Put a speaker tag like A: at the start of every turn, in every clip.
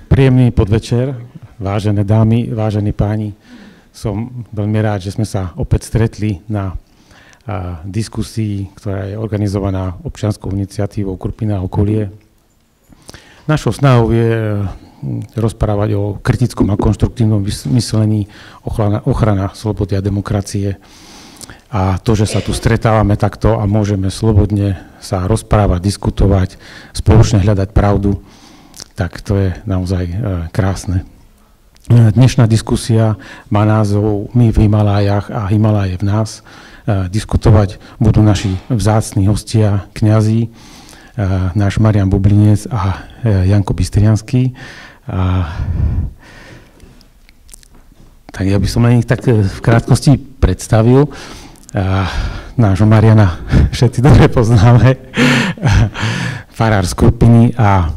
A: Príjemný podvečer, vážené dámy, vážení páni. Som veľmi rád, že sme sa opäť stretli na diskusii, ktorá je organizovaná občianskou iniciatívou Krupina a okolie. Našou snahou je rozprávať o kritickom a konštruktívnom myslení, ochrana slobody a demokracie. A to, že sa tu stretávame takto a môžeme slobodne sa rozprávať, diskutovať, spoločne hľadať pravdu, tak to je naozaj krásne. Dnešná diskusia má názov My v Himalájach a Himaláje v nás. Diskutovať budú naši vzácni hostia, kňazi, náš Marián Bublinec a Janko Bystriansky. Tak ja by som len ich tak v krátkosti predstavil. Nášho Mariana všetci dobre poznáme. Farár z Krupiny a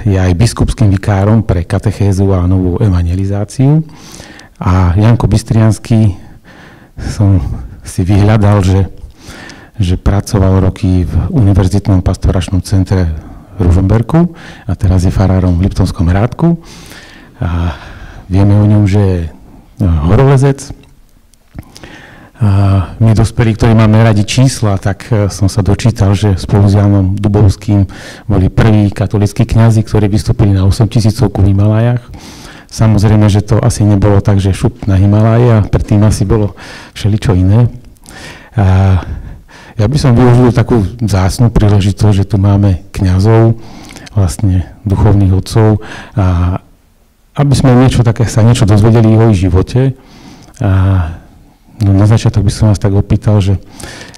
A: je aj biskupským vikárom pre katechézu a novú evangelizáciu. A Janko Bystriansky som si vyhľadal, že pracoval roky v Univerzitnom pastoračnom centre v Ružomberku a teraz je farárom v Liptonskom Hrádku. A vieme o ňom, že je horolezec. A my dospelí, ktorí máme radi čísla, tak som sa dočítal, že spolu s Jánom Dubovským boli prví katolícki kňazi, ktorí vystúpili na 8000 v Himalajach. Samozrejme, že to asi nebolo tak, že šup na Himalaje a predtým asi bolo všeličo iné. A ja by som využil takú vzácnu príležitosť, že tu máme kňazov, vlastne duchovných otcov, a aby sme sa niečo dozvedeli o ich živote. No na začiatok by som vás tak opýtal, že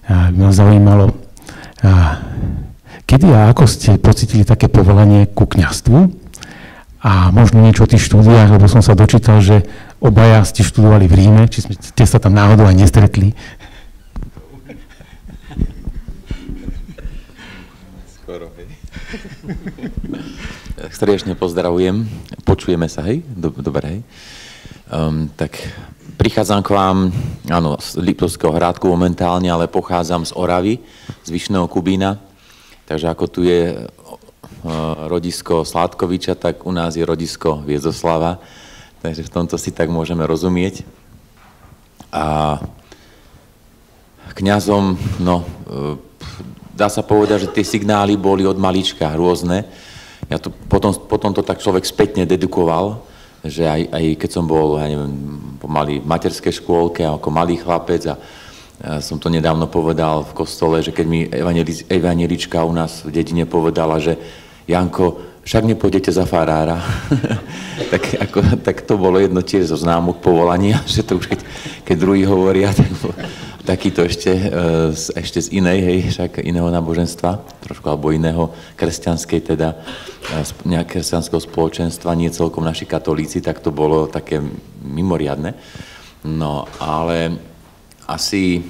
A: by ma zaujímalo, kedy a ako ste pocítili také povolanie ku kňazstvu a možno niečo o tých štúdiách, lebo som sa dočítal, že obaja ste študovali v Ríme, či ste sa tam náhodou aj nestretli.
B: Skoro, hej. Srdečne pozdravujem, počujeme sa, hej? Dobre, hej. Tak prichádzam k vám, áno, z Liptovského Hrádku momentálne, ale pochádzam z Oravy, z Vyšného Kubína. Takže ako tu je rodisko Sládkoviča, tak u nás je rodisko Viezoslava. Takže v tomto si tak môžeme rozumieť. A kňazom, no, dá sa povedať, že tie signály boli od malička rôzne. Ja to, potom to tak človek spätne dedukoval, že aj keď som bol, ja neviem, pomaly v materskej škôlke ako malý chlapec a som to nedávno povedal v kostole, že keď mi evanjelička u nás v dedine povedala, že Janko, však nepôjdete za farára, tak to bolo jedno tiež zo známok povolania, že to už keď druhý hovoria, tak takýto ešte z inej, hej, však iného náboženstva, trošku alebo iného kresťanskej, teda nejakého kresťanského spoločenstva, nie celkom naši katolíci, tak to bolo také mimoriadne. No, ale asi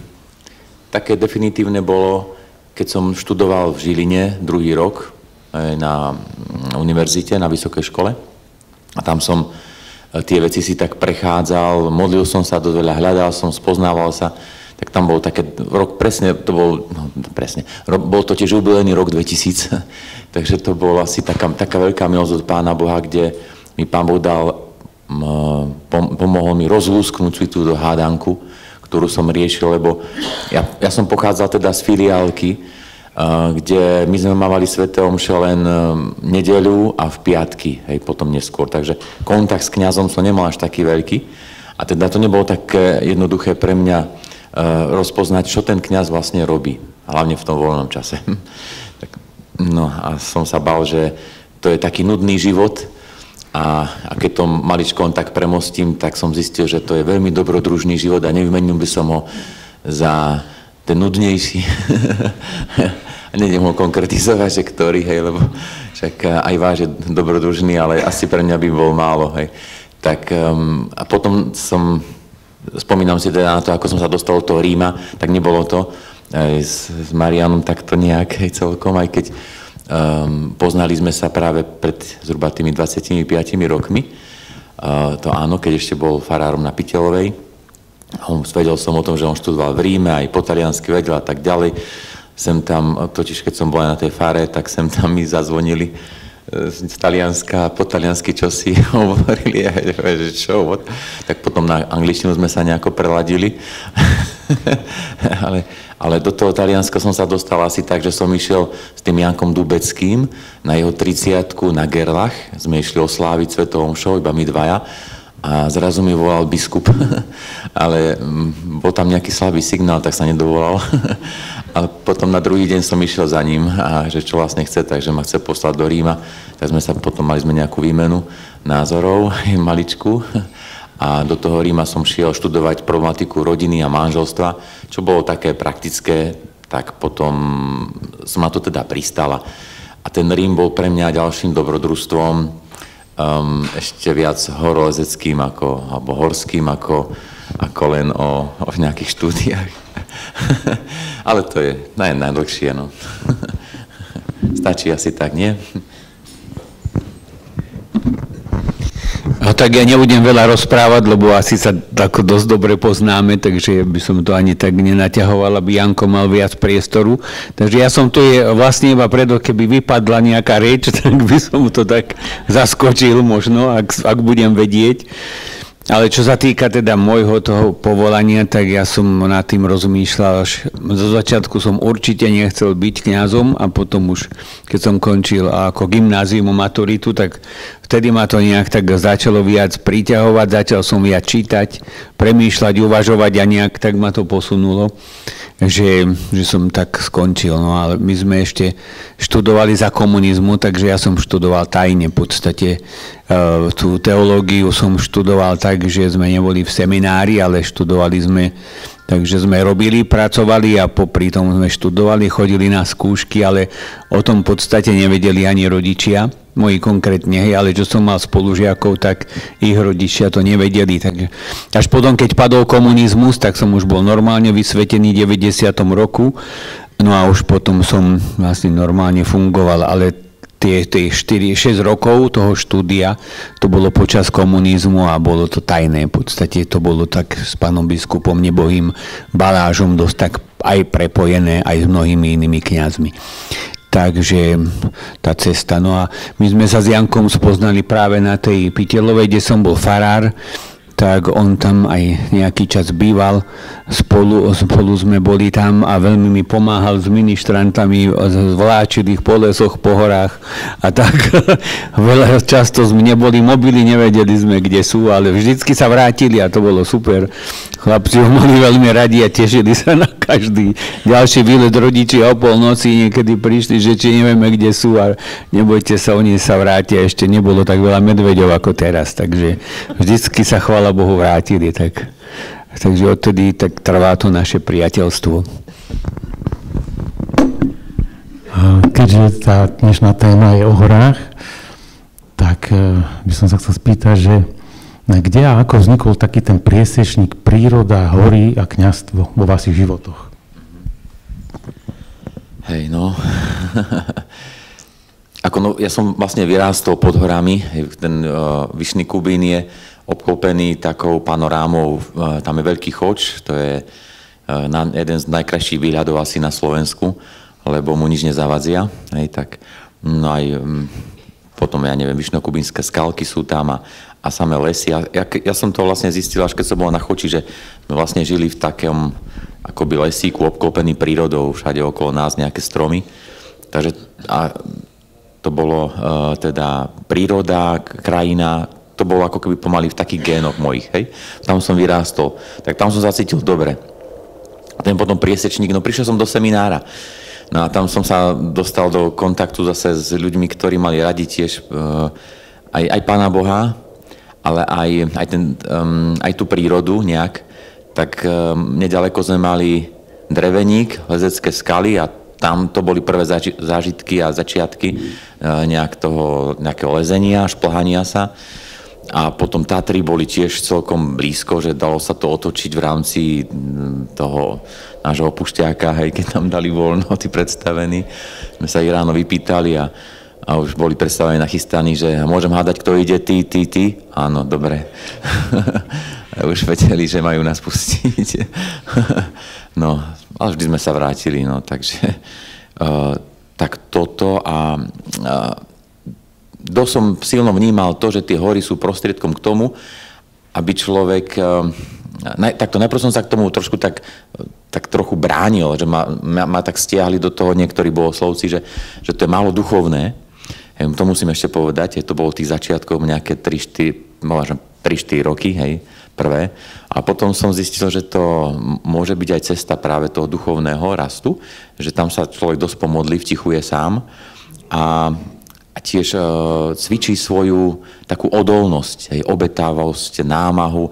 B: také definitívne bolo, keď som študoval v Žiline druhý rok na univerzite, na vysokej škole. A tam som tie veci si tak prechádzal, modlil som sa dosť veľa, hľadal som, spoznával sa. Tak tam bol také rok, presne, to bol, no presne, bol to tiež jubilejný rok 2000, takže to bola asi taká veľká milosť od Pána Boha, kde mi Pán Boh dal, pomohol mi rozlúsknuť si túto hádanku, ktorú som riešil, lebo ja som pochádzal teda z filiálky, kde my sme mávali sväté omše len nedeľu a v piatky, hej, potom neskôr, takže kontakt s kňazom som nemal až taký veľký a teda to nebolo tak jednoduché pre mňa rozpoznať, čo ten kňaz vlastne robí, hlavne v tom voľnom čase. No a som sa bál, že to je taký nudný život a keď to maličkom tak premostím, tak som zistil, že to je veľmi dobrodružný život a nevymenil by som ho za ten nudnejší. A nejdem ho konkretizovať, že ktorý, hej, lebo však aj váš je dobrodružný, ale asi pre mňa by bol málo, hej. Tak a potom spomínam si teda na to, ako som sa dostal do toho Ríma, tak nebolo to aj s Marianom takto nejak, hej, celkom, aj keď poznali sme sa práve pred zhruba tými 25 rokmi. To áno, keď ešte bol farárom na Piteľovej. Vedel som o tom, že on študoval v Ríme, aj po taliansky vedel a tak ďalej. Sem tam, totiž keď som bol na tej fare, tak sem tam mi zazvonili z Talianska, po taliansky čosi hovorili, že čo, tak potom na angličtinu sme sa nejako preladili. ale do toho Talianska som sa dostal asi tak, že som išiel s tým Jankom Dubeckým na jeho 30-ku na Gerlach. Sme išli osláviť svetovou omšou, iba my dvaja. A zrazu mi volal biskup, ale bol tam nejaký slabý signál, tak sa nedovolal. A potom na druhý deň som išiel za ním a že čo vlastne chce, takže ma chce poslať do Ríma. Tak sme sa potom mali nejakú výmenu názorov, maličku. A do toho Ríma som šiel študovať problematiku rodiny a manželstva, čo bolo také praktické, tak potom ma to teda pristala. A ten Rím bol pre mňa ďalším dobrodružstvom, ešte viac horolezeckým alebo horským ako len o nejakých štúdiách. Ale to je najdlhšie, no. Stačí asi tak, nie?
C: A tak ja nebudem veľa rozprávať, lebo asi sa tako dosť dobre poznáme, takže by som to ani tak nenaťahoval, aby Janko mal viac priestoru. Takže ja som tu vlastne iba preto, keby vypadla nejaká reč, tak by som to tak zaskočil možno, ak budem vedieť. Ale čo sa týka teda môjho toho povolania, tak ja som nad tým rozmýšľal, až zo začiatku som určite nechcel byť kňazom a potom už, keď som končil ako gymnázium maturitu, tak vtedy ma to nejak tak začalo viac priťahovať, začal som viac čítať, premýšľať, uvažovať a nejak tak ma to posunulo, že som tak skončil. No ale my sme ešte študovali za komunizmu, takže ja som študoval tajne v podstate. Tú teológiu som študoval tak, že sme neboli v seminári, ale študovali sme, takže sme robili, pracovali a popri tom sme študovali, chodili na skúšky, ale o tom v podstate nevedeli ani rodičia, moji konkrétne, ale čo som mal spolužiakov, tak ich rodičia to nevedeli. Takže až potom, keď padol komunizmus, tak som už bol normálne vysvetený v 90. roku, no a už potom som vlastne normálne fungoval, ale tie 6 rokov toho štúdia, to bolo počas komunizmu a bolo to tajné. V podstate to bolo tak s pánom biskupom Nebohým Balážom dosť tak aj prepojené aj s mnohými inými kňazmi. Takže tá cesta. No a my sme sa s Jankom spoznali práve na tej Piteľovej, kde som bol farár, tak on tam aj nejaký čas býval, spolu sme boli tam a veľmi mi pomáhal s ministrantami, zvláčil ich po lesoch, po horách a tak. Veľa často sme neboli mobily, nevedeli sme, kde sú, ale vždycky sa vrátili a to bolo super. Chlapci ho mali veľmi radi a tešili sa na každý ďalší výlet. Rodičia o polnoci niekedy prišli, že či nevieme, kde sú a nebojte sa, oni sa vrátia. Ešte nebolo tak veľa medveďov ako teraz, takže vždycky sa chvála Bohu vrátili. Takže odtedy tak trvá to naše priateľstvo.
A: Keďže tá dnešná téma je o horách, tak by som sa chcel spýtať, že kde a ako vznikol taký ten priesečník príroda, hory a kňazstvo vo vašich životoch?
B: Hej, no. Ja som vlastne vyrástol pod horami. Ten Vyšný Kubín je obklopený takou panorámou. Tam je Veľký Choč, to je jeden z najkrajších výhľadov asi na Slovensku, lebo mu nič nezavadzia. Hej, tak, no aj potom, ja neviem, Vyšnokubínske skalky sú tam a samé lesy. Ja som to vlastne zistil, až keď som bol na Choči, že sme vlastne žili v takom akoby lesíku obklopený prírodou, všade okolo nás nejaké stromy. Takže to bolo teda príroda, krajina, to bolo ako keby pomaly v takých génoch mojich, hej. Tam som vyrástol, tak tam som zacítil dobre. A ten potom priesečník, no prišiel som do seminára. No a tam som sa dostal do kontaktu zase s ľuďmi, ktorí mali radi tiež aj Pána Boha, ale aj tú prírodu nejak. Tak nedaleko sme mali dreveník, lezecké skaly a tam to boli prvé zážitky a začiatky nejakého lezenia, šplhania sa. A potom Tatry boli tiež celkom blízko, že dalo sa to otočiť v rámci toho nášho opušťáka, hej, keď tam dali voľno, tí predstavení. My sa ich ráno vypýtali a už boli predstavení nachystaní, že môžem hádať, kto ide, ty. Áno, dobre. A už vedeli, že majú nás pustiť. No, ale vždy sme sa vrátili, no, takže tak toto a dosť som silno vnímal to, že tie hory sú prostriedkom k tomu, aby človek, takto najprv som sa k tomu trošku tak trochu bránil, že ma tak stiahli do toho niektorí bohoslovci, že to je málo duchovné. To musím ešte povedať, to bolo v tých začiatkoch nejaké 3-4 roky, hej, prvé. A potom som zistil, že to môže byť aj cesta práve toho duchovného rastu, že tam sa človek dosť pomodlí, vtichuje sám a tiež cvičí svoju takú odolnosť, hej, obetávosť, námahu.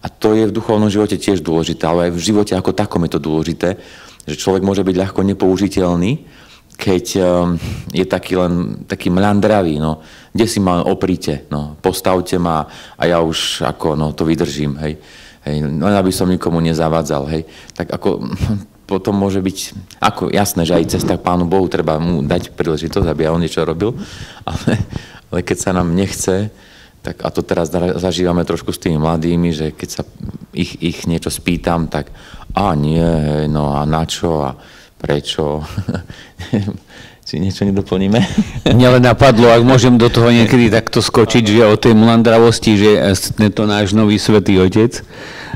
B: A to je v duchovnom živote tiež dôležité, ale aj v živote ako takom je to dôležité, že človek môže byť ľahko nepoužiteľný, keď je taký mľandravý, no, kde si ma opríte, no, postavte ma a ja už to vydržím, hej, len aby som nikomu nezavadzal, hej, tak ako potom môže byť, ako jasné, že aj cesta k Pánu Bohu treba mu dať príležitosť, aby on niečo robil, ale keď sa nám nechce, tak a to teraz zažívame trošku s tými mladými, že keď sa ich niečo spýtam, tak nie, no a na čo a prečo? Či niečo nedoplníme?
C: Mňa len napadlo, ak môžem do toho niekedy takto skočiť, že o tej mlandravosti, že je to náš nový svätý otec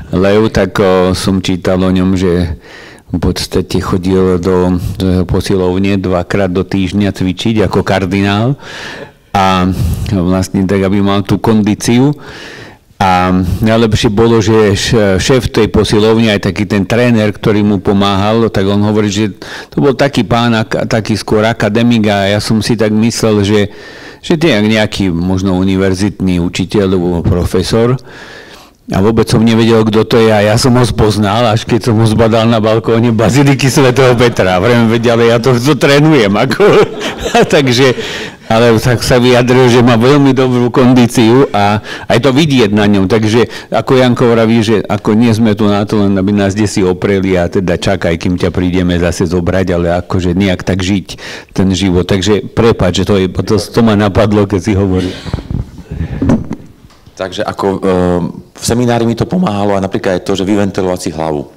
C: Lev, tak som čítal o ňom, že v podstate chodil do posilovne 2-krát do týždňa cvičiť ako kardinál a vlastne tak, aby mal tú kondíciu. A najlepšie bolo, že šéf tej posilovne, aj taký ten tréner, ktorý mu pomáhal, tak on hovorí, že to bol taký pán, taký skôr akademik a ja som si tak myslel, že to je nejaký možno univerzitný učiteľ alebo profesor. A vôbec som nevedel, kto to je a ja som ho spoznal, až keď som ho zbadal na balkóne baziliky svätého Petra. Ale ja to trénujem. Takže, ale tak sa vyjadril, že má veľmi dobrú kondíciu a aj to vidieť na ňom. Takže ako Janko vraví, že ako nie sme tu na to, len aby nás desi opreli a teda čakaj, kým ťa prídeme zase zobrať, ale akože nejak tak žiť ten život. Takže prepáč, že to ma napadlo, keď si hovoril.
B: Takže ako v seminári mi to pomáhalo a napríklad aj to, že vyventilovať si hlavu.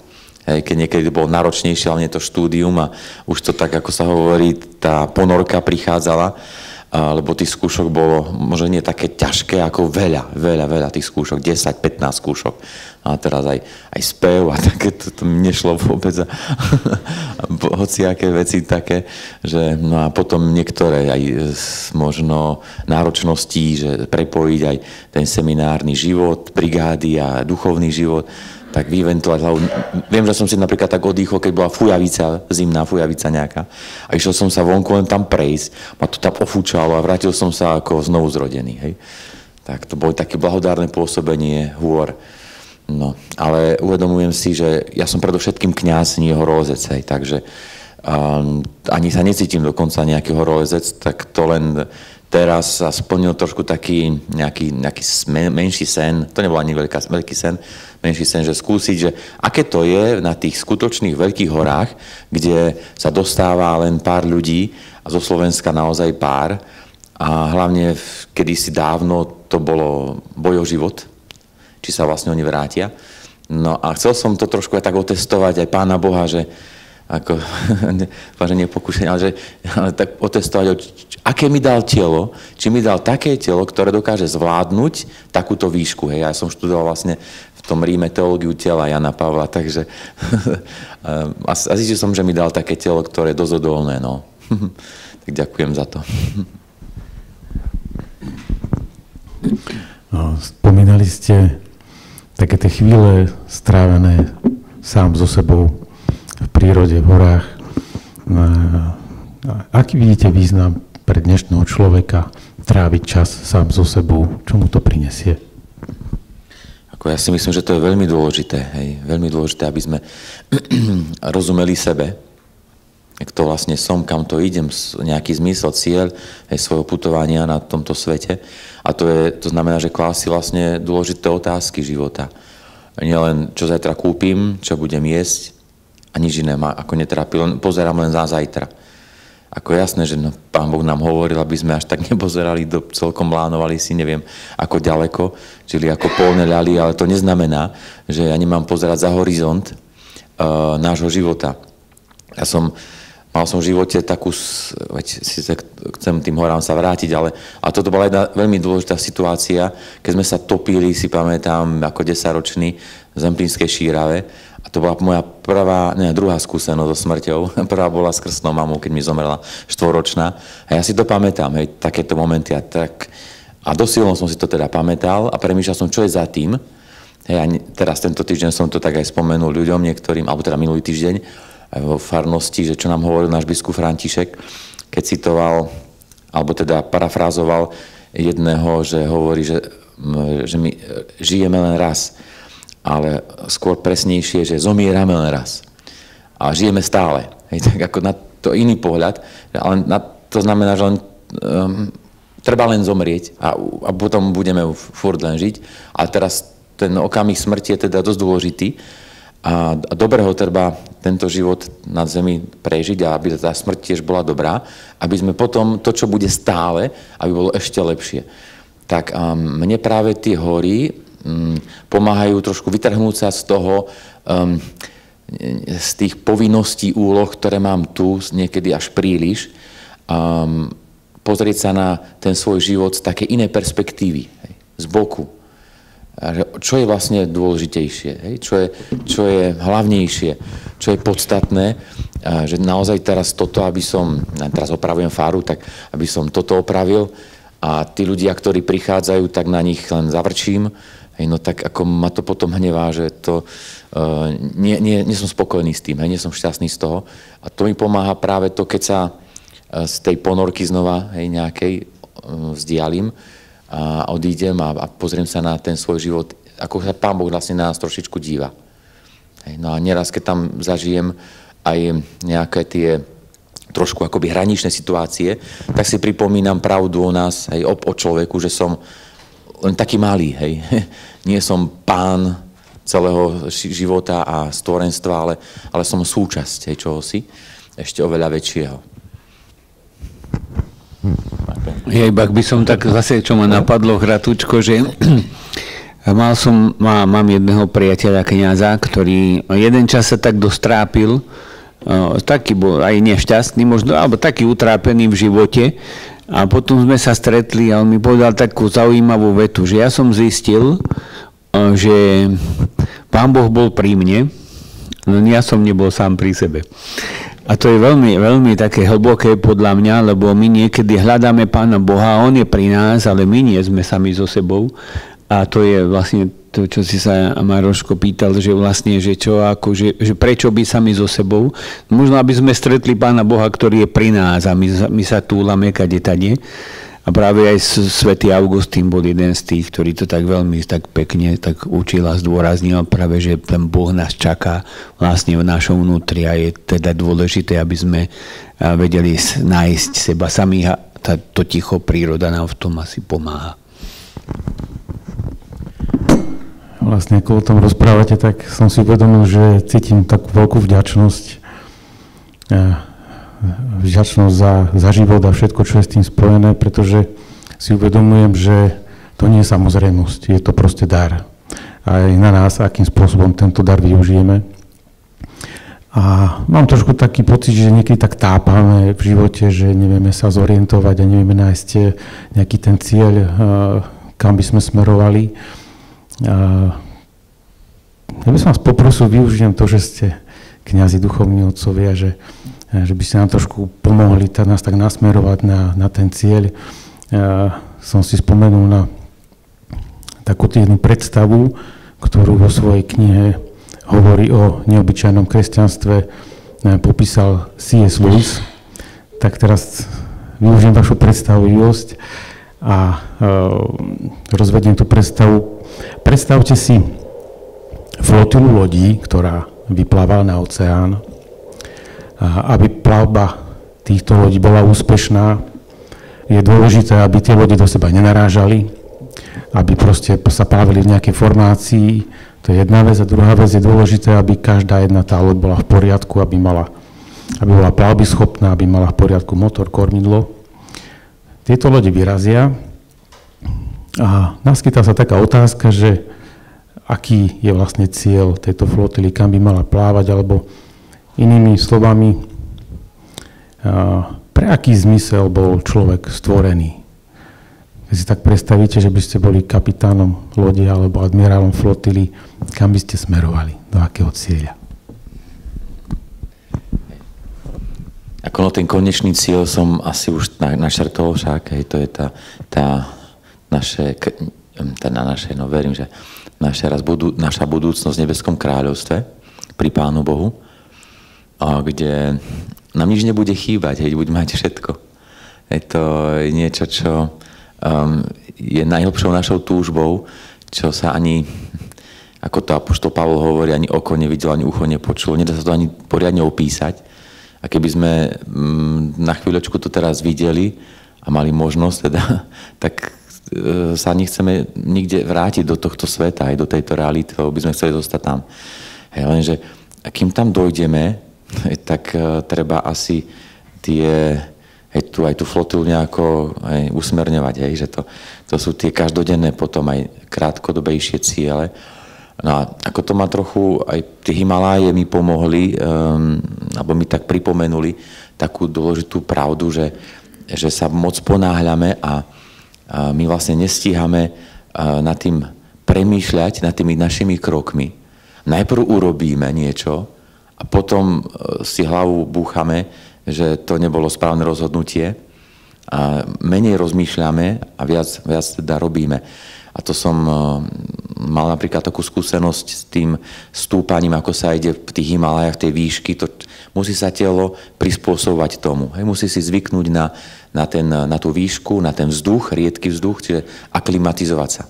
B: Hej, keď niekedy bolo náročnejšie, ale nie to štúdium a už to tak, ako sa hovorí, tá ponorka prichádzala, lebo tých skúšok bolo možno nie také ťažké, ako veľa tých skúšok, 10-15 skúšok. A teraz aj spev a také, to mi nešlo vôbec. Hociaké veci také, že no a potom niektoré aj možno náročností, že prepojiť aj ten seminárny život, brigády a duchovný život, tak vyventovať hlavu. Viem, že som si napríklad tak oddychol, keď bola fujavica, zimná fujavica nejaká. A išiel som sa vonku len tam prejsť, ma to tam ofúčalo a vrátil som sa ako znovu zrodený. Hej. Tak to bolo také blahodárne pôsobenie hôr. No, ale uvedomujem si, že ja som predovšetkým kňaz, nie horolezec, hej, takže ani sa necítim dokonca nejaký horolezec, tak to len teraz sa splnil trošku taký nejaký menší sen, to nebol ani veľký sen, menší sen, že skúsiť, že aké to je na tých skutočných veľkých horách, kde sa dostáva len pár ľudí a zo Slovenska naozaj pár a hlavne kedysi dávno to bolo boj o život, či sa vlastne oni vrátia. No a chcel som to trošku aj tak otestovať aj Pána Boha, že ako, že nepokúšenie, ale tak otestovať, aké mi dal telo, či mi dal také telo, ktoré dokáže zvládnuť takúto výšku. Hej. Ja som študoval vlastne v tom Ríme teológiu tela Jana Pavla, takže a zistil som, že mi dal také telo, ktoré je dosť odolné. No. Tak ďakujem za to.
A: No, spomínali ste také tie chvíle strávené sám so sebou v prírode, v horách. Aký vidíte význam pre dnešného človeka tráviť čas sám so sebou? Čo mu to prinesie?
B: Ako ja si myslím, že to je veľmi dôležité. Hej. Veľmi dôležité, aby sme rozumeli sebe, kto vlastne som, kam to idem, nejaký zmysel, cieľ svojho putovania na tomto svete. A to znamená, že klásť si vlastne dôležité otázky života. Nielen, čo zajtra kúpim, čo budem jesť a nič iné ma ako netrápi, len pozerám len za zajtra. Ako jasné, že Pán Boh nám hovoril, aby sme až tak nepozerali, celkom plánovali si, neviem, ako ďaleko, čili ako polné ľali, ale to neznamená, že ja nemám pozerať za horizont nášho života. Ja som mal som v živote takú, síce chcem tým horám sa vrátiť, ale toto bola jedna veľmi dôležitá situácia, keď sme sa topili, si pamätám, ako 10-ročný v Zemplínskej Šírave. A to bola moja druhá skúsenosť so smrťou. Prvá bola s krstnou mamou, keď mi zomrela 4-ročná. A ja si to pamätám, hej, takéto momenty. A dosilno som si to teda pamätal a premýšľal som, čo je za tým. Hej, a teraz tento týždeň som to tak aj spomenul ľuďom niektorým, alebo teda minulý týždeň, aj vo farnosti, že čo nám hovoril náš biskup František, keď citoval, alebo teda parafrázoval jedného, že hovorí, že my žijeme len raz, ale skôr presnejšie, že zomierame len raz. A žijeme stále. Hej, tak ako na to iný pohľad, ale to znamená, že len, treba len zomrieť a potom budeme furt len žiť. A teraz ten okamih smrti je teda dosť dôležitý. A dobre ho treba tento život na zemi prežiť a aby tá smrť tiež bola dobrá, aby sme potom to, čo bude stále, aby bolo ešte lepšie. Tak mne práve tie hory pomáhajú trošku vytrhnúť sa z toho, z tých povinností, úloh, ktoré mám tu, niekedy až príliš, pozrieť sa na ten svoj život z také inej perspektívy, z boku. Čo je vlastne dôležitejšie, čo je hlavnejšie, čo je podstatné, že naozaj teraz toto, teraz opravujem faru, tak aby som toto opravil a tí ľudia, ktorí prichádzajú, tak na nich len zavrčím, no tak ako ma to potom hnevá, že to nie som spokojný s tým, nie som šťastný z toho a to mi pomáha práve to, keď sa z tej ponorky znova nejakej vzdialím, a odídem a pozriem sa na ten svoj život, ako sa Pán Boh vlastne na nás trošičku díva. No a nieraz, keď tam zažijem aj nejaké tie trošku akoby hraničné situácie, tak si pripomínam pravdu o nás, hej, o človeku, že som len taký malý, hej. Nie som pán celého života a stvorenstva, ale som súčasť čohosi, ešte oveľa väčšieho.
C: Ja iba by som tak zase, čo ma napadlo, Hratučko, že mám jedného priateľa kňaza, ktorý jeden čas sa tak dostrápil, taký bol aj nešťastný možno, alebo taký utrápený v živote a potom sme sa stretli a on mi povedal takú zaujímavú vetu, že ja som zistil, že Pán Boh bol pri mne, no ja som nebol sám pri sebe. A to je veľmi, veľmi také hlboké podľa mňa, lebo my niekedy hľadáme Pána Boha, on je pri nás, ale my nie sme sami so sebou. A to je vlastne to, čo si sa Maroško pýtal, že vlastne, že prečo by sami so sebou. Možno, aby sme stretli Pána Boha, ktorý je pri nás a my sa túlame kade-tade. A práve aj svätý Augustín bol jeden z tých, ktorý to tak veľmi tak pekne tak učil a zdôraznil práve, že ten Boh nás čaká vlastne v našom vnútri a je teda dôležité, aby sme vedeli nájsť seba samých a to ticho príroda nám v tom asi pomáha.
A: Vlastne ako o tom rozprávate, tak som si uvedomil, že cítim takú veľkú vďačnosť za život a všetko, čo je s tým spojené, pretože si uvedomujem, že to nie je samozrejmosť, je to proste dar. A aj na nás, akým spôsobom tento dar využijeme. A mám trošku taký pocit, že niekedy tak tápame v živote, že nevieme sa zorientovať a nevieme nájsť nejaký ten cieľ, kam by sme smerovali. Ja by som vás poprosil, využijem to, že ste kňazi, duchovní otcovia, že by ste nám trošku pomohli nás tak nasmerovať na ten cieľ. Som si spomenul na takú jednu predstavu, ktorú vo svojej knihe hovorí o neobyčajnom kresťanstve, popísal C.S. Lewis. Tak teraz využijem vašu predstavivosť a rozvediem tú predstavu. Predstavte si flotilu lodí, ktorá vyplávala na oceán. Aby plavba týchto lodí bola úspešná, je dôležité, aby tie lode do seba nenarážali, aby proste sa plavili v nejakej formácii. To je jedna vec. A druhá vec je dôležité, aby každá jedna tá loď bola v poriadku, aby bola plavbyschopná, aby mala v poriadku motor, kormidlo. Tieto lode vyrazia a naskytá sa taká otázka, že aký je vlastne cieľ tejto flotily, kam by mala plávať, alebo inými slovami, pre aký zmysel bol človek stvorený? Keď si tak predstavíte, že by ste boli kapitánom lode alebo admirálom flotily, kam by ste smerovali? Do akého cieľa?
B: Ako ten konečný cieľ som asi už načrtol však, hej, to je verím, že naša budúcnosť v nebeskom kráľovstve pri Pánu Bohu, kde nám nič nebude chýbať, hej, budeme mať všetko. Je to niečo, čo je najhlbšou našou túžbou, čo sa ani, ako to apoštol Pavol hovorí, ani oko nevidel, ani ucho nepočul, nedá sa to ani poriadne opísať. A keby sme na chvíľočku to teraz videli a mali možnosť teda, tak sa nechceme nikde vrátiť do tohto sveta, aj do tejto reality, lebo by sme chceli zostať tam. Hej, lenže kým tam dojdeme, tak treba asi aj tú flotilu nejako usmerňovať, hej, že to sú tie každodenné potom aj krátkodobejšie ciele. No a ako to ma trochu, aj tie Himaláje mi pomohli, alebo mi tak pripomenuli takú dôležitú pravdu, že sa moc ponáhľame a my vlastne nestíhame nad tým premýšľať, nad tými našimi krokmi. Najprv urobíme niečo a potom si hlavu búchame, že to nebolo správne rozhodnutie a menej rozmýšľame a viac teda robíme. A to som mal napríklad takú skúsenosť s tým stúpaním, ako sa ide v tých Himalajach, tej výšky. Musí sa telo prispôsobovať tomu. Hej, musí si zvyknúť na tú výšku, na ten vzduch, riedky vzduch, čiže aklimatizovať sa.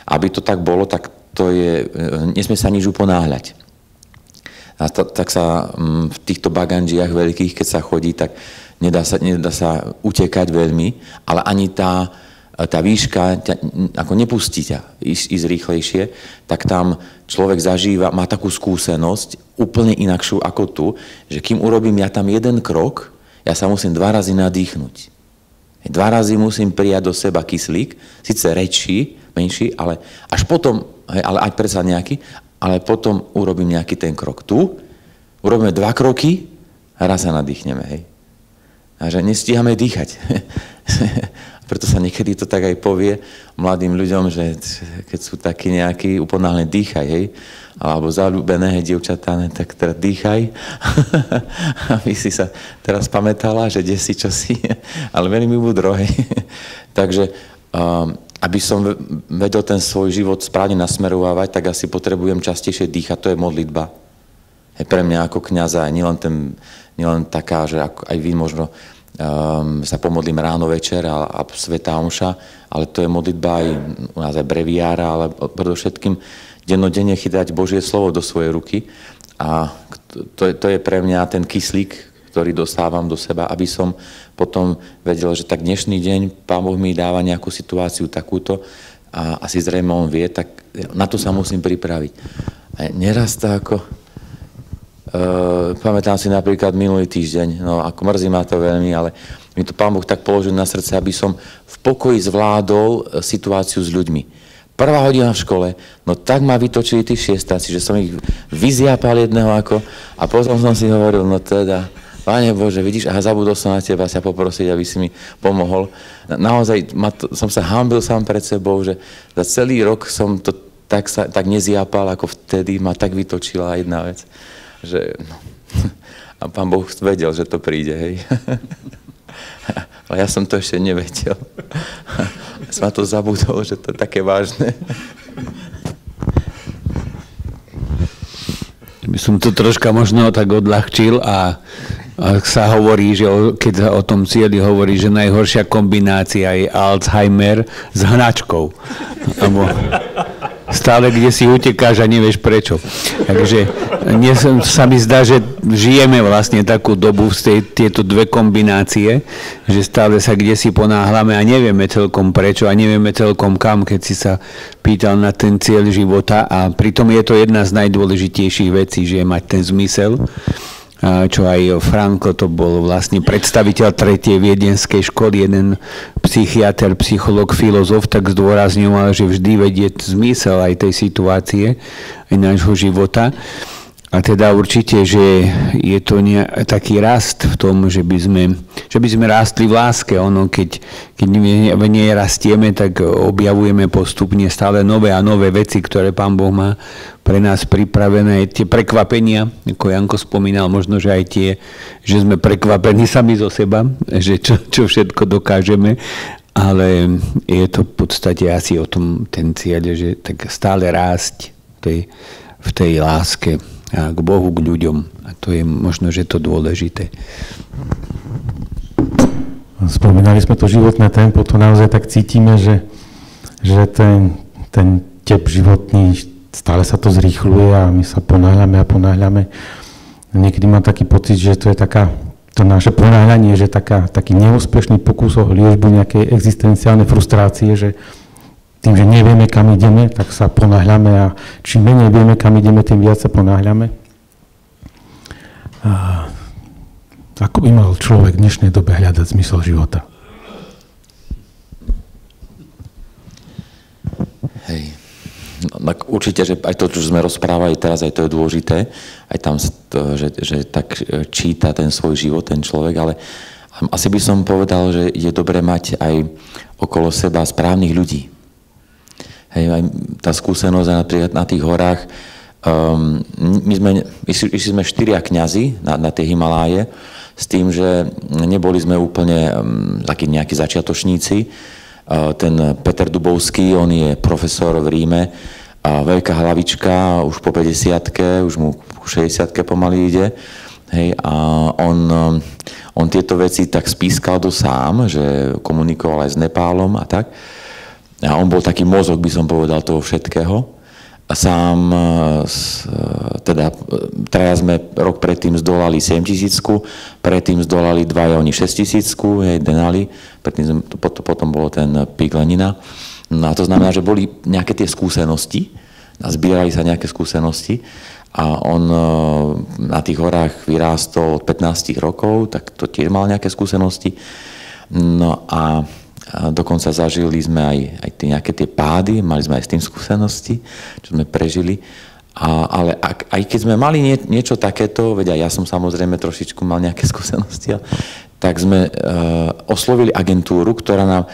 B: Aby to tak bolo, tak to je, nesmie sa nič uponáhľať. A tak sa v týchto baganžiach veľkých, keď sa chodí, tak nedá sa utekať veľmi, ale ani tá výška ako nepustí ťa ísť rýchlejšie, tak tam človek zažíva, má takú skúsenosť úplne inakšiu ako tu, že kým urobím ja tam jeden krok, ja sa musím 2 razy nadýchnuť. 2 razy musím prijať do seba kyslík, síce menší, ale až potom, ale aj predsa nejaký, ale potom urobím nejaký ten krok. Tu urobíme 2 kroky a raz sa nadýchneme. Hej. A že nestíhame dýchať. Preto sa niekedy to tak aj povie mladým ľuďom, že keď sú takí nejakí uponáhľne dýchaj, hej, alebo zaľúbené, hej, dievčatá, tak teda dýchaj, aby si sa teraz pamätala, že kde si, čo si, ale veľmi múdro, hej. Takže aby som vedel ten svoj život správne nasmerovávať, tak asi potrebujem častejšie dýchať, to je modlitba. Hej, pre mňa ako kňaza, nielen taká, že ako aj vy možno sa pomodlím ráno, večer a svätá omša, ale to je modlitba aj u nás aj breviára, ale predovšetkým dennodenne chytať Božie slovo do svojej ruky a to je pre mňa ten kyslík, ktorý dostávam do seba, aby som potom vedel, že tak dnešný deň Pán Boh mi dáva nejakú situáciu takúto a asi zrejme on vie, tak na to sa musím pripraviť. A neraz to ako pamätám si napríklad minulý týždeň, no ako mrzí ma to veľmi, ale mi to Pán Boh tak položil na srdce, aby som v pokoji zvládol situáciu s ľuďmi. 1. hodina v škole, no tak ma vytočili tí šiestáci, že som ich vyziapal jedného a potom som si hovoril, no teda, Pane Bože, vidíš, aha, zabudol som na teba sa poprosiť, aby si mi pomohol. Naozaj som sa hanbil sám pred sebou, že za celý rok som to tak neziapal, ako vtedy ma tak vytočila jedna vec. Že, no, a Pán Boh vedel, že to príde, hej. Ale ja som to ešte nevedel. Som to zabudol, že to je také vážne.
C: By som to troška možno tak odľahčil a sa hovorí, že keď o tom cieli hovorí, že najhoršia kombinácia je Alzheimer s hnačkou. Abo stále kde si utekáš a nevieš prečo. Takže sa mi zdá, že žijeme vlastne takú dobu z tieto dve kombinácie, že stále sa kde si ponáhľame a nevieme celkom prečo a nevieme celkom kam, keď si sa pýtal na ten cieľ života a pritom je to jedna z najdôležitejších vecí, že je mať ten zmysel, čo aj Franko, to bol vlastne predstaviteľ 3. viedenskej školy, jeden psychiater, psychológ, filozof, tak zdôrazňoval, že vždy vedie zmysel aj tej situácie, aj nášho života. A teda určite, že je to taký rast v tom, že by sme rástli v láske. Ono, keď nie rastieme, tak objavujeme postupne stále nové a nové veci, ktoré Pán Boh má pre nás pripravené. Tie prekvapenia, ako Janko spomínal, možno, že aj tie, že sme prekvapení sami zo seba, že čo všetko dokážeme, ale je to v podstate asi o tom ten cieľ, že tak stále rásť v tej láske a k Bohu, k ľuďom. A to je možno, že to dôležité.
A: Spomínali sme to životné tempo, to naozaj tak cítime, že ten tep životný, stále sa to zrýchluje a my sa ponáhľame a ponáhľame. Niekedy mám taký pocit, že to je to naše ponáhľanie, že taký neúspešný pokus o liečbu nejakej existenciálnej frustrácie, že tým, že nevieme, kam ideme, tak sa ponáhľame a čím menej vieme, kam ideme, tým viac sa ponáhľame. Ako by mal človek v dnešnej dobe hľadať zmysel života?
B: Hej. No, tak určite, že aj to, čo sme rozprávali teraz, aj to je dôležité, aj tam, že tak číta ten svoj život, ten človek, ale asi by som povedal, že je dobre mať aj okolo seba správnych ľudí. Hej, aj tá skúsenosť napríklad na tých horách, išli sme 4 kňazi na tie Himaláje s tým, že neboli sme úplne takí nejakí začiatočníci. Ten Peter Dubovský, on je profesor v Ríme, a veľká hlavička, už po 50-ke, už mu 60-ke pomaly ide. Hej, a on tieto veci tak spískal sám, že komunikoval aj s Nepálom a tak. A on bol taký mozog, by som povedal, toho všetkého. A sám, teda traja sme rok predtým zdolali 7000, predtým zdolali dvaja oni 6000, Denali, potom bolo ten pík Lenina. No a to znamená, že boli nejaké tie skúsenosti, a zbierali sa nejaké skúsenosti a on na tých horách vyrástol od 15 rokov, tak to tiež mal nejaké skúsenosti. No a dokonca zažili sme aj nejaké tie pády, mali sme aj s tým skúsenosti, čo sme prežili. Ale aj keď sme mali niečo takéto, veď aj ja som samozrejme trošičku mal nejaké skúsenosti, tak sme oslovili agentúru, ktorá nám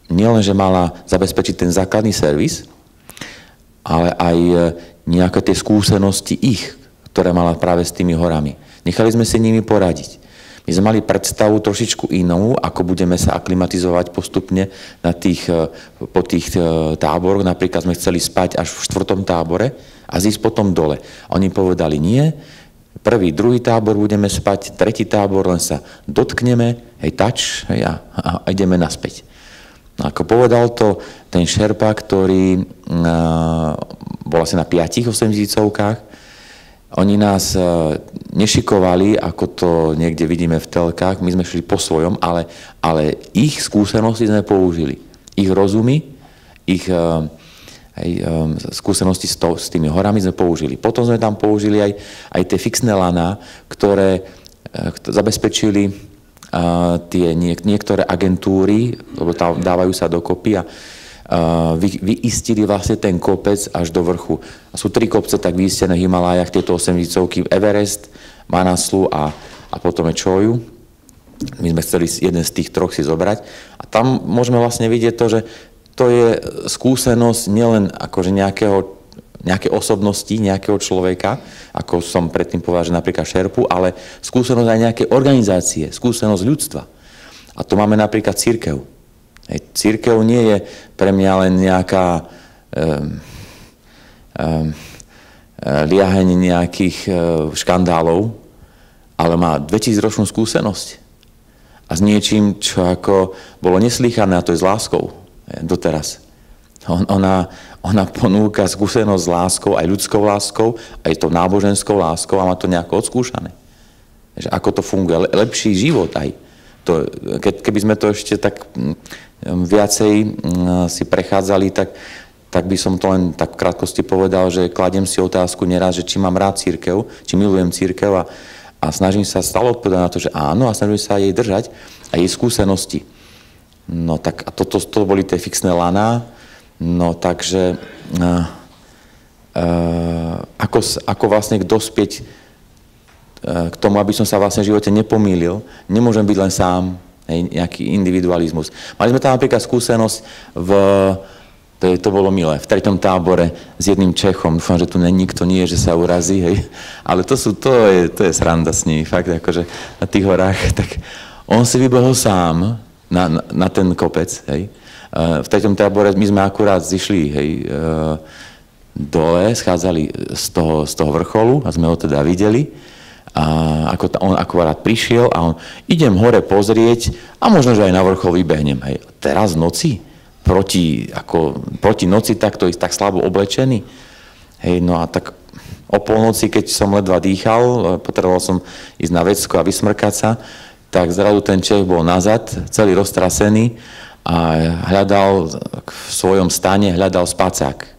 B: nielenže mala zabezpečiť ten základný servis, ale aj nejaké tie skúsenosti ich, ktoré mala práve s tými horami. Nechali sme si nimi poradiť. My sme mali predstavu trošičku inú, ako budeme sa aklimatizovať postupne po tých táboroch. Napríklad sme chceli spať až v 4. tábore a zísť potom dole. A oni povedali, nie, 1., 2. tábor budeme spať, 3. tábor len sa dotkneme, a ideme naspäť. No, ako povedal to ten šerpa, ktorý bol asi na 5 800-kách, oni nás nešikovali, ako to niekde vidíme v telkách, my sme šli po svojom, ale ich skúsenosti sme použili. Ich rozumy, ich skúsenosti s tými horami sme použili. Potom sme tam použili aj tie fixné laná, ktoré zabezpečili tie niektoré agentúry, lebo tam dávajú sa dokopy a vyistili vlastne ten kopec až do vrchu. A sú 3 kopce tak vyistené v Himalájach, tieto 800-ky, Everest, Manaslu a potom je Choju. My sme chceli jeden z tých 3 si zobrať. A tam môžeme vlastne vidieť to, že to je skúsenosť nielen akože nejaké osobnosti, nejakého človeka, ako som predtým povedal, že napríklad šerpu, ale skúsenosť aj nejaké organizácie, skúsenosť ľudstva. A to máme napríklad cirkev. Cirkev nie je pre mňa len nejaká liaheň nejakých škandálov, ale má 2000-ročnú skúsenosť. A s niečím, čo ako bolo neslýchané, a to je s láskou doteraz. Ona ponúka skúsenosť s láskou, aj ľudskou láskou, aj tou náboženskou láskou a má to nejako odskúšané. Ako to funguje, lepší život aj. Keby sme to ešte tak viacej si prechádzali, tak by som to len tak v krátkosti povedal, že kladiem si otázku neraz, že či mám rád cirkev, či milujem cirkev a snažím sa stále odpovedať na to, že áno a snažím sa jej držať a jej skúsenosti. No tak a to boli tie fixné laná, no takže ako ako vlastne dospieť k tomu, aby som sa vlastne v živote nepomýlil. Nemôžem byť len sám, hej, nejaký individualizmus. Mali sme tam napríklad skúsenosť to bolo milé, v 3. tábore s jedným Čechom. Dúfam, že tu nikto nie je, že sa urazí, hej. Ale to je sranda s ním, fakt, akože na tých horách. Tak on si vybehol sám na ten kopec, hej. V 3. tábore my sme akurát zišli, hej, dole, schádzali z toho vrcholu a sme ho teda videli. A on akurát prišiel a on, idem hore pozrieť a možno, že aj na vrchol vybehnem. Hej. Teraz v noci? Proti noci tak slabo oblečený. Hej, no a tak o polnoci, keď som ledva dýchal, potreboval som ísť na vecko a vysmrkať sa, tak zrazu ten Čech bol nazad, celý roztrasený a hľadal v svojom stane, spacák.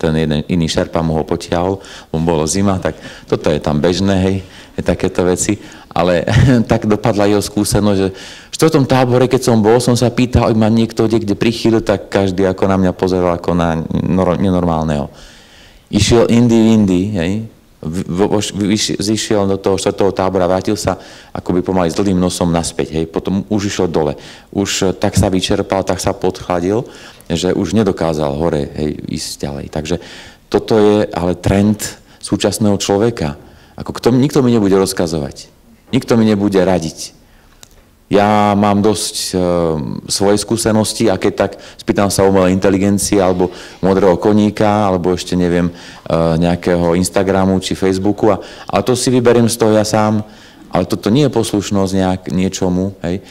B: Ten jeden iný šerpa mu ho potiahol, bolo zima, tak toto je tam bežné, hej, takéto veci. Ale tak dopadla jeho skúsenosť, že v 4. tábore, keď som bol, som sa pýtal, ak ma niekto kde prichýlil, tak každý ako na mňa pozeral ako na nenormálneho. Išiel indy, hej, zišiel do toho 4. tábora, vrátil sa akoby pomaly s dlhým nosom naspäť, hej, potom už išiel dole. Už tak sa vyčerpal, tak sa podchladil, že už nedokázal hore, hej, ísť ďalej. Takže toto je ale trend súčasného človeka. Nikto mi nebude rozkazovať. Nikto mi nebude radiť. Ja mám dosť svoje skúsenosti a keď tak spýtam sa umelej inteligencie alebo modrého koníka alebo ešte neviem nejakého Instagramu či Facebooku, ale to si vyberiem z toho ja sám, ale toto nie je poslušnosť niečomu, hej.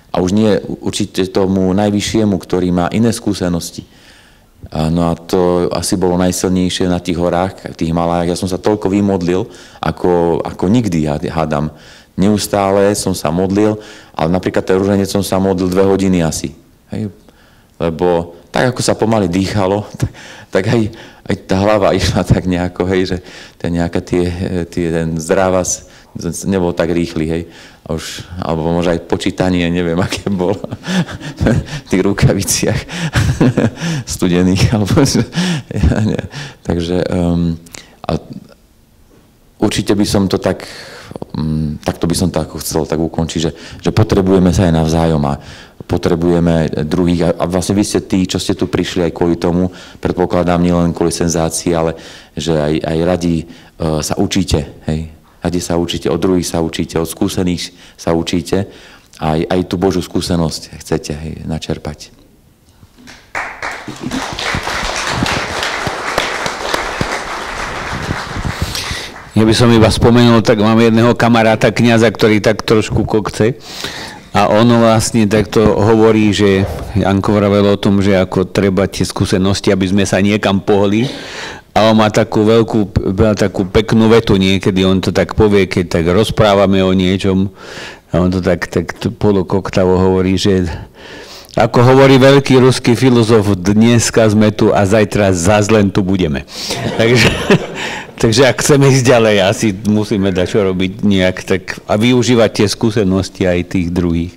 B: A už nie určite tomu najvyššiemu, ktorý má iné skúsenosti. No a to asi bolo najsilnejšie na tých horách, v tých Himalájach. Ja som sa toľko vymodlil, ako nikdy, hádam. Neustále som sa modlil, ale napríklad ten ruženec som sa modlil 2 hodiny asi. Hej? Lebo tak, ako sa pomaly dýchalo, tak aj tá hlava išla tak nejako, hej, že ten zdravas nebol tak rýchly, hej. Alebo možno aj počítanie, neviem, aké bolo v tých rukaviciach studených. Takže určite by som to takto by som to chcel tak ukončiť, že potrebujeme sa aj navzájom a potrebujeme druhých. A vlastne vy ste tí, čo ste tu prišli aj kvôli tomu, predpokladám, nielen kvôli senzácii, ale že aj radi sa učíte, hej. Radi sa učíte, od druhých sa učíte, od skúsených sa učíte a aj tú Božiu skúsenosť chcete, hej, načerpať.
C: Ja by som iba spomenul, tak mám jedného kamaráta, kňaza, ktorý tak trošku kokce a ono vlastne takto hovorí, že Janko vravel o tom, že ako treba tie skúsenosti, aby sme sa niekam pohli. A on má takú takú peknú vetu niekedy, on to tak povie, keď tak rozprávame o niečom, a on to tak polokoktavo hovorí, že ako hovorí veľký ruský filozof, dneska sme tu a zajtra zás len tu budeme. Takže ak chceme ísť ďalej, asi musíme dať čo robiť nejak tak a využívať tie skúsenosti aj tých druhých,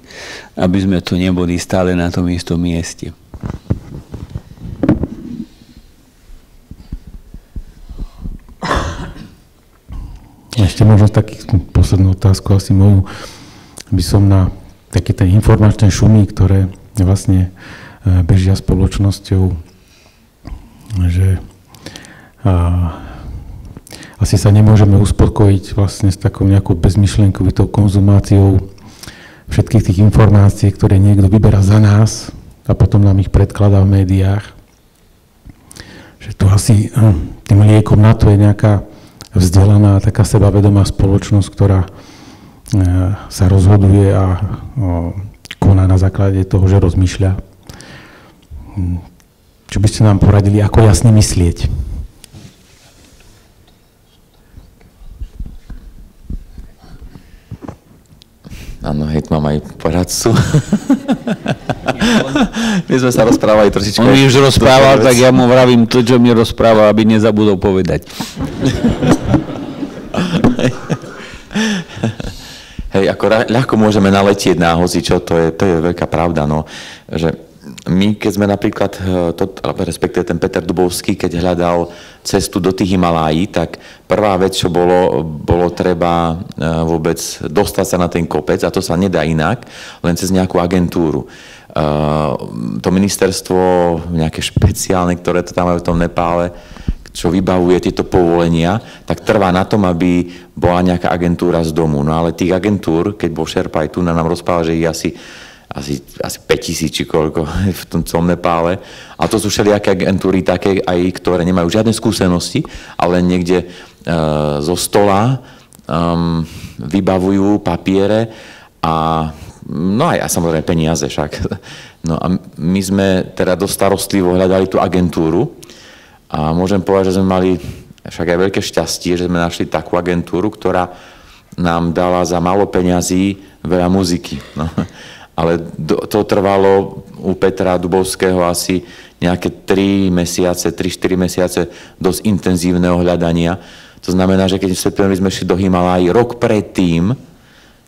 C: aby sme tu neboli stále na tom istom mieste.
A: Ešte možno poslednú otázku, asi moju, by som na také tie informačné šumy, ktoré vlastne bežia spoločnosťou, že asi sa nemôžeme uspokojiť vlastne s takou nejakou bezmyšlienkovitou konzumáciou všetkých tých informácií, ktoré niekto vyberá za nás a potom nám ich predkladá v médiách. Že to asi tým liekom na to je nejaká vzdelaná, taká sebavedomá spoločnosť, ktorá sa rozhoduje a koná na základe toho, že rozmýšľa. Čo by ste nám poradili, ako jasne myslieť?
B: Áno, hej, mám aj poradcu. My sme sa rozprávali trošičku.
C: On mi už rozprával, tak ja mu vravím to, čo mi rozprával, aby nezabudol povedať.
B: Hej, ako ľahko môžeme naletieť na hocičo, to je veľká pravda, no, že my, keď sme napríklad, respektíve ten Peter Dubovský, keď hľadal cestu do tých Himalájí, tak prvá vec, čo bolo treba vôbec dostať sa na ten kopec, a to sa nedá inak, len cez nejakú agentúru. To ministerstvo, nejaké špeciálne, ktoré to tam majú v tom Nepále, čo vybavuje tieto povolenia, tak trvá na tom, aby bola nejaká agentúra z domu. No ale tých agentúr, keď bol Šerpa aj tu, nám rozprával, že ich asi 5000 či koľko v tom celom Nepále. A to sú všelijaké agentúry také, aj ktoré nemajú žiadne skúsenosti, ale niekde zo stola vybavujú papiere a no aj samozrejme peniaze však. No a my sme teda dosť starostlivo hľadali tú agentúru a môžem povedať, že sme mali však aj veľké šťastie, že sme našli takú agentúru, ktorá nám dala za málo peňazí veľa muziky. No. Ale to trvalo u Petra Dubovského asi nejaké 3-4 mesiace dosť intenzívneho hľadania. To znamená, že keď v septembri sme šli do Himalájí, rok predtým,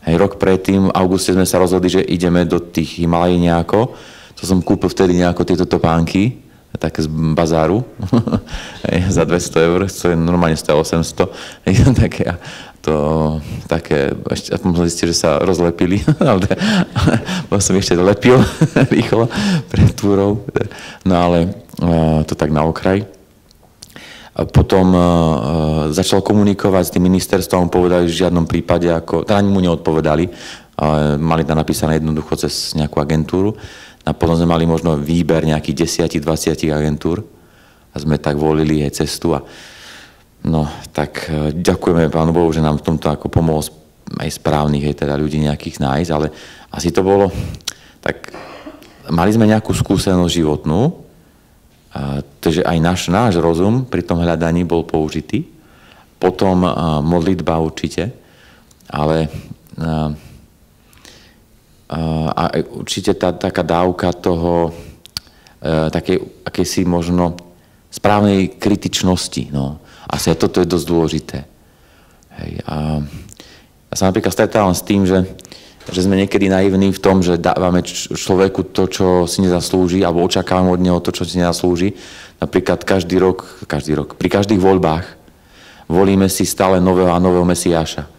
B: v auguste sme sa rozhodli, že ideme do tých Himalájí nejako. To som kúpil vtedy nejako tieto topánky, také z bazáru, za 200 eur, čo je normálne stojí 800. Také, ešte som zistil, že sa rozlepili, ale som ešte lepil rýchlo pred túrou. No ale to tak na okraj. Potom začal komunikovať s tým ministerstvom, povedali, že v žiadnom prípade, teda ani mu neodpovedali, ale mali tam napísané jednoducho cez nejakú agentúru. A potom sme mali možno výber nejakých 10-20 agentúr a sme tak volili aj cestu. No, tak ďakujeme Pánu Bohu, že nám v tomto ako pomohol aj správnych teda ľudí nejakých nájsť, ale asi to bolo, tak mali sme nejakú skúsenosť životnú, takže aj náš rozum pri tom hľadaní bol použitý, potom modlitba určite, ale a určite taká dávka toho, takej akési možno správnej kritičnosti. No. Asi aj toto je dosť dôležité. Hej, a ja sa napríklad stretávam s tým, že sme niekedy naivní v tom, že dávame človeku to, čo si nezaslúži, alebo očakávame od neho to, čo si nezaslúži. Napríklad každý rok, pri každých voľbách volíme si stále nového a nového Mesiáša.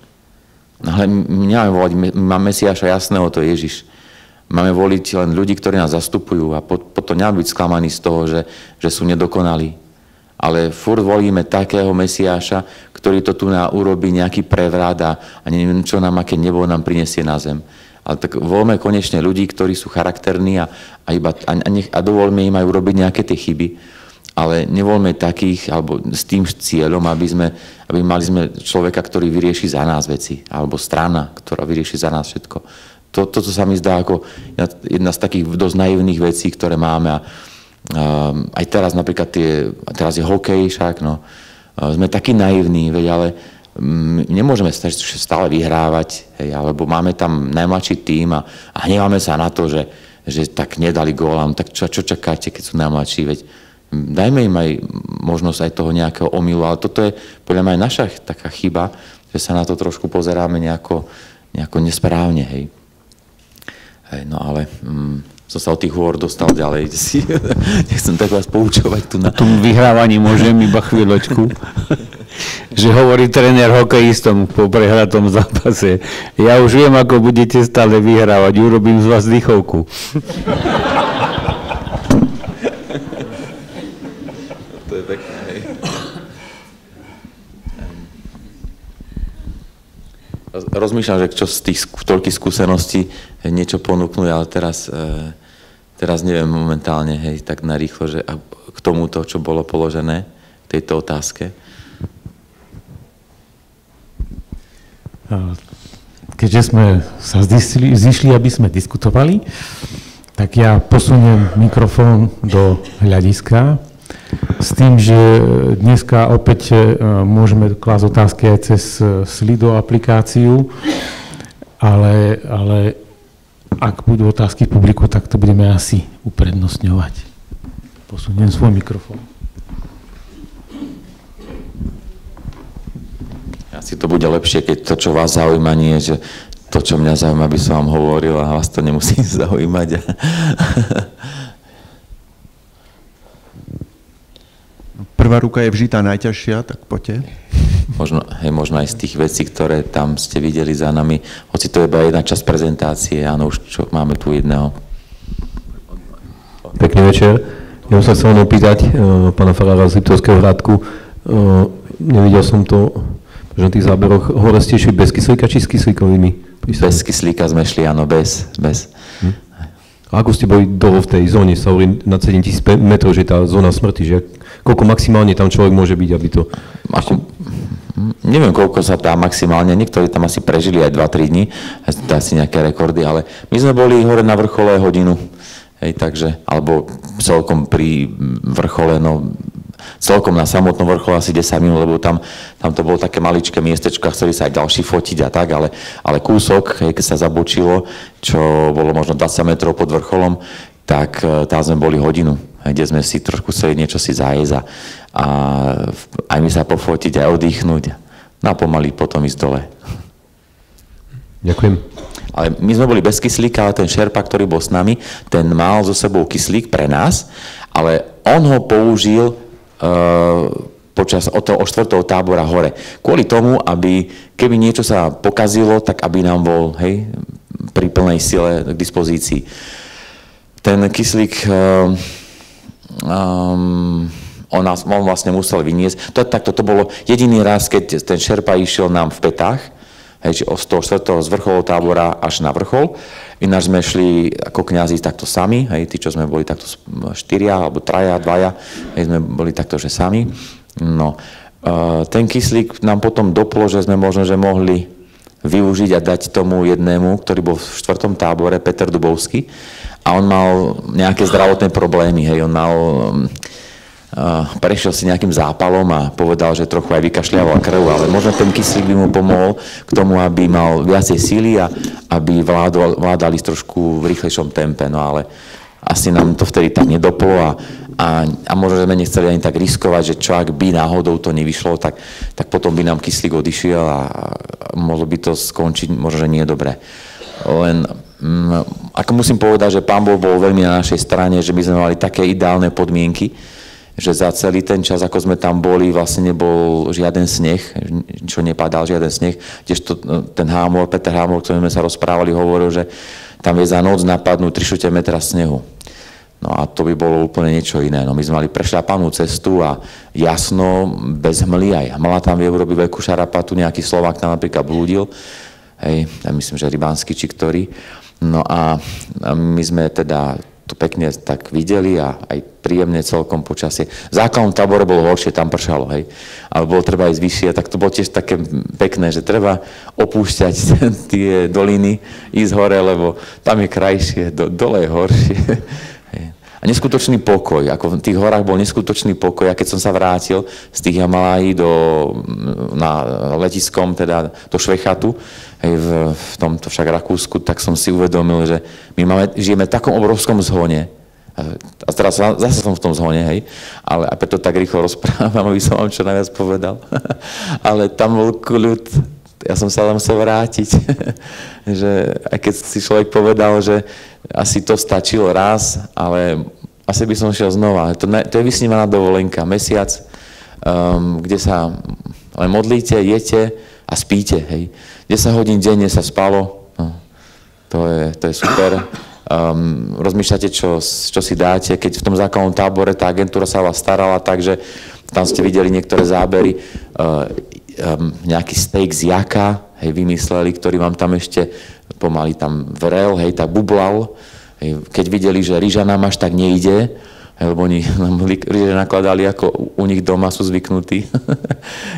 B: Ale my nemáme voliť, máme Mesiáša jasného, to je Ježiš. Máme voliť len ľudí, ktorí nás zastupujú a potom nemáme byť sklamaní z toho, že sú nedokonalí. Ale furt volíme takého Mesiáša, ktorý to tu urobí nejaký prevrat a neviem, čo nám, aké nebo nám prinesie na zem. Ale tak voľme konečne ľudí, ktorí sú charakterní a dovoľme im aj urobiť nejaké tie chyby, ale nevoľme takých, alebo s tým cieľom, aby mali sme človeka, ktorý vyrieši za nás veci, alebo strana, ktorá vyrieši za nás všetko. Toto sa mi zdá ako jedna z takých dosť naivných vecí, ktoré máme. Aj teraz napríklad teraz je hokej však, no. Sme takí naivní, ale nemôžeme stále vyhrávať, hej, alebo máme tam najmladší tím a hneváme sa na to, že tak nedali gól, tak čo čakáte, keď sú najmladší, veď dajme im aj možnosť aj toho nejakého omylu, ale toto je podľa mňa aj naša taká chyba, že sa na to trošku pozeráme nejako nesprávne, hej. No ale som sa od tých hôr dostal ďalej. Nechcem tak vás poučovať tu na...
C: Tomu vyhrávaní môžem iba chvíľočku. Že hovorí tréner hokejistom po prehratom zápase. Ja už viem, ako budete stále vyhrávať. Urobím z vás dýchovku.
B: To je pekné, hej. Rozmýšľam, že čo z tých toľkých skúseností niečo ponúknú, ale teraz neviem momentálne, hej, tak narýchlo, že k tomuto, čo bolo položené, k tejto otázke.
A: Keďže sme sa zišli, aby sme diskutovali, tak ja posuniem mikrofón do hľadiska s tým, že dneska opäť môžeme klásť otázky aj cez Slido aplikáciu, ale ak budú otázky v publiku, tak to budeme asi uprednostňovať. Posuniem svoj mikrofón.
B: Asi to bude lepšie, keď to, čo vás zaujíma, nie je, že to, čo mňa zaujíma, by som vám hovoril a vás to nemusí zaujímať.
D: ľavá ruka je vždy tá najťažšia, tak poďte.
B: Možno aj z tých vecí, ktoré tam ste videli za nami, hoci to je iba jedna časť prezentácie, áno, už čo máme tu jedného.
E: Pekný večer. Ja som sa chcel opýtať pána farára z Liptovského Hrádku. Nevidel som to, že na tých záberoch hore ste išli bez kyslíka či s kyslíkovými?
B: Bez kyslíka sme šli, áno, bez.
E: A ako ste boli dole v tej zóne, sa hovorí nad 7000 metrov, že tá zóna smrti, že koľko maximálne tam človek môže byť, aby to...
B: Neviem, koľko sa dá maximálne, niektorí tam asi prežili aj 2-3 dní, asi nejaké rekordy, ale my sme boli hore na vrchole hodinu, hej, takže, alebo celkom pri vrchole, no, celkom na samotnom vrchole asi 10 minút, lebo tam to bolo také maličké miestečko a chceli sa aj ďalší fotiť a tak, ale kúsok, hej, keď sa zabočilo, čo bolo možno 20 metrov pod vrcholom, tak tam sme boli hodinu, kde sme si trošku chceli niečo si zajesť a aj my sa pofotiť, aj oddychnúť, no a pomaly potom ísť dole.
E: Ďakujem.
B: Ale my sme boli bez kyslíka, ale ten šerpa, ktorý bol s nami, ten mal so sebou kyslík pre nás, ale on ho použil počas od 4. tábora hore. Kvôli tomu, aby keby niečo sa pokazilo, tak aby nám bol, hej, pri plnej sile k dispozícii. Ten kyslík on vlastne musel vyniesť. To bolo jediný raz, keď ten šerpa išiel nám v petách, hej, z toho 4. z vrcholov tábora až na vrchol. Ináč sme šli ako kňazi takto sami, hej, tí, čo sme boli takto 4 alebo 3, 2, hej, sme boli takto, že sami. No, ten kyslík nám potom doplo, že sme možno, že mohli využiť a dať tomu jednému, ktorý bol v 4. tábore, Peter Dubovský, a on mal nejaké zdravotné problémy, hej, on mal... prešiel si nejakým zápalom a povedal, že trochu aj vykašľaval krv, ale možno ten kyslík by mu pomohol k tomu, aby mal viacej síly a aby vládali trošku v rýchlejšom tempe, no ale asi nám to vtedy tak nedoplo a možno sme nechceli ani tak riskovať, že čo ak by náhodou to nevyšlo, tak potom by nám kyslík odišiel a mohlo by to skončiť možno, že nie dobre. Len ako musím povedať, že Pán Boh bol veľmi na našej strane, že my sme mali také ideálne podmienky, že za celý ten čas, ako sme tam boli, vlastne nebol žiaden sneh, čo nepadal žiaden sneh, kdežto ten Peter Hámor, ktorým sme sa rozprávali, hovoril, že tam je za noc napadnúť 3 metra snehu. No a to by bolo úplne niečo iné. No my sme mali prešľapanú cestu a jasno, bez hmly, aj hmla tam vie urobiť veľkú šarapatu, nejaký Slovák tam napríklad blúdil, hej, ja myslím, že Rybánsky či ktorý. No a my sme teda to pekne tak videli a aj príjemne celkom počasie. V základnom tábore bolo horšie, tam pršalo, hej. Ale bolo treba ísť vyššie, tak to bolo tiež také pekné, že treba opúšťať tie doliny, ísť hore, lebo tam je krajšie, dole je horšie. A neskutočný pokoj, ako v tých horách bol neskutočný pokoj, a keď som sa vrátil z tých Himalájí na letiskom, teda do Švechatu, v tomto však Rakúsku, tak som si uvedomil, že my žijeme v takom obrovskom zhone. A teraz zase som v tom zhone, hej. Ale a preto tak rýchlo rozprávam, aby som vám čo najviac povedal. Ale tam bol kľud. Ja som sa tam musel vrátiť. Že aj keď si človek povedal, že asi to stačilo raz, ale asi by som šiel znova. To je vysnívaná dovolenka. Mesiac, kde sa len modlíte, jete a spíte, hej. 10 hodín denne sa spalo, no, to je super. Rozmýšľate, čo si dáte, keď v tom základnom tábore tá agentúra sa vás starala, takže tam ste videli niektoré zábery, nejaký steak z jaka, hej, vymysleli, ktorý vám tam ešte pomaly tam vrel, hej, tak bublal. Hej, keď videli, že ryža nám až tak nejde, lebo oni nám ryže nakladali, ako u nich doma sú zvyknutí,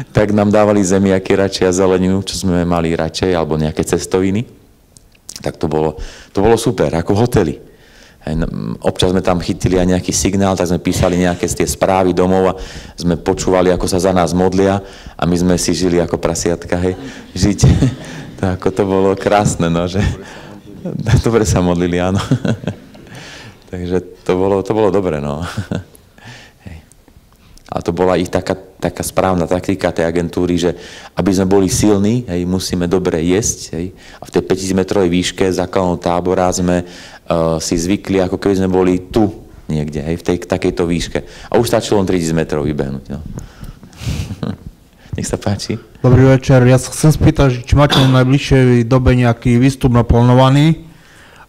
B: tak nám dávali zemiaky radšej a zeleninu, čo sme mali radšej, alebo nejaké cestoviny. Tak to bolo super, ako v hoteli. Občas sme tam chytili aj nejaký signál, tak sme písali nejaké z tie správy domov a sme počúvali, ako sa za nás modlia a my sme si žili ako prasiatka, hej, žiť. Tak ako to bolo krásne, no, že dobre sa modlili, áno. Takže to bolo dobre, no. A to bola ich taká správna taktika tej agentúry, že aby sme boli silní, hej, musíme dobre jesť. Hej. A v tej 5000 metrovej výške základného tábora sme si zvykli, ako keby sme boli tu niekde, hej, v takejto výške. A už stačilo len 3000 metrov vybehnúť. No. Nech sa páči.
F: Dobrý večer, ja sa chcem spýtať, či máte v najbližšej dobe nejaký výstup naplánovaný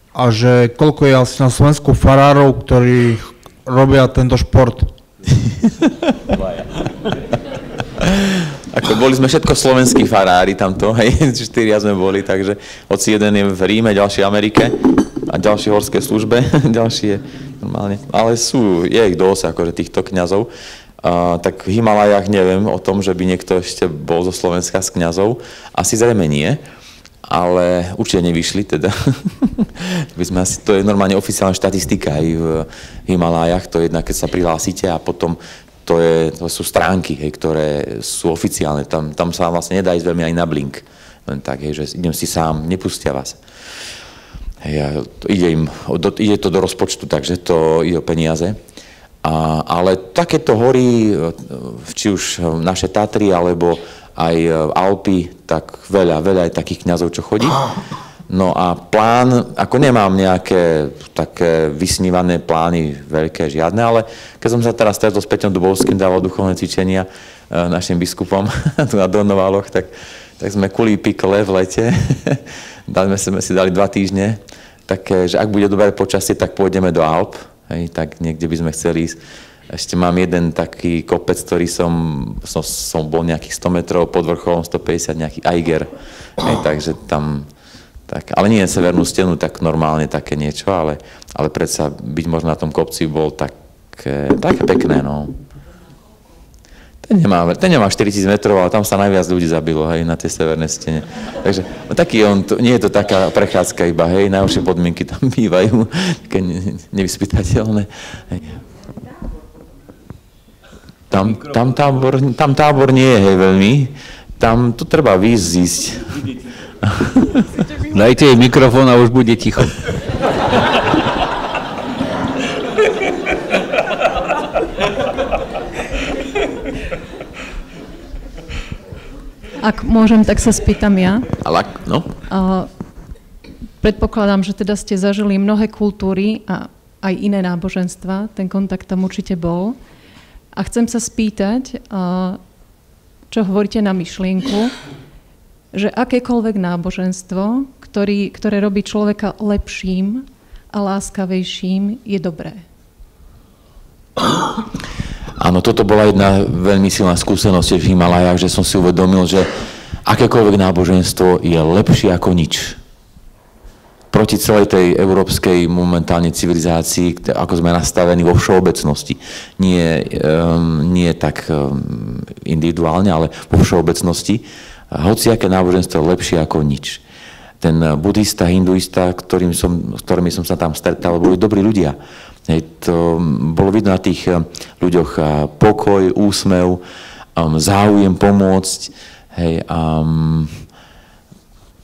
F: a že koľko je asi na Slovensku farárov, ktorí robia tento šport?
B: Ako boli sme všetko slovenskí farári tamto, hej, 4 sme boli, takže hoci jeden je v Ríme, ďalší v Amerike a ďalší v horskej službe, ďalší je normálne, ale je ich dosť, akože týchto kňazov. Tak v Himalajách neviem o tom, že by niekto ešte bol zo Slovenska z kňazov, asi zrejme nie, ale určite nevyšli teda. To je normálne oficiálna štatistika aj v Himalajách, to je jedna, keď sa prihlásite a potom to sú stránky, hej, ktoré sú oficiálne, tam sa vám vlastne nedá ísť veľmi aj na blink. Len tak, hej, že idem si sám, nepustia vás. Hej, ide to do rozpočtu, takže to ide o peniaze. Ale takéto hory, či už naše Tatry, alebo aj Alpy, tak veľa je takých kňazov, čo chodí. No a plán, ako nemám nejaké také vysnívané plány, veľké žiadne, ale keď som sa teraz stretol s Peťom Dubovským, dával duchovné cvičenia našim biskupom tu na Donováloch, tak sme kuli pikle v lete, sme si dali 2 týždne, také, že ak bude dobré počasie, tak pôjdeme do Alp, hej, tak niekde by sme chceli ísť. Ešte mám jeden taký kopec, ktorý som bol nejakých 100 metrov pod vrcholom, 150, nejaký Eiger, hej, takže tam... Tak, ale nie severnú stenu, tak normálne také niečo, ale predsa byť možno na tom kopci bol také pekné, no. Ten nemá 4000 metrov, ale tam sa najviac ľudí zabilo, hej, na tej severnej stene. Takže taký nie je to taká prechádzka iba, hej, najhoršie podmienky tam bývajú, také nevyspytateľné. Hej. Tam tábor nie je, hej, veľmi. Tam to treba výjsť.
C: Dajte jej mikrofón a už bude ticho.
G: Ak môžem, tak sa spýtam ja.
B: No?
G: Predpokladám, že teda ste zažili mnohé kultúry a aj iné náboženstva. Ten kontakt tam určite bol. A chcem sa spýtať, čo hovoríte na myšlienku, že akékoľvek náboženstvo, ktoré robí človeka lepším a láskavejším, je dobré.
B: Áno, toto bola jedna veľmi silná skúsenosť v Himalajách, že som si uvedomil, že akékoľvek náboženstvo je lepšie ako nič. Proti celej tej európskej momentálnej civilizácii, ako sme nastavení vo všeobecnosti. Nie tak individuálne, ale vo všeobecnosti. Hociaké náboženstvo je lepšie ako nič. Ten budista, hinduista, s ktorými som sa tam stretal, boli dobrí ľudia. To bolo vidno na tých ľuďoch pokoj, úsmev, záujem pomôcť.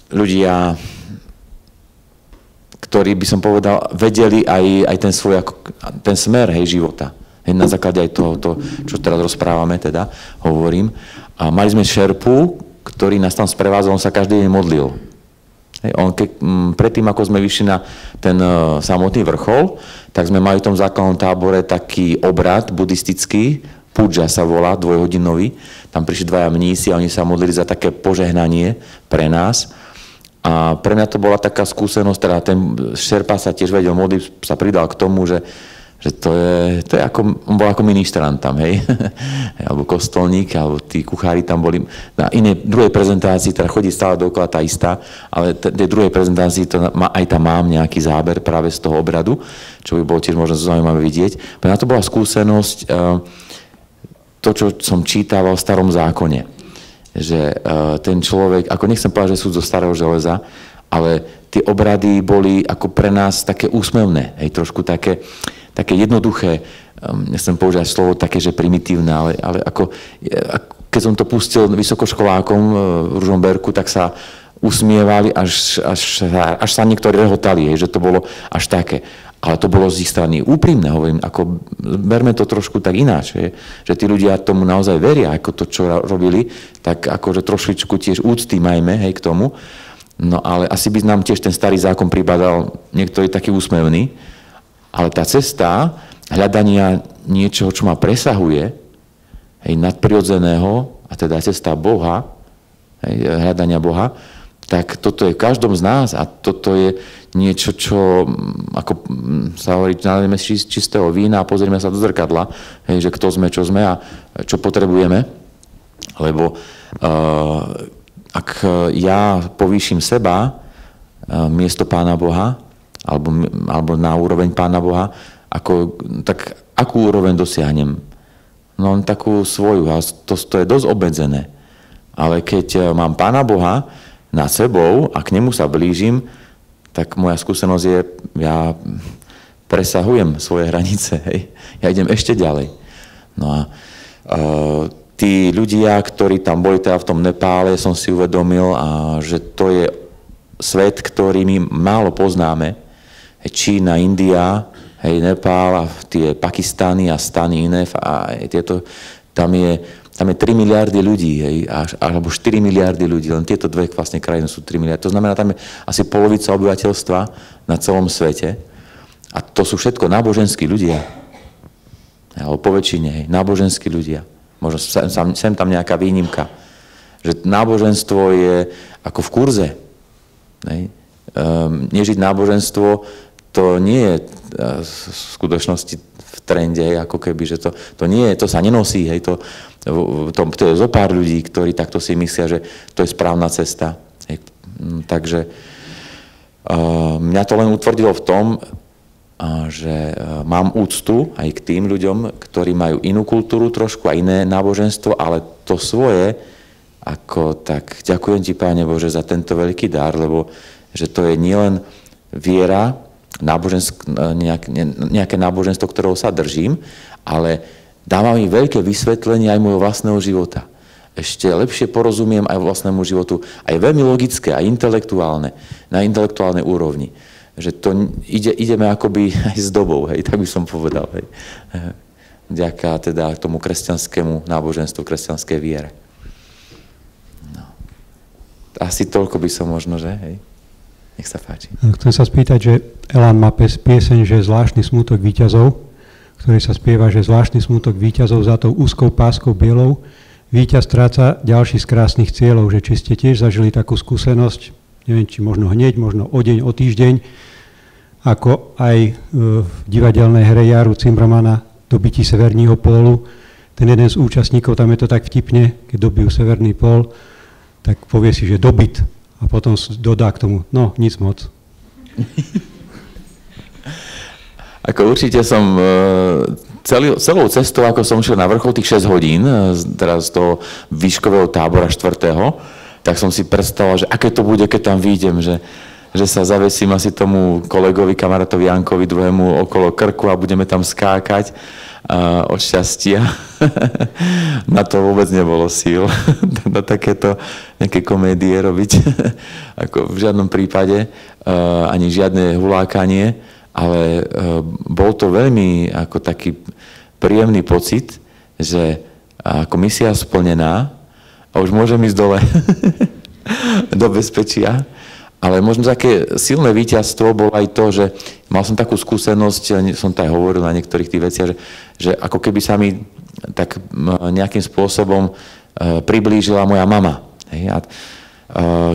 B: Ľudia, ktorí by som povedal, vedeli aj ten smer, hej, života. Hej, na základe aj toho, čo teraz rozprávame, teda hovorím. A mali sme šerpu, ktorý nás tam sprevádzal, on sa každý deň modlil. Predtým, ako sme vyšli na ten samotný vrchol, tak sme mali v tom základnom tábore taký obrad buddhistický, puja sa volá, 2-hodinový. Tam prišli 2 mnísi a oni sa modlili za také požehnanie pre nás. A pre mňa to bola taká skúsenosť, teda ten šerpa sa tiež vedel modliť, sa pridal k tomu, že to je ako, on bol ako ministrant tam, hej, alebo kostolník, alebo tí kuchári tam boli. Na inej druhej prezentácii, teda chodí stále dookola tá istá, ale tej druhej prezentácii aj tam mám nejaký záber práve z toho obradu, čo by bolo tiež možno zaujímavé vidieť. Pre mňa to bola skúsenosť, to, čo som čítaval v Starom zákone, že ten človek, ako nechcem povedať, že sú zo starého železa, ale tie obrady boli ako pre nás také úsmevné, hej, trošku také jednoduché, nechcem používať slovo také, že primitívne, ale ako keď som to pustil vysokoškolákom v Ružomberku, tak sa usmievali, až sa niektorí rehotali, že to bolo až také. Ale to bolo z ich strany úprimné, hovorím, ako berme to trošku tak ináč, že tí ľudia tomu naozaj veria, ako to, čo robili, tak akože trošičku tiež úcty majme, hej, k tomu. No ale asi by nám tiež ten starý zákon pribadal niektorý taký úsmevný, ale tá cesta, hľadania niečoho, čo ma presahuje, hej, nadprirodzeného, a teda cesta Boha, hej, hľadania Boha, tak toto je v každom z nás a toto je niečo, čo, ako sa hovorí, nalejeme si čistého vína a pozrieme sa do zrkadla, hej, že kto sme, čo sme a čo potrebujeme. Lebo ak ja povýšim seba miesto Pána Boha, alebo na úroveň Pána Boha, tak akú úroveň dosiahnem? No takú svoju, a to je dosť obmedzené. Ale keď mám Pána Boha nad sebou a k nemu sa blížim, tak moja skúsenosť je, ja presahujem svoje hranice, hej. Ja idem ešte ďalej. No a tí ľudia, ktorí tam boli teda v tom Nepále, som si uvedomil, že to je svet, ktorý my málo poznáme. Čína, India, hej, Nepál a tie Pakistány a stany iné, a tieto, tam je 3 miliardy ľudí, hej, alebo 4 miliardy ľudí, len tieto dve vlastne krajiny sú 3 miliardy. To znamená, tam je asi polovica obyvateľstva na celom svete a to sú všetko náboženskí ľudia. Alebo po väčšine, hej, náboženskí ľudia. Možno sem tam nejaká výnimka. Že náboženstvo je ako v kurze. Hej. Nežiť náboženstvo, to nie je v skutočnosti v trende, ako keby, že to nie je, to sa nenosí, hej, to je zo pár ľudí, ktorí takto si myslia, že to je správna cesta. Hej. Takže mňa to len utvrdilo v tom, že mám úctu aj k tým ľuďom, ktorí majú inú kultúru trošku a iné náboženstvo, ale to svoje, ako tak ďakujem ti, Páne Bože, za tento veľký dar, lebo že to je nielen viera, nejaké náboženstvo, ktorého sa držím, ale dáva mi veľké vysvetlenie aj môjho vlastného života. Ešte lepšie porozumiem aj vlastnému životu. A je veľmi logické a intelektuálne, na intelektuálnej úrovni. Že to ideme akoby aj s dobou, hej, tak by som povedal. Hej. Vďaka teda tomu kresťanskému náboženstvu, kresťanskej viere. No. Asi toľko by som možno, že? Hej. Nech sa páči.
H: Chcem sa spýtať, že Elan má pieseň, že zvláštny smútok víťazov, ktorý sa spieva, že zvláštny smútok víťazov za tou úzkou páskou bielou. Víťaz stráca ďalší z krásnych cieľov, že či ste tiež zažili takú skúsenosť, neviem, či možno hneď, možno o deň, o týždeň, ako aj v divadelnej hre Jaru Cimrmana Dobytí severního pólu. Ten jeden z účastníkov, tam je to tak vtipne, keď dobijú severný pól, tak povie si, že dobyt. A potom dodá k tomu, no, nic moc.
B: Ako určite som celou cestou, ako som šiel na vrchol tých 6 hodín, teraz z toho výškového tábora 4., tak som si predstavoval, že aké to bude, keď tam výjdem, že sa zavesím asi tomu kolegovi, kamarátovi Jankovi druhému okolo krku a budeme tam skákať od šťastia. Na to vôbec nebolo síl, na takéto nejaké komédie robiť. Ako v žiadnom prípade, ani žiadne hulákanie, ale bol to veľmi ako taký príjemný pocit, že ako misia splnená a už môžem ísť dole do bezpečia. Ale možno také silné víťazstvo bolo aj to, že mal som takú skúsenosť, som to aj hovoril na niektorých tých veciach, že ako keby sa mi tak nejakým spôsobom priblížila moja mama. Hej. A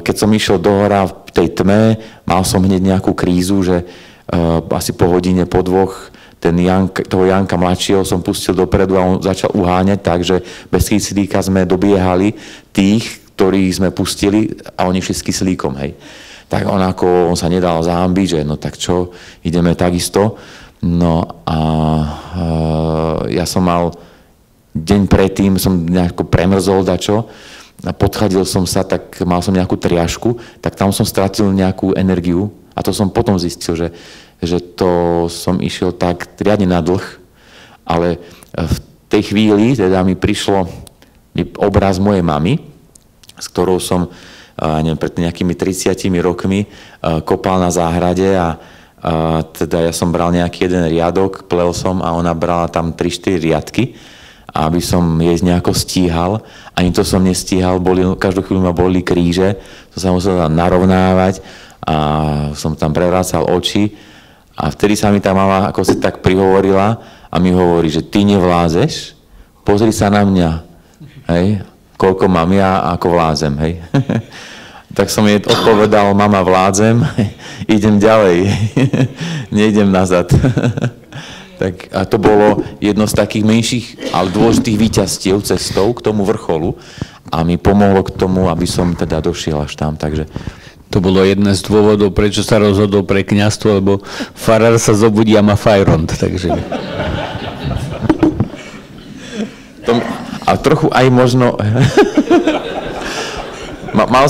B: keď som išiel do hora v tej tme, mal som hneď nejakú krízu, že asi po hodine, po dvoch, toho Janka mladšieho som pustil dopredu a on začal uháňať tak, že bez kyslíka sme dobiehali tých, ktorých sme pustili a oni šli s kyslíkom. Hej. Tak on sa nedal zahambiť, že no tak čo, ideme takisto. No a ja som mal deň predtým, som nejako premrzol dačo a podchadil som sa, tak mal som nejakú triašku, tak tam som stratil nejakú energiu a to som potom zistil, že to som išiel tak riadne na dlh, ale v tej chvíli teda mi prišlo obraz mojej mamy, s ktorou som neviem, pred nejakými 30 rokmi kopal na záhrade a teda ja som bral nejaký jeden riadok, plel som a ona brala tam 3-4 riadky, aby som jej nejako stíhal. Ani to som nestíhal, každú chvíľu ma boli kríže, to sa musel narovnávať a som tam prevrácal oči a vtedy sa mi tá mama ako si tak prihovorila a mi hovorí, že ty nevlázeš, pozri sa na mňa, hej, koľko mám ja a ako vládzem, hej. Tak som jej odpovedal, mama, vládzem, idem ďalej, nejdem nazad. Tak, a to bolo jedno z takých menších, ale dôležitých víťazstiev cestou k tomu vrcholu a mi pomohlo k tomu, aby som teda došiel až tam, takže...
C: To bolo jeden z dôvodov, prečo sa rozhodol pre kňazstvo, lebo farár sa zobudí a má fajront, takže... A trochu aj možno... Mal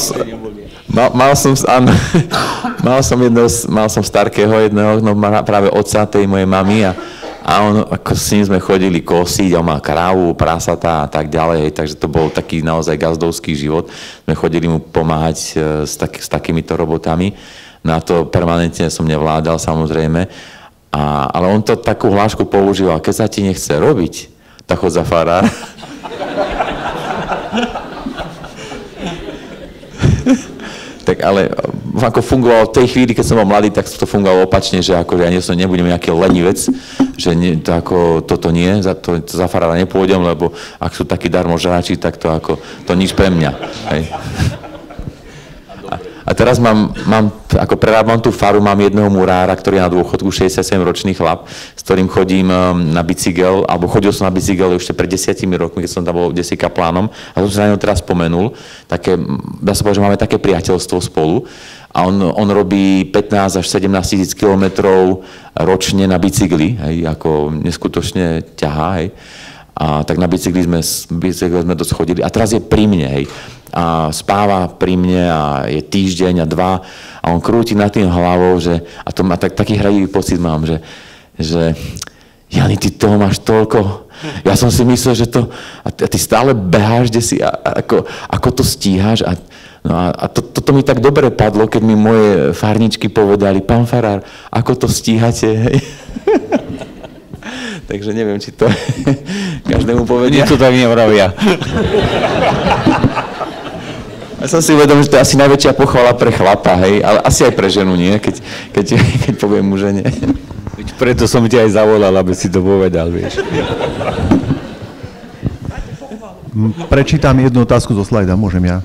C: som starkého jedného, no práve otca tej mojej mamy a on, ako s ním sme chodili kosiť, on mal krávu, prasatá a tak ďalej, takže to bol taký naozaj gazdovský život. Sme chodili mu pomáhať s takýmito robotami, na to permanentne som nevládal samozrejme, ale on to takú hlášku používal, keď sa ti nechce robiť, tak chod za farár. Tak ale ako fungovalo v tej chvíli, keď som bol mladý, tak to fungovalo opačne, že akože ja nebudem nejaký lenivec, že toto nie, za farára nepôjdem, lebo ak sú takí darmožráči, tak to nič pre mňa. Hej. A teraz ako prerábam tú faru, mám jedného murára, ktorý je na dôchodku, 67-ročný chlap, s ktorým chodím na bicykel, alebo chodil som na bicykel ešte pred 10 rokmi, keď som tam bol 10 kaplánom, a to som sa na ňo teraz spomenul, dá sa povedať, že máme také priateľstvo spolu, a on robí 15 až 17 tisíc kilometrov ročne na bicykli, hej, ako neskutočne ťahá, hej. A tak na bicykli sme dosť chodili, a teraz je pri mne, hej. A spáva pri mne a je týždeň a dva a on krúti nad tým hlavou, a taký hravý pocit mám, že Jani, ty toho máš toľko, ja som si myslel, že a ty stále beháš, kde si, ako to stíhaš a toto mi tak dobre padlo, keď mi moje farničky povedali, pán farár, ako to stíhate, hej. Takže neviem, či to každému povedia. To tak nevravia.
B: Ja som si uvedomil, že to je asi najväčšia pochvala pre chlapa, hej, ale asi aj pre ženu, nie? Keď poviem mu žene.
C: Preto som ťa aj zavolal, aby si to povedal, vieš.
D: Prečítam jednu otázku zo slajda, môžem ja.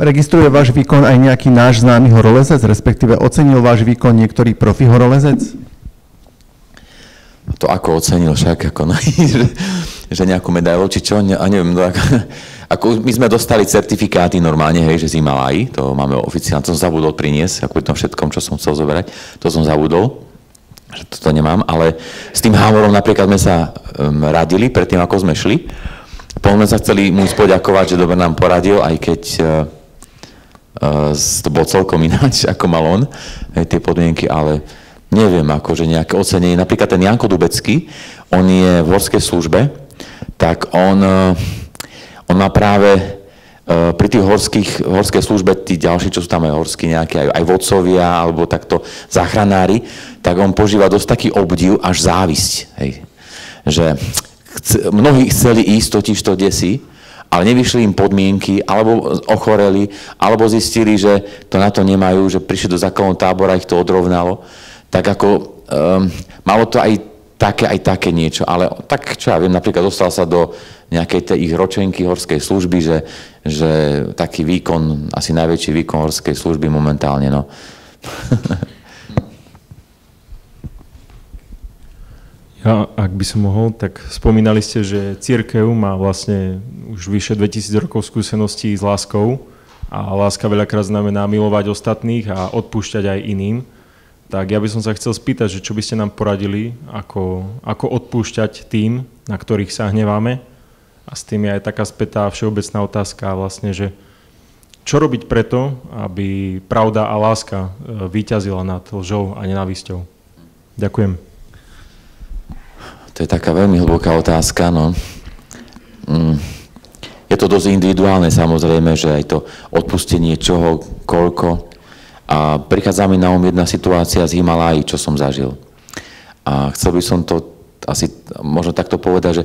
D: Registruje váš výkon aj nejaký náš známy horolezec, respektíve ocenil váš výkon niektorý profi horolezec?
B: To ako ocenil však, že nejakú medailu, či čo, a neviem, ako my sme dostali certifikáty normálne, hej, že z Himalají, to máme oficiálne, to som zabudol priniesť, ako tom všetkom, čo som chcel zoberať, to som zabudol, že toto nemám, ale s tým Hámorom napríklad sme sa radili predtým, ako sme šli, potom sme sa chceli mu poďakovať, že dobre nám poradil, aj keď to bol celkom ináč, ako mal on, hej, tie podmienky, ale neviem, akože nejaké ocenenie. Napríklad ten Janko Dubecký, on je v horskej službe, tak on má práve pri tých horskej službe, tí ďalší, čo sú tam aj horskí nejakí, aj vodcovia, alebo takto záchranári, tak on požíva dosť taký obdiv, až závisť. Hej. Že mnohí chceli ísť totiž to desi, ale nevyšli im podmienky, alebo ochoreli, alebo zistili, že to na to nemajú, že prišli do základného tábora, ich to odrovnalo. Tak ako malo to aj také niečo, ale tak čo ja viem, napríklad dostal sa do nejakej tej ich ročenky horskej služby, že taký výkon, asi najväčší výkon horskej služby momentálne, no.
I: Ja, ak by som mohol, tak spomínali ste, že cirkev má vlastne už vyše 2000 rokov skúseností s láskou a láska veľakrát znamená milovať ostatných a odpúšťať aj iným. Tak ja by som sa chcel spýtať, že čo by ste nám poradili, ako odpúšťať tým, na ktorých sa hneváme. A s tým je aj taká spätá všeobecná otázka vlastne, že čo robiť preto, aby pravda a láska víťazila nad lžou a nenávisťou. Ďakujem.
B: To je taká veľmi hlboká otázka, no. Je to dosť individuálne samozrejme, že aj to odpustenie čoho, koľko. A prichádza mi na jedna situácia z Himalají, čo som zažil. A chcel by som to asi možno takto povedať, že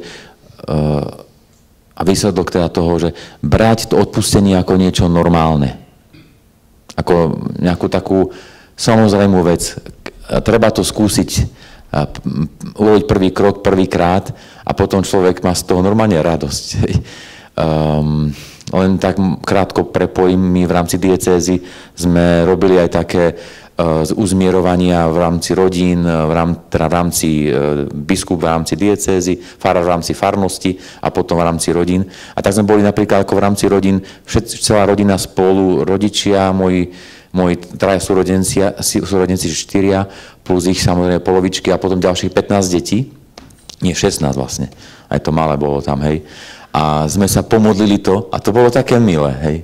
B: a výsledok teda toho, že brať to odpustenie ako niečo normálne. Ako nejakú takú samozrejmú vec. Treba to skúsiť urobiť prvý krok prvýkrát a potom človek má z toho normálne radosť. Len tak krátko prepojím, my v rámci diecézy sme robili aj také uzmierovania v rámci rodín, v rámci biskup v rámci diecézy, farár v rámci farnosti a potom v rámci rodín. A tak sme boli napríklad ako v rámci rodín, celá rodina spolu, rodičia, moji traja súrodenci 4, plus ich samozrejme polovičky a potom ďalších 15 detí, nie 16 vlastne, aj to malé bolo tam, hej. A sme sa pomodlili to a to bolo také milé, hej.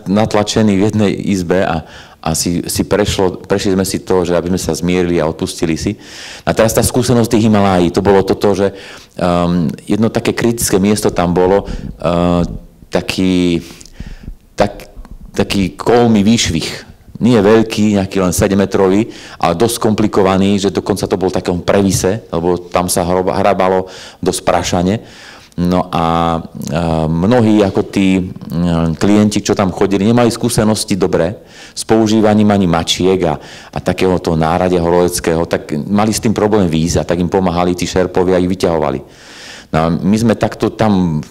B: Natlačení v jednej izbe a prešli sme si to, že aby sme sa zmierili a odpustili si. A teraz tá skúsenosť tých Himalájí, to bolo toto, že jedno také kritické miesto tam bolo, taký kolmý výšvih. Nie veľký, nejaký len 7-metrový, ale dosť komplikovaný, že dokonca to bol v takom previse, lebo tam sa hrabalo dosť prašane. No a mnohí ako tí klienti, čo tam chodili, nemali skúsenosti dobré s používaním ani mačiek a takého toho náradia horoleckého, tak mali s tým problém výjsť a tak im pomáhali tí šerpovia a ich vyťahovali. No a my sme takto tam,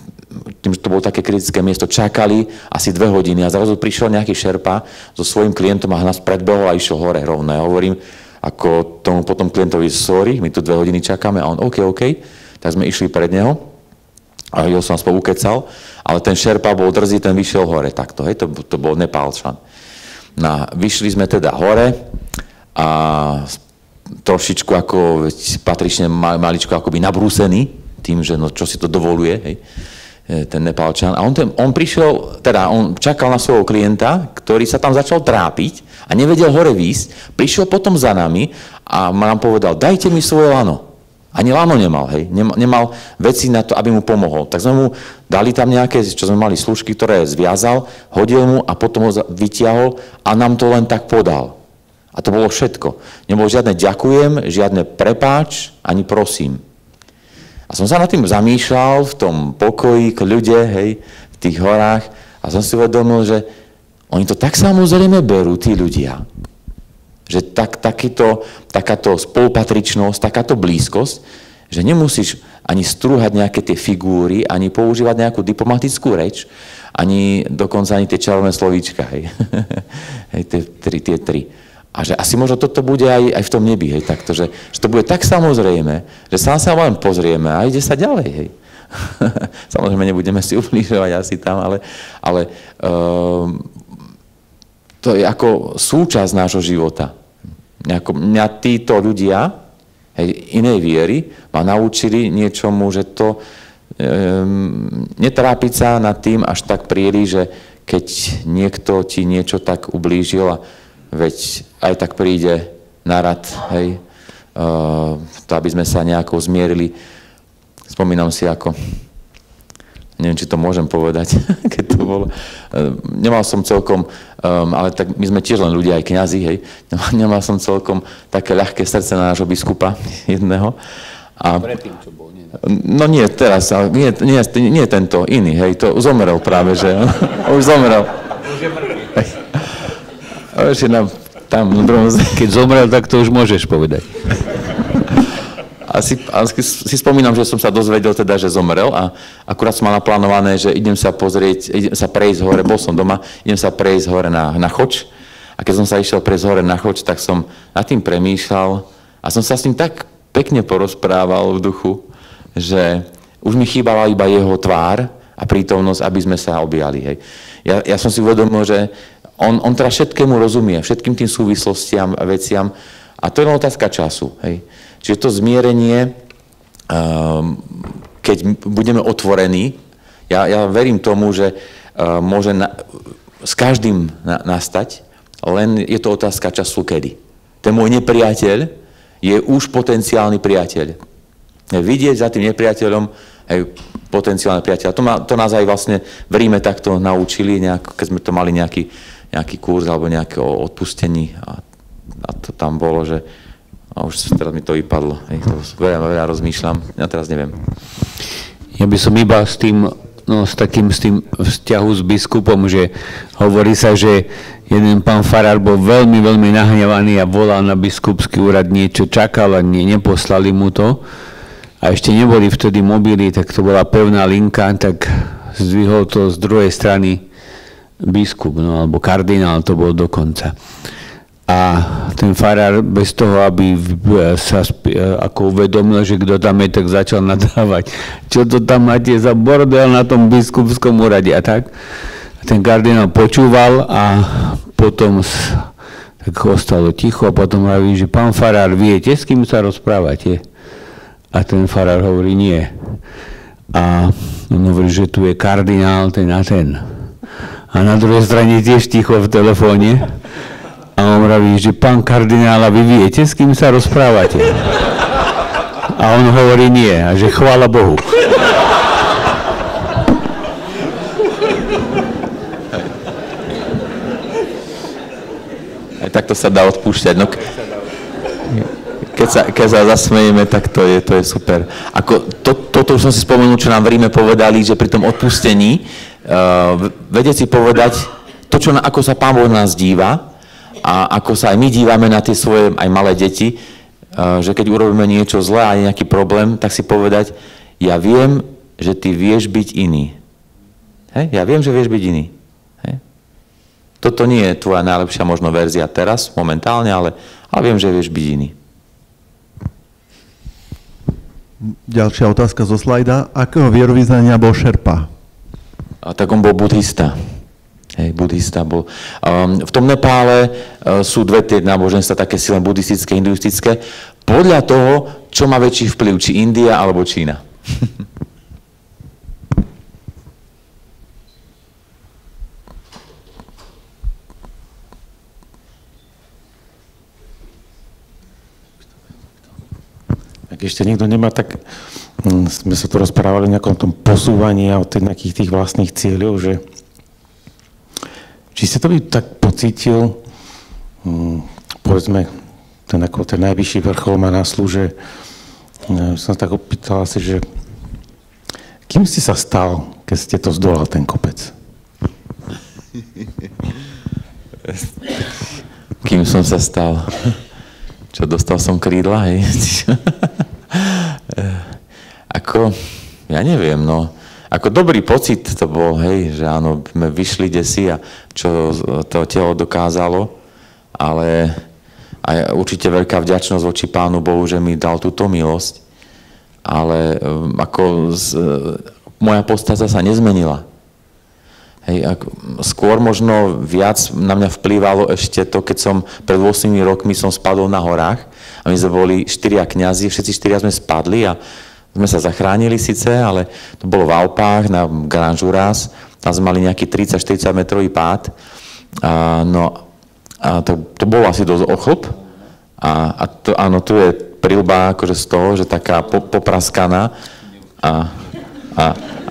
B: tým, že to bolo také kritické miesto, čakali asi 2 hodiny a zrazu prišiel nejaký šerpa so svojím klientom a nás predbehol a išiel hore rovno. Ja hovorím ako tomu potom klientovi, sorry, my tu 2 hodiny čakáme a on OK, tak sme išli pred neho. A ho som spolu ukecal, ale ten šerpa bol drzý, ten vyšiel hore takto, hej, to bol Nepálčan. No, vyšli sme teda hore a trošičku ako patrične maličko akoby nabrúsený tým, že no čo si to dovoluje, hej, ten Nepálčan. A on prišiel, teda on čakal na svojho klienta, ktorý sa tam začal trápiť a nevedel hore výjsť, prišiel potom za nami a nám povedal, dajte mi svoje lano. Ani lano nemal, hej, nemal veci na to, aby mu pomohol. Tak sme mu dali tam nejaké, čo sme mali služky, ktoré zviazal, hodil mu a potom ho vytiahol a nám to len tak podal. A to bolo všetko. Nebolo žiadne ďakujem, žiadne prepáč, ani prosím. A som sa nad tým zamýšľal v tom pokoji, kľude, hej, v tých horách a som si uvedomil, že oni to tak samozrejme berú, tí ľudia. Že takáto spolupatričnosť, takáto blízkosť, že nemusíš ani strúhať nejaké tie figúry, ani používať nejakú diplomatickú reč, ani dokonca ani tie čarovné slovíčka, hej. Hej, tie tri. A že asi možno toto bude aj v tom nebi, hej, takto, že to bude tak samozrejme, že sa len pozrieme a ide sa ďalej, hej. Samozrejme, nebudeme si ubližovať asi tam, ale to je ako súčasť nášho života. Mňa títo ľudia, hej, inej viery, ma naučili niečomu, že to netrápiť sa nad tým až tak príliš, že keď niekto ti niečo tak ublížil, veď aj tak príde na rad, hej, to aby sme sa nejako zmierili. Spomínam si ako... Neviem, či to môžem povedať, keď to bolo. Nemal som celkom, ale tak my sme tiež len ľudia, aj kňazi, hej. Nemal som celkom také ľahké srdce na nášho biskupa jedného. A, predtým, čo bol, nie? No nie, teraz, ale nie tento, iný, hej, to zomrel práve, že už zomrel. Už je tam na druhom.
C: Keď zomrel, tak to už môžeš povedať.
B: A si spomínam, že som sa dozvedel teda, že zomrel a akurát som mal naplánované, že idem sa prejsť hore, bol som doma, idem sa prejsť hore na Choč a keď som sa išiel prejsť hore na Choč, tak som nad tým premýšľal a som sa s ním tak pekne porozprával v duchu, že už mi chýbala iba jeho tvár a prítomnosť, aby sme sa objali. Hej. Ja som si uvedomil, že on teda všetkému rozumie, všetkým tým súvislostiam a veciam a to je len otázka času. Hej. Čiže to zmierenie, keď budeme otvorení, ja verím tomu, že môže s každým nastať, len je to otázka času kedy. Ten môj nepriateľ je už potenciálny priateľ. Vidieť za tým nepriateľom potenciálny priateľ. To nás aj vlastne v Ríme takto naučili, keď sme to mali nejaký kurz alebo nejaké o odpustení a to tam bolo, že a už teraz mi to vypadlo. Veľa rozmýšľam. Ja teraz neviem.
C: Ja by som iba s tým s tým vzťahu s biskupom, že hovorí sa, že jeden pán farár bol veľmi, veľmi nahnevaný a volal na biskupský úrad, niečo čakal a neposlali mu to. A ešte neboli vtedy mobily, tak to bola pevná linka, tak zdvihol to z druhej strany biskup, no, alebo kardinál to bol dokonca. A ten farár bez toho, aby sa ako uvedomil, že kto tam je, tak začal nadávať. Čo to tam máte za bordel na tom biskupskom úrade a tak. A ten kardinál počúval a potom tak ostalo ticho a potom hovorí, že pán farár, viete, s kým sa rozprávate? A ten farár hovorí, nie. A on hovorí, že tu je kardinál, ten a ten. A na druhej strane tiež ticho v telefóne. A on hovorí, že pán kardinál, a vy viete, s kým sa rozprávate? A on hovorí, nie. A že chvála Bohu.
B: Aj takto sa dá odpúšťať. No, keď sa zasmejeme, tak to je super. Ako, toto už som si spomenul, čo nám v Ríme povedali, že pri tom odpustení vedieť si povedať to, ako sa Pán Boh nás díva a ako sa aj my dívame na tie svoje aj malé deti, že keď urobíme niečo zlé a je nejaký problém, tak si povedať, ja viem, že ty vieš byť iný. Hej? Ja viem, že vieš byť iný. Hej? Toto nie je tvoja najlepšia možno verzia teraz, momentálne, ale viem, že vieš byť iný.
D: Ďalšia otázka zo slajda. Akého vierovyznania bol Šerpa?
B: Tak on bol buddhista. Hej, buddhista bol. V tom Nepále sú dve tie náboženstva, také silné buddhistické, hinduistické. Podľa toho, čo má väčší vplyv, či India alebo Čína.
A: Ak ešte niekto nemá, tak sme sa tu rozprávali o nejakom tom posúvaní a o nejakých tých vlastných cieľov, že či ste to by tak pocítil, povedzme, ten najvyšší vrchol má náslu, že som tak opýtal asi, že kým ste sa stal, keď ste to zdolal, ten kopec?
B: Kým som sa stal? Čo, dostal som krídla, hej? Ako, ja neviem, no. Ako dobrý pocit to bol, hej, že áno, sme vyšli desi a čo to telo dokázalo, ale aj určite veľká vďačnosť voči Pánu Bohu, že mi dal túto milosť, ale moja podstata sa nezmenila. Hej, skôr možno viac na mňa vplývalo ešte to, keď som pred 8 rokmi som spadol na horách a my sme boli 4 kňazi, všetci 4 sme spadli a sme sa zachránili síce, ale to bolo v Alpách na Grand Juras, tam sme mali nejaký 30-40 metrový pád. To bolo asi dosť ochlb a to, áno, tu je prilba akože z toho, že taká popraskaná a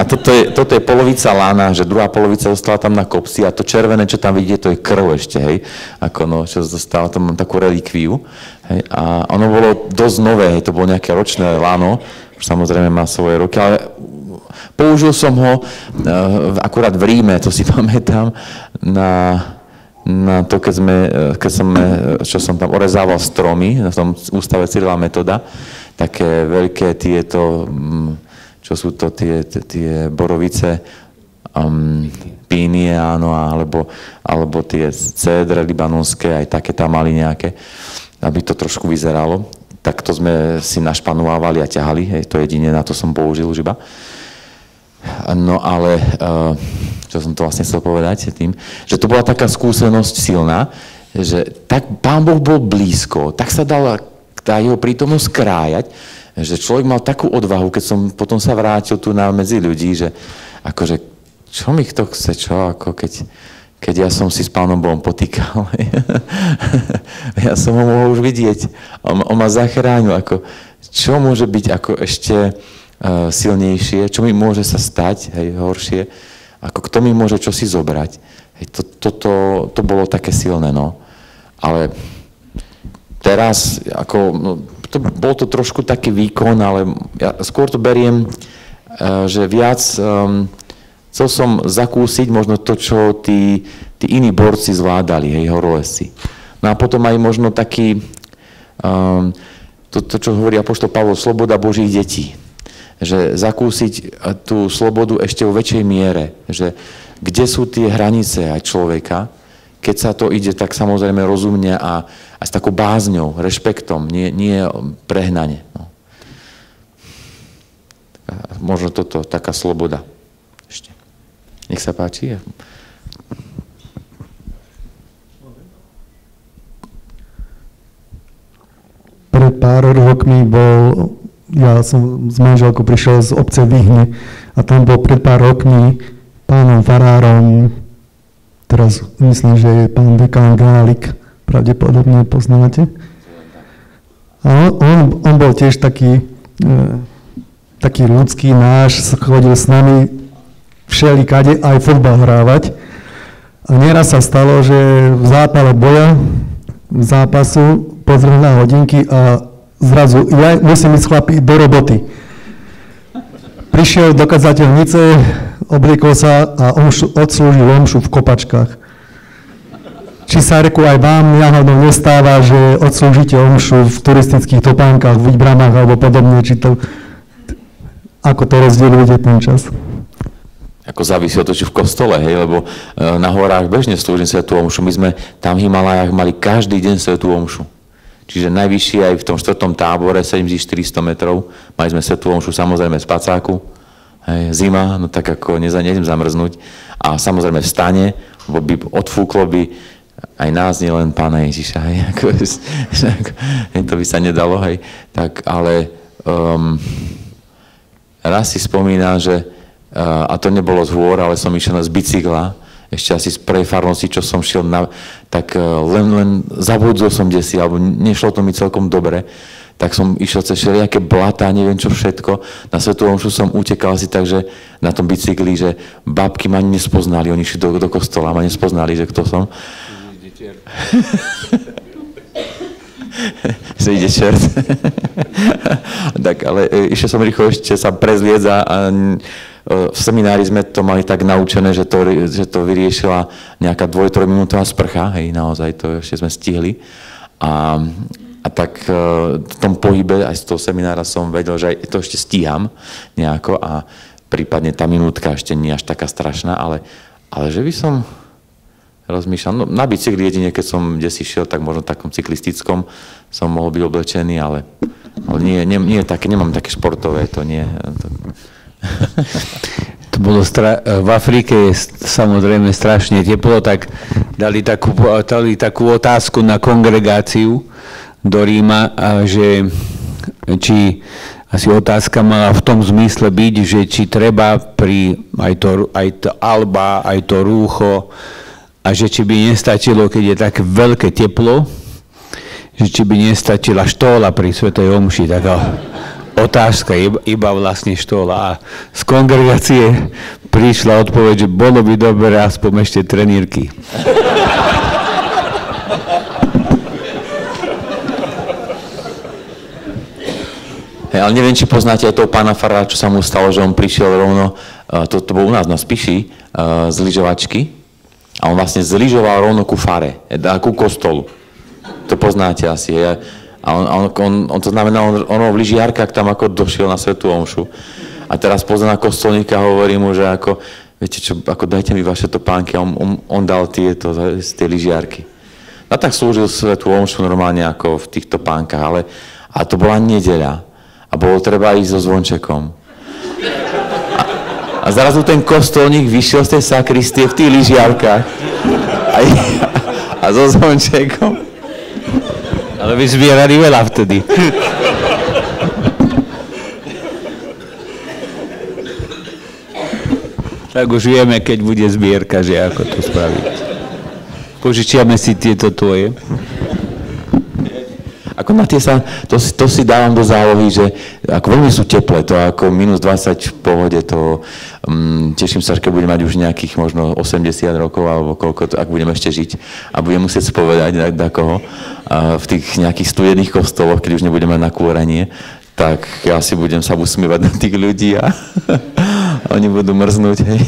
B: toto je polovica lana, že druhá polovica zostala tam na kopci a to červené, čo tam vidíte, to je krv ešte, hej, ako no, čo zostalo, tam mám takú relikviu, hej, a ono bolo dosť nové, hej, to bolo nejaké ročné lano, samozrejme má svoje roky, ale použil som ho akurát v Ríme, to si pamätám, na to, čo som tam orezával stromy, na tom ústave Cyrila Metoda, také veľké tieto, čo sú to tie borovice, pínie, áno, alebo tie cédre libanonské, aj také tam mali nejaké, aby to trošku vyzeralo. Tak to sme si našpanovávali a ťahali, hej, to jedine, na to som použil už iba. No ale, čo som to vlastne chcel povedať tým, že to bola taká skúsenosť silná, že tak Pán Boh bol blízko, tak sa dala tá jeho prítomnosť krájať, že človek mal takú odvahu, keď som potom sa vrátil tu medzi ľudí, že akože, čo mi kto chce, čo, ako keď ja som si s Pánom Bohom potýkal. Ja som ho mohol už vidieť. On ma zachránil. Ako, čo môže byť ako ešte silnejšie? Čo mi môže sa stať, hej, horšie? Ako kto mi môže čosi zobrať? Hej, to bolo také silné, no. Ale teraz, ako, no, bol to trošku taký výkon, ale ja skôr to beriem, že viac Chcel som zakúsiť možno to, čo tí iní borci zvládali, hej, horolezci. No a potom aj možno taký, to čo hovorí apoštol Pavol, sloboda Božích detí. Že zakúsiť tú slobodu ešte vo väčšej miere. Že kde sú tie hranice aj človeka, keď sa to ide tak samozrejme rozumne a s takou bázňou, rešpektom, nie prehnane. No. Možno toto, taká sloboda. Ešte. Nech sa páči.
J: Pred pár rokmi ja som s manželkou prišiel z obce Vyhne a tam bol pred pár rokmi pánom farárom, teraz myslím, že je pán dekán Gálik, pravdepodobne poznáte. A on bol tiež taký ľudský náš, chodil s nami všelikade aj futbal hrávať. A nieraz sa stalo, že v zápale boja, v zápasu, pozrel na hodinky a zrazu ja musím ísť chlapi do roboty. Prišiel do kazateľnice, obliekol sa a odslúžil omšu v kopačkách. Cisárku, aj vám náhodou nestáva, že odslúžite omšu v turistických topánkach, v Bramách alebo podobne, či to, ako to rozdielujete ten čas?
B: Ako závisí od toho, či v kostole, hej, lebo na horách bežne slúžim svätú omšu. My sme tam v Himalajách mali každý deň svätú omšu. Čiže najvyššie aj v tom 4. tábore, 7400 metrov, mali sme svätú omšu samozrejme z pacáku, hej, zima, no tak ako nejdem zamrznúť. A samozrejme v stane, lebo by odfúklo by aj nás, nielen Pána Ježiša, hej, to by sa nedalo, hej. Tak, ale raz si spomínam, že a to nebolo z hôr, ale som išiel z bicykla, ešte asi z prvej farnosti, čo som šiel, tak len zabudzol som desi, alebo nešlo to mi celkom dobre, tak som išiel cez všelijaké blata, neviem čo všetko. Na svätú omšu som utekal si tak, že na tom bicykli, že babky ma ani nespoznali, oni išli do kostola, ma nespoznali, že kto som. Že ide čert. Tak, ale išiel som rýchlo ešte sa prezliec a v seminári sme to mali tak naučené, že to vyriešila nejaká 2-3 minútová sprcha, hej, naozaj to ešte sme stihli. A tak v tom pohybe aj z toho seminára som vedel, že aj to ešte stíham nejako a prípadne tá minútka ešte nie až taká strašná, ale že by som rozmýšľal, no na bicykli jedine, keď som desi šiel, tak možno takom cyklistickom som mohol byť oblečený, ale nie také, nemám také športové, to nie.
C: To bolo v Afrike je samozrejme strašne teplo, tak dali takú otázku na kongregáciu do Ríma, že či asi otázka mala v tom zmysle byť, že či treba aj to alba, aj to rúcho, a že či by nestačilo, keď je také veľké teplo, že či by nestačila štóla pri svätej omši, taká otázka, iba vlastne štóla. A z kongregácie prišla odpoveď, že bolo by dobre aspoň ešte trenírky.
B: Ale neviem, či poznáte aj toho pána farára, čo sa mu stalo, že on prišiel rovno, to bol u nás na Spiši, z lyžovačky. A on vlastne zlyžoval rovno ku fare, ku kostolu. To poznáte asi. A on to znamená, on v lyžiarkách tam ako došiel na svätú omšu. A teraz pozná na kostolníka a hovorí mu, že ako, viete čo, ako dajte mi vaše topánky. A on dal tie lyžiarky. A tak slúžil svätú omšu normálne ako v týchto pánkach, ale to bola nedeľa. A bolo treba ísť so zvončekom. A zrazu ten kostolník vyšiel z tej sakristie v tých lyžiarkách. A so zvončekom.
C: Ale vy zbierali veľa vtedy. Tak už vieme, keď bude zbierka, že ako to spraviť. Požičiame si tieto tvoje.
B: Ako na tie to si dávam do zálohy, že ako veľmi sú teplé, to ako minus 20 v pohode, to teším sa, keď budem mať už nejakých možno 80 rokov, alebo koľko, ak budem ešte žiť a budem musieť spovedať takoho v tých nejakých studených kostoloch, keď už nebudem mať na kúrenie, tak ja si budem sa usmievať na tých ľudí a Oni budú mrznúť, hej.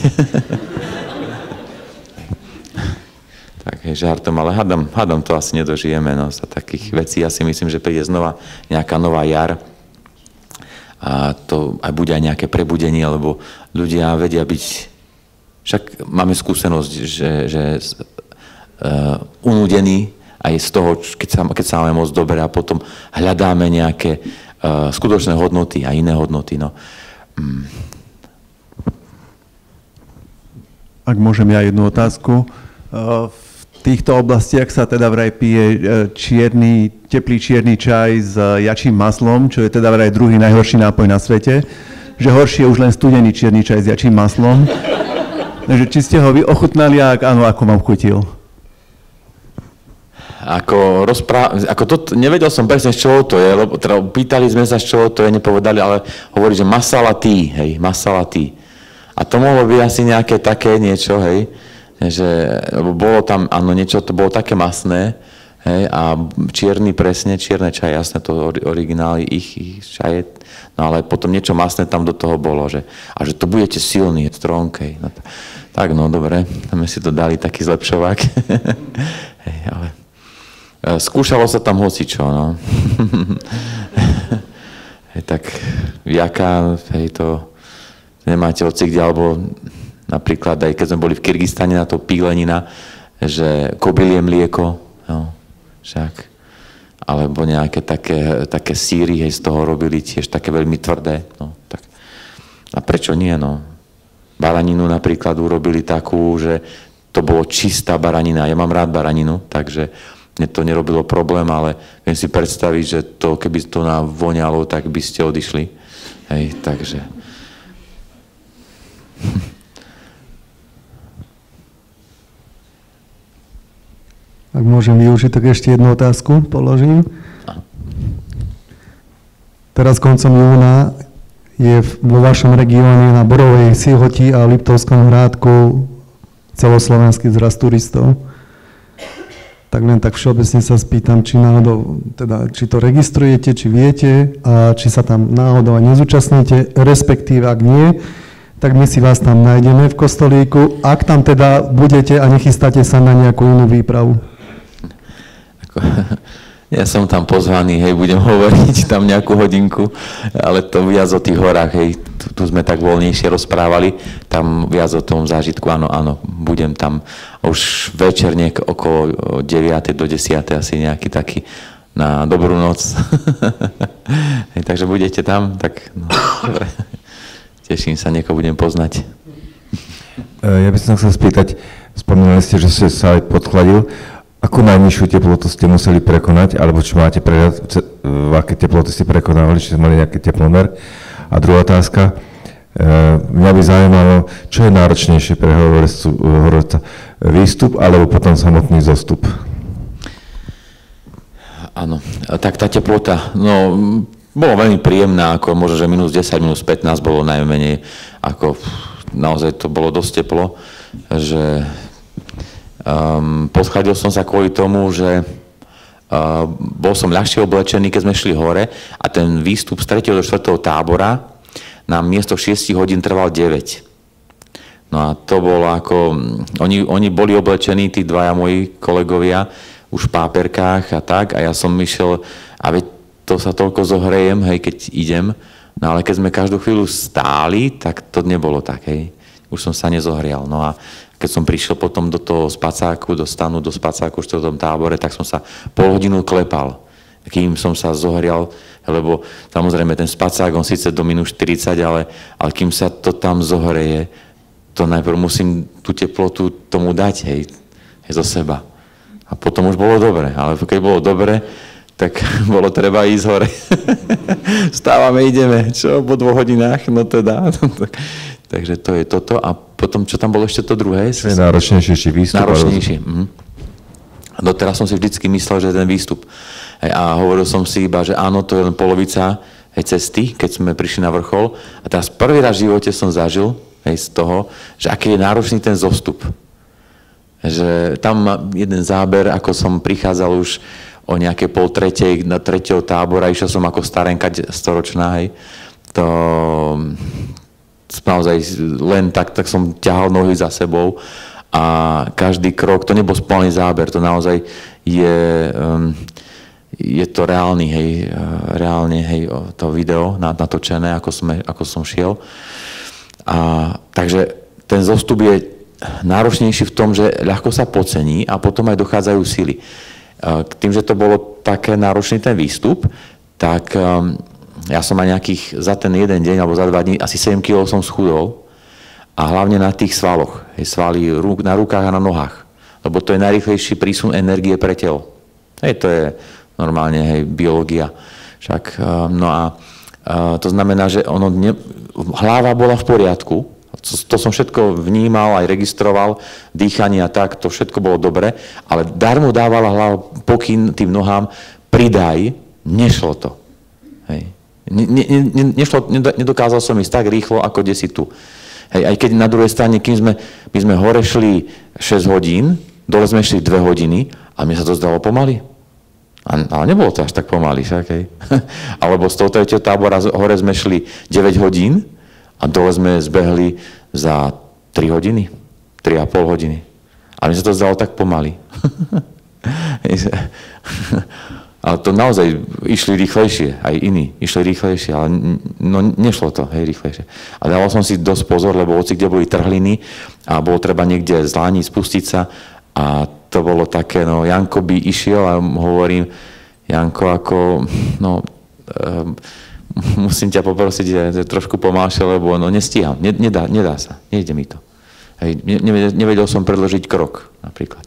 B: Tak je žartom, ale hádam to asi nedožijeme, no, za takých vecí. Ja si myslím, že príde znova nejaká nová jar a to aj bude aj nejaké prebudenie, lebo ľudia vedia byť, však máme skúsenosť, že unúdení aj z toho, keď sa máme moc dobre a potom hľadáme nejaké skutočné hodnoty a iné hodnoty, no.
D: Ak môžem ja jednu otázku. V týchto oblastiach sa teda vraj pije teplý čierny čaj s jačím maslom, čo je teda vraj druhý najhorší nápoj na svete. Že horší je už len studený čierny čaj s jačím maslom. Takže či ste ho vy ochutnali a ak áno, ako vám chutil?
B: Nevedel som presne, z čoho to je, lebo teda pýtali sme sa, z čoho to je, nepovedali, ale hovorí, že masala tea, hej, masala tea. A to mohlo byť asi nejaké také niečo, hej, že bolo tam, áno, niečo, to bolo také masné, hej, a čierny presne, čierne čaje, jasné, to originály, ich čaje, no ale potom niečo masné tam do toho bolo, že to budete silný, strong, hej, no, tak no, dobre, tam si to dali taký zlepšovák, hej, ale skúšalo sa tam hocičo, no. Hej, tak jaká, hej, to nemáte hoci kde, alebo napríklad aj keď sme boli v Kyrgyzstane na to pílenina, že kobylie mlieko, no, však, alebo nejaké také síry, hej, z toho robili tiež také veľmi tvrdé, no, tak. A prečo nie, no. Baraninu napríklad urobili takú, že to bolo čistá baranina, ja mám rád baraninu, takže mne to nerobilo problém, ale viem si predstaviť, že to, keby to voňalo, tak by ste odišli, hej, takže.
J: Ak môžem využiť, tak ešte jednu otázku položím. Teraz koncom júna je vo vašom regióne na Borovej Sihoti a Liptovskom Hrádku celoslovenský zrast turistov. Tak len tak všeobecne sa spýtam, či náhodou, teda, či to registrujete, či viete a či sa tam náhodou aj nezúčastníte, respektíve ak nie, tak my si vás tam nájdeme v kostolíku, ak tam teda budete a nechystáte sa na nejakú inú výpravu.
B: Ja som tam pozvaný, hej, budem hovoriť tam nejakú hodinku, ale to viac o tých horách, hej, tu sme tak voľnejšie rozprávali, tam viac o tom zážitku, áno, budem tam už večer okolo 9. do 10. asi nejaký taký na dobrú noc. Hej, takže budete tam, tak no, dobre. Teším sa, niekoho budem poznať.
K: Ja by som chcel spýtať, spomínali ste, že ste sa aj podchladil. Akú najnižšiu teplotu ste museli prekonať, alebo či máte prehľad, v aké teploty ste prekonávali, či ste mali nejaký teplomer? A druhá otázka, mňa by zaujímalo, čo je náročnejšie pre horolezca, výstup alebo potom samotný zostup?
B: Áno, tak tá teplota, no, bolo veľmi príjemná, ako možno, že minus 10, minus 15 bolo najmenej, ako naozaj to bolo dosť teplo, že podchladil som sa kvôli tomu, že bol som ľahšie oblečený, keď sme šli hore a ten výstup z 3. do 4. tábora nám miesto 6 hodín trval 9. No a to bolo ako, oni boli oblečení, tí dvaja moji kolegovia, už v páperkách a tak, a ja som išiel, a veď to sa toľko zohrejem, hej, keď idem, no ale keď sme každú chvíľu stáli, tak to nebolo tak, hej. Už som sa nezohrial. No a keď som prišiel potom do toho spacáku, do spacáku v 4. tábore, tak som sa pol hodinu klepal, kým som sa zohrial, lebo samozrejme ten spacák, on síce do minus 40, ale kým sa to tam zohreje, to najprv musím tú teplotu tomu dať, hej, zo seba. A potom už bolo dobre, ale keď bolo dobre, tak bolo treba ísť hore. Vstávame, ideme, čo, po 2 hodinách, no teda. Takže to je toto. A potom, čo tam bolo ešte to druhé?
K: Čo je náročnejší výstup?
B: Náročnejší. Doteraz som si vždycky myslel, že ten výstup. A hovoril som si iba, že áno, to je len polovica cesty, keď sme prišli na vrchol. A teraz prvý raz v živote som zažil z toho, že aký je náročný ten zostup. Že tam jeden záber, ako som prichádzal už o nejaké 2:30 na 3. tábora, išiel som ako starenka 100-ročná, hej. naozaj len tak som ťahal nohy za sebou a každý krok, to nebol spomalený záber, to naozaj je to reálne, hej, to video natočené, ako som šiel. Takže ten zostup je náročnejší v tom, že ľahko sa podcení a potom aj dochádzajú sily. Tým, že to bolo také náročný ten výstup, tak ja som aj nejakých za ten jeden deň alebo za 2 dní asi 7 kg som schudol a hlavne na tých svaloch, svaly na rukách a na nohách, lebo to je najrýchlejší prísun energie pre telo. To je normálne biológia. Však, to znamená, že hlava bola v poriadku, to som všetko vnímal, aj registroval, dýchanie a tak, to všetko bolo dobre, ale darmo dávala hlava pokyn tým nohám, pridaj, nešlo to. Hej. Nedokázal som ísť tak rýchlo, ako desi tu. Hej, aj keď na druhej strane, kým my sme hore šli 6 hodín, dole sme šli 2 hodiny a mne sa to zdalo pomaly. Ale nebolo to až tak pomaly, však, hej. Alebo z toho tretieho tábora hore sme šli 9 hodín a dole sme zbehli za 3 hodiny, 3,5 hodiny. A mne sa to zdalo tak pomaly. Ale to naozaj išli rýchlejšie, aj iní išli rýchlejšie, ale nešlo to, rýchlejšie. A dával som si dosť pozor, lebo hoci kde boli trhliny a bolo treba niekde zlániť, spustiť sa a to bolo také, Janko by išiel a hovorím, Janko, musím ťa poprosiť, že trošku pomalšie, lebo nestíham, nedá sa, nejde mi to. Nevedel som predložiť krok, napríklad.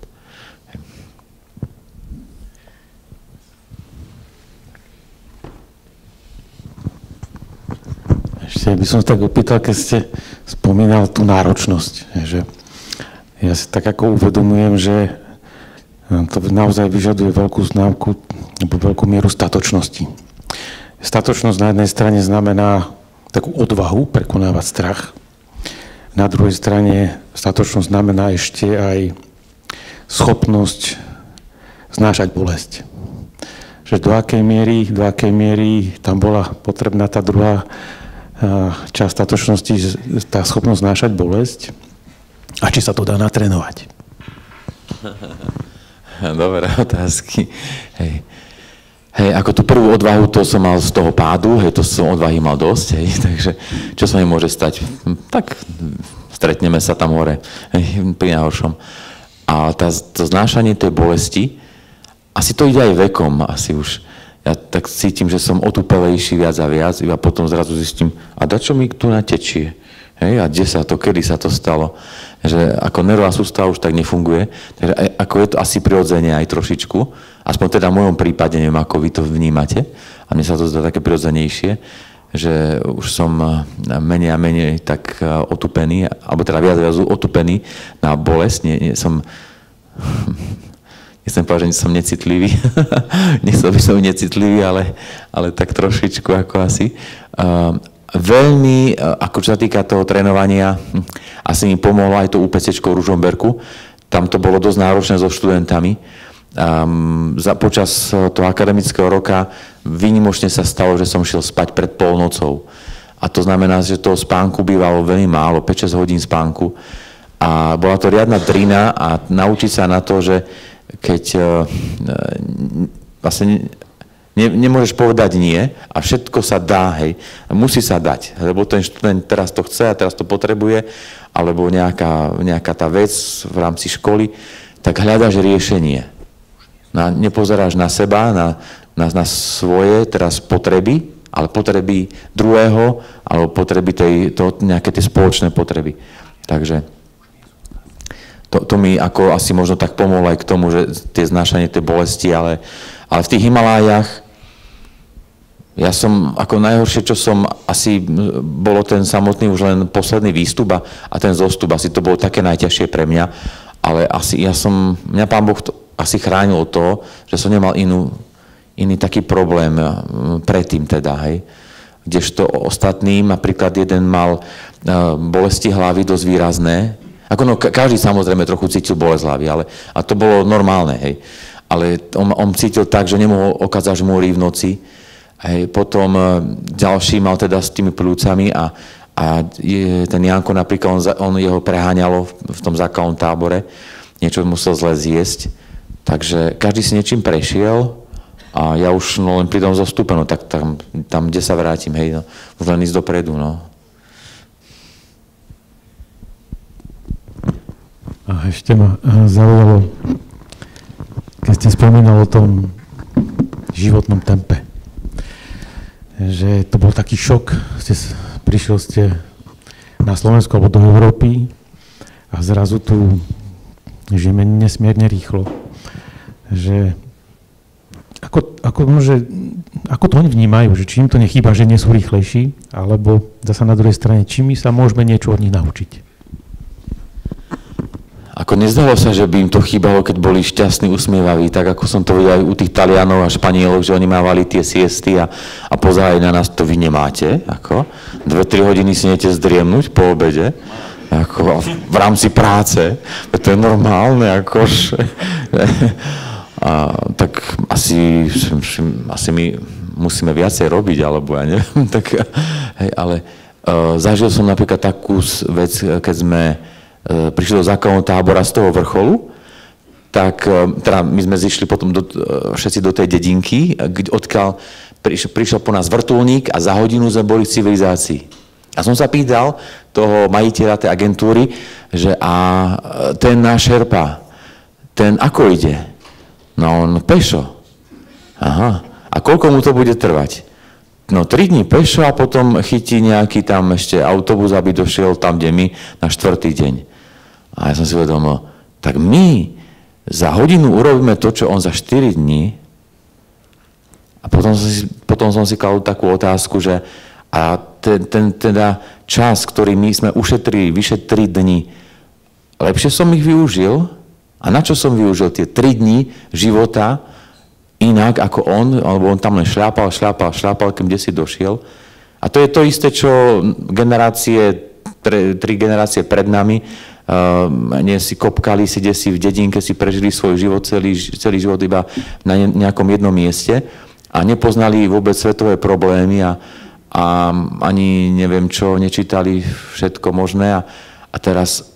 A: Ešte by som tak opýtal, keď ste spomínal tú náročnosť, že ja si tak ako uvedomujem, že to naozaj vyžaduje veľkú známku alebo veľkú mieru statočnosti. Statočnosť na jednej strane znamená takú odvahu prekonávať strach. Na druhej strane statočnosť znamená ešte aj schopnosť znášať bolesť. Že do akej miery tam bola potrebná tá druhá časť statočnosti, tá schopnosť znášať bolesť a či sa to dá natrénovať.
B: Dobré otázky. Hej, ako tú prvú odvahu, to som mal z toho pádu, to som odvahy mal dosť, takže čo sa mi môže stať? Tak stretneme sa tam hore, pri najhoršom. A to znášanie tej bolesti, asi to ide aj vekom, asi už. Ja tak cítim, že som otupelejší viac a viac, iba potom zrazu zistím, a dačo mi tu natečie? A kedy sa to stalo? Že ako nervová sústava už tak nefunguje, takže ako je to asi prirodzene aj trošičku, aspoň teda v mojom prípade, neviem, ako vy to vnímate, a mne sa to zdá také prirodzenejšie, že už som menej a menej tak otupený, alebo teda viac otupený na bolesť, nechcem povedať, že som necitlivý, nechcel by som necitlivý, ale tak trošičku ako asi. Veľmi, ako čo sa týka toho trénovania, asi mi pomohlo aj to UPCčko v Ružomberku. Tam to bolo dosť náročné so študentami. Počas toho akademického roka výnimočne sa stalo, že som šiel spať pred polnocou. A to znamená, že toho spánku bývalo veľmi málo, 5-6 hodín spánku. A bola to riadna drina a naučiť sa na to, že keď vlastne nemôžeš povedať nie a všetko sa dá, musí sa dať, lebo ten študent teraz to chce a teraz to potrebuje, alebo nejaká tá vec v rámci školy, tak hľadaš riešenie. Nepozeráš na seba, na svoje teraz potreby, ale potreby druhého, alebo potreby nejaké tie spoločné potreby. Takže to mi ako asi možno tak pomohlo aj k tomu, že tie znášanie tej bolesti, ale v tých Himalájach ja som, ako najhoršie, čo som asi, bolo ten samotný už len posledný výstup a ten zostup, asi to bolo také najťažšie pre mňa, ale asi mňa Pán Boh asi chránil od toho, že som nemal iný taký problém predtým teda, kdežto ostatným, napríklad jeden mal bolesti hlavy dosť výrazné. Každý samozrejme trochu cítil bolesť hlavy, a to bolo normálne, Ale on cítil tak, že nemohol okázať žmúry v noci. Potom ďalší mal teda s tými pľúcami a A ten Janko napríklad, on jeho preháňalo v tom základnom tábore, niečo musel zle zjesť, takže každý si niečím prešiel a ja už len pri tom zostupe, no tak tam, kde sa vrátim, hej, no, už len ísť dopredu, no.
A: A ešte ma zaujalo, keď ste spomínal o tom životnom tempe, že to bol taký šok, prišiel ste na Slovensku alebo do Európy a zrazu tu žijeme nesmierne rýchlo. Že ako to oni vnímajú, že či im to nechýba, že nie sú rýchlejší, alebo zasa na druhej strane, či my sa môžeme niečo od nich naučiť.
B: Ako nezdalo sa, že by im to chýbalo, keď boli šťastní, usmievaví, tak ako som to videl aj u tých Talianov a Španielov, že oni mávali tie siesty a pozerali na nás, to vy nemáte, ako 2-3 hodiny si nete zdriemnúť po obede, ako v rámci práce, to je normálne, akože. A tak asi my musíme viacej robiť, alebo ja neviem, tak, hej, ale zažil som napríklad takú vec, keď sme prišli do základného tábora z toho vrcholu, tak teda my sme zišli potom všetci do tej dedinky, odkiaľ prišiel po nás vrtuľník a za hodinu sme boli v civilizácii. A som sa pýtal toho majiteľa tej agentúry, že a ten náš šerpa, ten ako ide? No on pešo. Aha. A koľko mu to bude trvať? No 3 dní pešo a potom chytí nejaký tam ešte autobus, aby došiel tam, kde my, na 4. deň. A ja som si uvedomil, tak my za hodinu urobíme to, čo on za 4 dní. A potom som si kladol takú otázku, že a ten teda čas, ktorý my sme ušetrili vyše 3 dní, lepšie som ich využil? A na čo som využil tie 3 dní života inak ako on, alebo on tam len šľapal, kým kde si došiel. A to je to isté, čo generácie, 3 generácie pred nami, nie si kopkali, si kde si v dedinke, si prežili svoj život, celý život iba na nejakom jednom mieste a nepoznali vôbec svetové problémy a ani neviem čo, nečítali všetko možné a teraz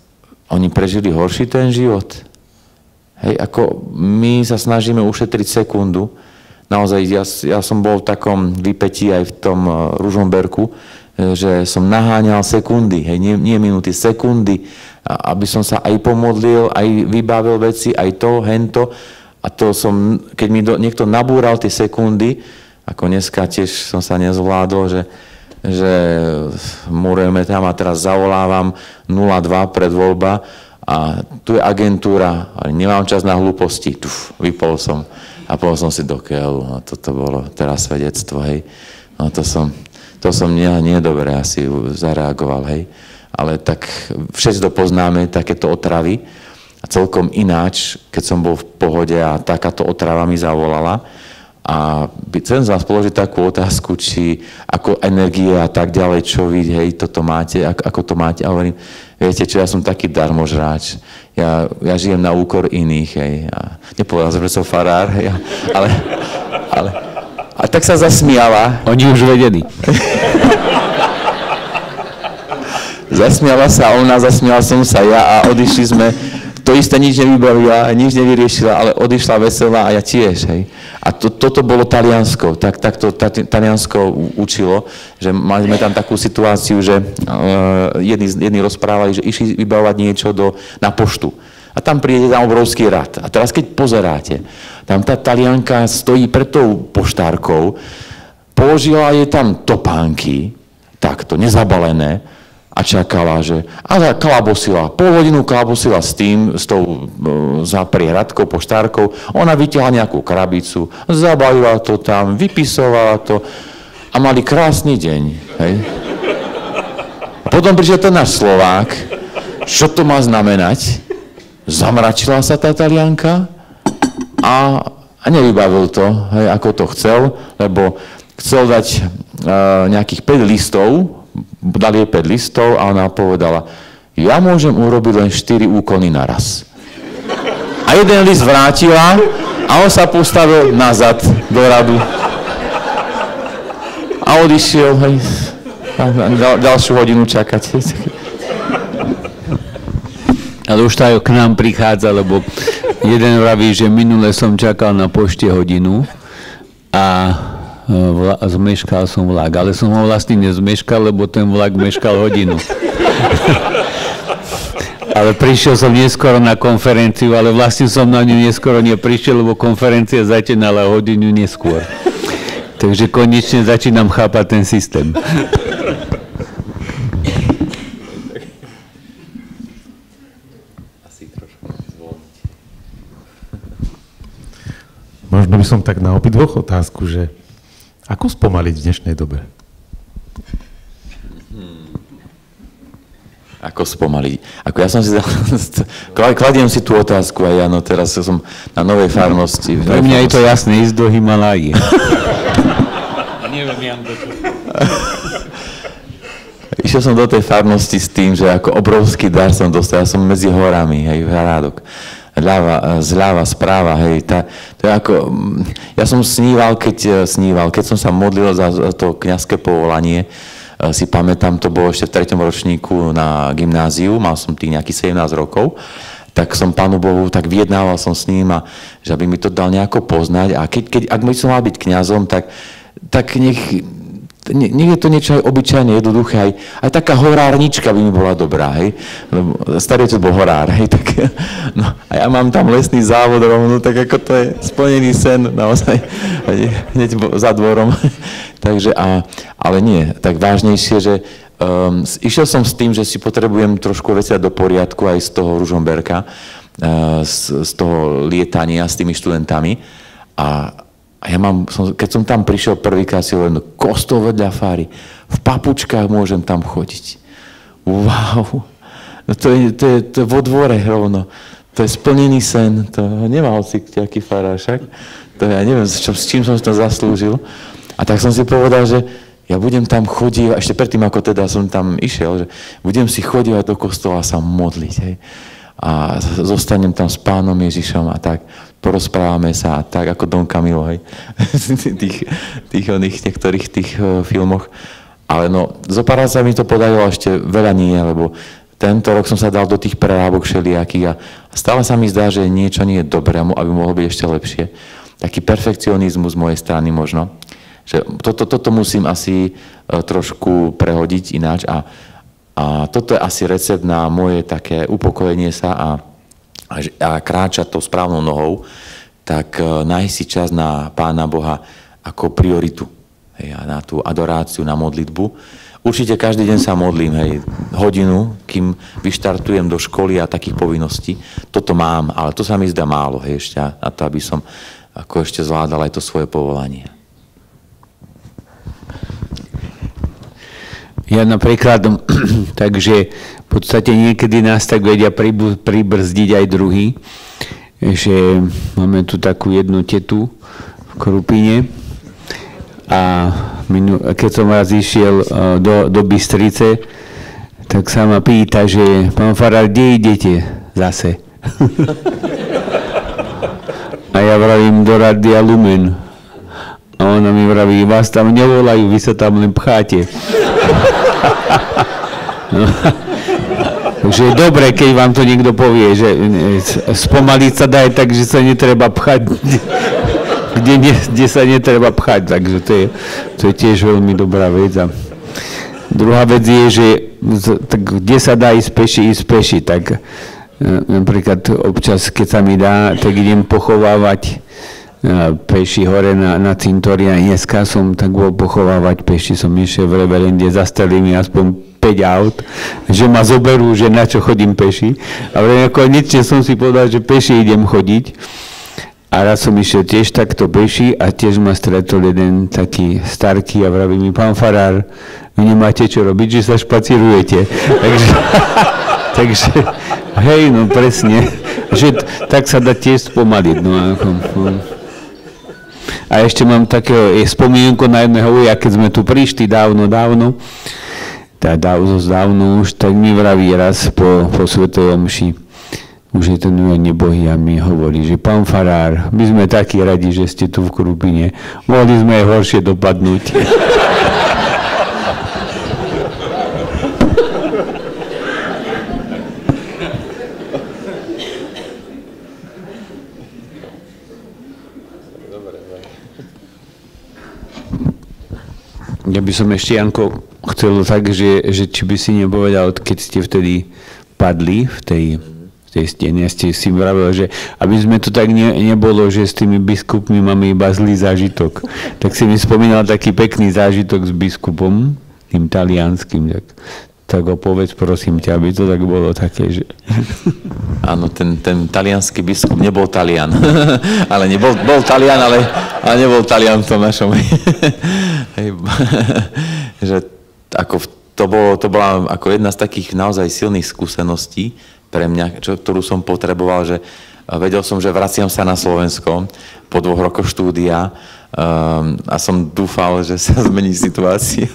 B: oni prežili horší ten život. Hej, ako my sa snažíme ušetriť sekundu. Naozaj, ja som bol v takom vypätí aj v tom Ružomberku, že som naháňal sekundy, hej, nie minúty, sekundy, aby som sa aj pomodlil, aj vybavil veci, aj to, hento. A to som, keď mi niekto nabúral tie sekundy, ako dneska tiež som sa nezvládol, že murujeme tam a teraz zavolávam 02 predvoľba a tu je agentúra, ale nemám čas na hlúposti. Vypol som a povedal som si do keľu. No, toto bolo teraz svedectvo, hej. No, to som nie dobre asi zareagoval, hej. Ale tak všetci to poznáme, takéto otravy. A celkom ináč, keď som bol v pohode a takáto otrava mi zavolala. A chcem z vás položiť takú otázku, či ako energie a tak ďalej, čo vy, hej, toto máte, ako to máte. A hovorím, viete čo, ja som taký darmožráč. Ja žijem na úkor iných, hej. A nepovedal som, že som farár, hej, ale a tak sa zasmiala.
C: Oni už vedeli.
B: Zasmiala sa ona, zasmial som sa ja a odišli sme. To isté nič nevybavila, nič nevyriešila, ale odišla veselá a ja tiež, hej. A toto bolo Taliansko, takto Taliansko učilo, že mali sme tam takú situáciu, že jedni rozprávali, že išli vybavovať niečo na poštu. A tam príde tam obrovský rad. A teraz keď pozeráte, tam tá Talianka stojí pred tou poštárkou, položila jej tam topánky, takto, nezabalené, a čakala, že... A kalabosila, pol hodinu kalabosila s tou za prieradkou, poštárkou. Ona vytiahla nejakú krabicu, zabalila to tam, vypisovala to a mali krásny deň. Hej. Potom prišiel ten náš Slovák. Čo to má znamenať? Zamračila sa tá Talianka a nevybavil to, hej, ako to chcel, lebo chcel dať nejakých 5 listov, dali jej 5 listov a ona povedala, ja môžem urobiť len 4 úkony naraz. A jeden list vrátila a on sa postavil nazad do radu. A odišiel, hej. ďalšiu hodinu čakať.
C: Ale už to aj k nám prichádza, lebo jeden vraví, že minule som čakal na pošte hodinu a zmeškal som vlak. Ale som ho vlastne nezmeškal, lebo ten vlak meškal hodinu. Ale prišiel som neskoro na konferenciu, ale vlastne som na ňu neskoro neprišiel, lebo konferencia začínala hodinu neskôr. Takže konečne začínam chápať ten systém.
A: Možno by som tak na obidvoch otázku, že ako spomaliť v dnešnej dobe?
B: Ako spomaliť? Ako ja som si kladiem si tú otázku aj ja, no teraz som na novej farnosti.
C: Pre mňa je to jasné, ísť do Himalají.
B: Išiel som do tej farnosti s tým, že ako obrovský dar som dostal. Ja som medzi horami, hej, v Hrádok. Zľava, správa, hej. To je ako, ja som sníval, keď som sa modlil za to kňazské povolanie, si pamätám, to bolo ešte v 3. ročníku na gymnáziu, mal som tých nejakých 17 rokov, tak som Pánu Bohu, tak vyjednával som s ním, a že aby mi to dal nejako poznať, a ak by som mal byť kňazom, tak nech je to niečo aj obyčajne jednoduché, aj taká horárnička by mi bola dobrá, hej, lebo starý otec bol horár, hej, tak, no, a ja mám tam lesný závod rovno, tak ako to je splnený sen, naozaj, hneď za dvorom, takže, ale nie, tak vážnejšie, že išiel som s tým, že si potrebujem trošku veci do poriadku aj z toho Ružomberka, z toho lietania s tými študentami, a ja keď som tam prišiel prvýkrát, si hovorím, kostol vedľa fary, v papučkách môžem tam chodiť. Wow, no to je vo dvore rovno, to je splnený sen, to nemal si aký farár však, to ja neviem, s čím som to zaslúžil. A tak som si povedal, že ja budem tam chodiť, ešte predtým, ako teda som tam išiel, že budem si chodiť do kostola a sa modliť, hej. A zostanem tam s Pánom Ježišom a tak porozprávame sa, tak ako Don Camilo, hej, niektorých tých filmoch. Ale no, zopár sa mi to podarilo, ešte veľa nie, lebo tento rok som sa dal do tých prerábok všelijakých a stále sa mi zdá, že niečo nie je dobré, aby mohlo byť ešte lepšie. Taký perfekcionizmus z mojej strany možno, že toto musím asi trošku prehodiť ináč, a toto je asi recept na moje také upokojenie sa a kráčať tou správnou nohou, tak nájsť si čas na Pána Boha ako prioritu, hej, a na tú adoráciu, na modlitbu. Určite každý deň sa modlím, hej, hodinu, kým vyštartujem do školy a takých povinností. Toto mám, ale to sa mi zdá málo, hej, ešte na to, aby som ako ešte zvládal aj to svoje povolanie.
C: Ja napríklad, takže v podstate niekedy nás tak vedia pribrzdiť aj druhý, že máme tu takú jednu tetu v Krupine a keď som raz išiel do Bystrice, tak sa ma pýta, že pán farár, kde idete zase? A ja vravím do Rádia Lumen. A ona mi vraví, vás tam nevolajú, vy sa tam len pcháte. No. Takže je dobré, keď vám to niekto povie, že spomaliť sa dá tak, že sa netreba pchať, kde sa netreba pchať, takže to je tiež veľmi dobrá vec. A druhá vec je, že tak, kde sa dá ísť peši, tak napríklad občas, keď sa mi dá, tak idem pochovávať peši hore na cintori a dneska som tak bol pochovávať peši, som išiel v reverende, zastrelili mi aspoň 5 aut, že ma zoberú, že na čo chodím peši. A konečne som si povedal, že peši idem chodiť. A raz som išiel tiež takto peši a tiež ma stretol jeden taký starký a vraví mi, pán farár, vy nemáte čo robiť, že sa špacírujete. Takže hej, no presne, že tak sa dá tiež spomaliť. A ešte mám takého spomienku na jedného uja, keď sme tu prišli dávno, už, tak mi vraví raz po svätej omši, už je ten uja nebohý a mi hovorí, že pán farár, my sme takí radi, že ste tu v Krupine, mohli sme aj horšie dopadnúť. Ja by som ešte, Janko, chcel tak, že či by si nepovedal, keď ste vtedy padli v tej stene, ste si vravil, že aby sme to tak nebolo, že s tými biskupmi máme iba zlý zážitok. Tak si mi spomínal taký pekný zážitok s biskupom, tým talianským, tak opovedz, prosím ťa, aby to tak bolo také, že...
B: Áno, ten talianský biskup nebol Talian, ale bol Talian, ale nebol Talian v tom našom. Že ako to bola ako jedna z takých naozaj silných skúseností pre mňa, ktorú som potreboval, že vedel som, že vraciam sa na Slovensko po 2 rokoch štúdia a som dúfal, že sa zmení situácia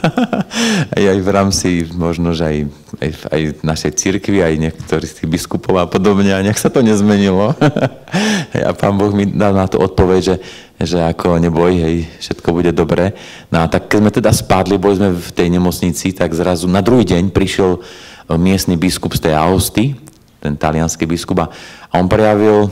B: aj v rámci možno, že aj našej cirkvi, aj niektorých z tých biskupov a podobne, a nech sa to nezmenilo. A Pán Boh mi dal na to odpoveď, že ako neboj, hej, všetko bude dobre. No a tak keď sme teda spadli, boli sme v tej nemocnici, tak zrazu na druhý deň prišiel miestny biskup z tej Aosty, ten talianský biskup, a on prejavil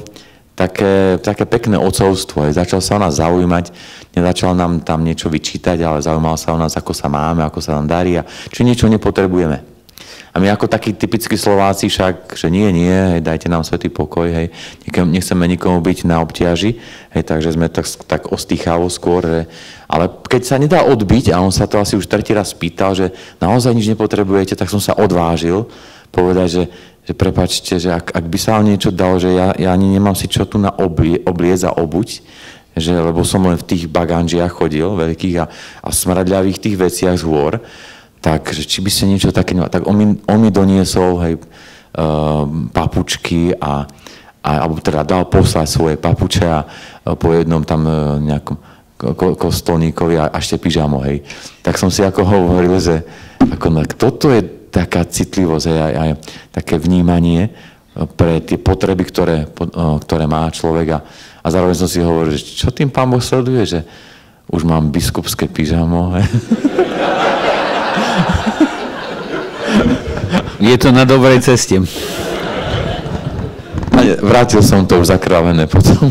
B: také pekné otcovstvo. Začal sa o nás zaujímať, nezačal nám tam niečo vyčítať, ale zaujímal sa o nás, ako sa máme, ako sa nám darí a či niečo nepotrebujeme. A my ako takí typickí Slováci však, že nie, hej, dajte nám svätý pokoj, hej, nechceme nikomu byť na obťaži, hej, takže sme tak ostýchavo skôr, že, ale keď sa nedá odbiť, a on sa to asi už 3. raz pýtal, že naozaj nič nepotrebujete, tak som sa odvážil povedať, že prepáčte, že ak by sa vám niečo dalo, že ja ani nemám si čo tu na obliec a obuť, že, lebo som len v tých baganžiach chodil, veľkých a smradľavých tých veciach z hôr, tak že či by ste niečo také nemali. Tak on mi doniesol, hej, papučky alebo teda dal poslať svoje papuče a po jednom tam nejakom kostolníkovi a ešte pyžamo, hej. Tak som si ako hovoril, že ako, toto je taká citlivosť aj také vnímanie pre tie potreby, ktoré má človek. A zároveň som si hovoril, že čo tým Pán Boh sleduje, že už mám biskupské pyžamo.
C: Je to na dobrej ceste.
B: A vrátil som to už zakrávené potom.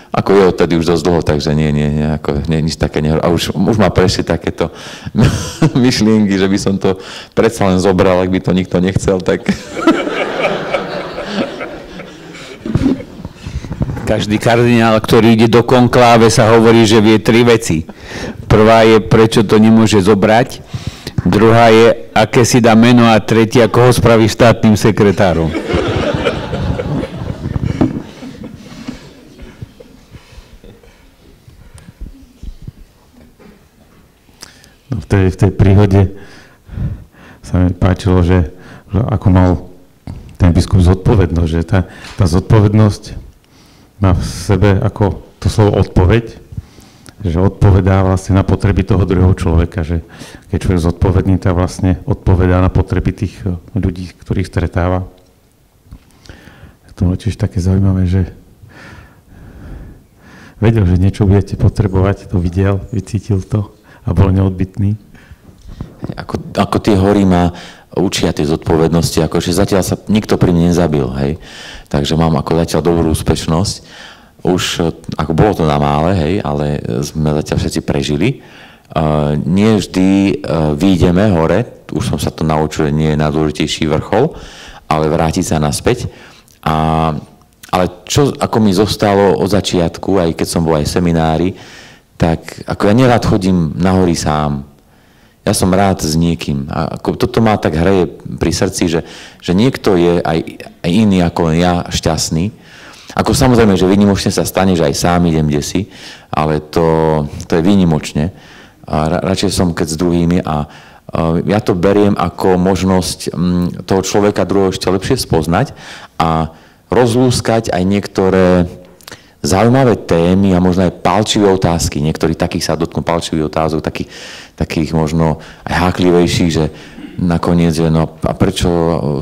B: Ako je odtedy už dosť dlho, takže nie, nič také nehovorím. A už ma prešli takéto myšlienky, že by som to predsa len zobral, ak by to nikto nechcel, tak...
C: Každý kardinál, ktorý ide do konkláve, sa hovorí, že vie 3 veci. Prvá je, prečo to nemôže zobrať. Druhá je, aké si dá meno, a tretia, ako ho spraví štátnym sekretárom.
A: V tej príhode sa mi páčilo, že ako mal ten biskup zodpovednosť, že tá zodpovednosť má v sebe ako to slovo odpoveď, že odpovedá vlastne na potreby toho druhého človeka, že keď človek je zodpovedný, tak vlastne odpovedá na potreby tých ľudí, ktorých stretáva. To bolo tiež také zaujímavé, že vedel, že niečo budete potrebovať, to videl, vycítil to a bol neodbytný.
B: Ako tie hory ma učia tie zodpovednosti, akože zatiaľ sa nikto pri mne nezabil, hej. Takže mám ako zatiaľ dobrú úspešnosť. Už, ako bolo to na mále, hej, ale sme zatiaľ všetci prežili. Nie vždy výjdeme hore, už som sa to naučil, že nie je najdôležitejší vrchol, ale vrátiť sa naspäť. Ale čo ako mi zostalo od začiatku, aj keď som bol aj v seminári, tak ako ja nerad chodím na hory sám. Ja som rád s niekým. A ako toto ma tak hreje pri srdci, že niekto je aj iný ako ja šťastný. Ako samozrejme, že výnimočne sa stane, že aj sám idem kdesi, ale to je výnimočne. A radšej som keď s druhými a ja to beriem ako možnosť toho človeka druhého ešte lepšie spoznať a rozlúskať aj niektoré zaujímavé témy a možno aj palčivé otázky. Niektorí takých sa dotknú palčivých otázok, takých možno aj háklivejších, že nakoniec, že no a prečo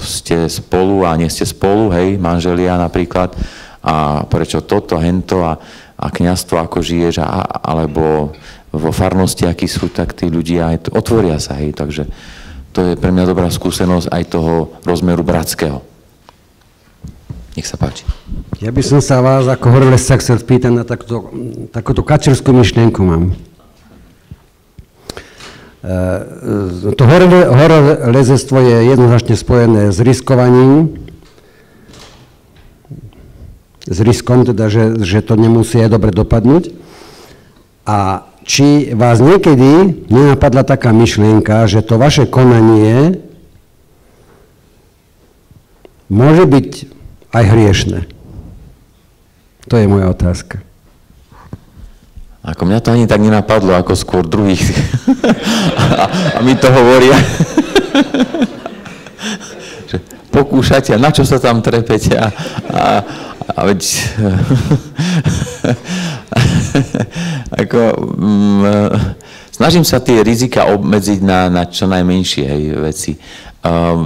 B: ste spolu a nie ste spolu, hej, manželia napríklad, a prečo toto, hento a kňazstvo ako žiješ, alebo vo farnosti, akí sú, tak tí ľudia otvoria sa, hej, takže to je pre mňa dobrá skúsenosť aj toho rozmeru bratského. Nech sa páči.
L: Ja by som sa vás ako horolezca chcel spýtať na takúto kačerskú myšlienku mám. To horolezectvo je jednoznačne spojené s riskovaním, s riskom, teda, že to nemusí aj dobre dopadnúť. A či vás niekedy nenapadla taká myšlienka, že to vaše konanie môže byť aj hriešne? To je moja otázka.
B: Ako mňa to ani tak nenapadlo, ako skôr druhých. A mi to hovoria. Že pokúšate, a na čo sa tam trepete? A veď... snažím sa tie rizika obmedziť na čo najmenšie veci.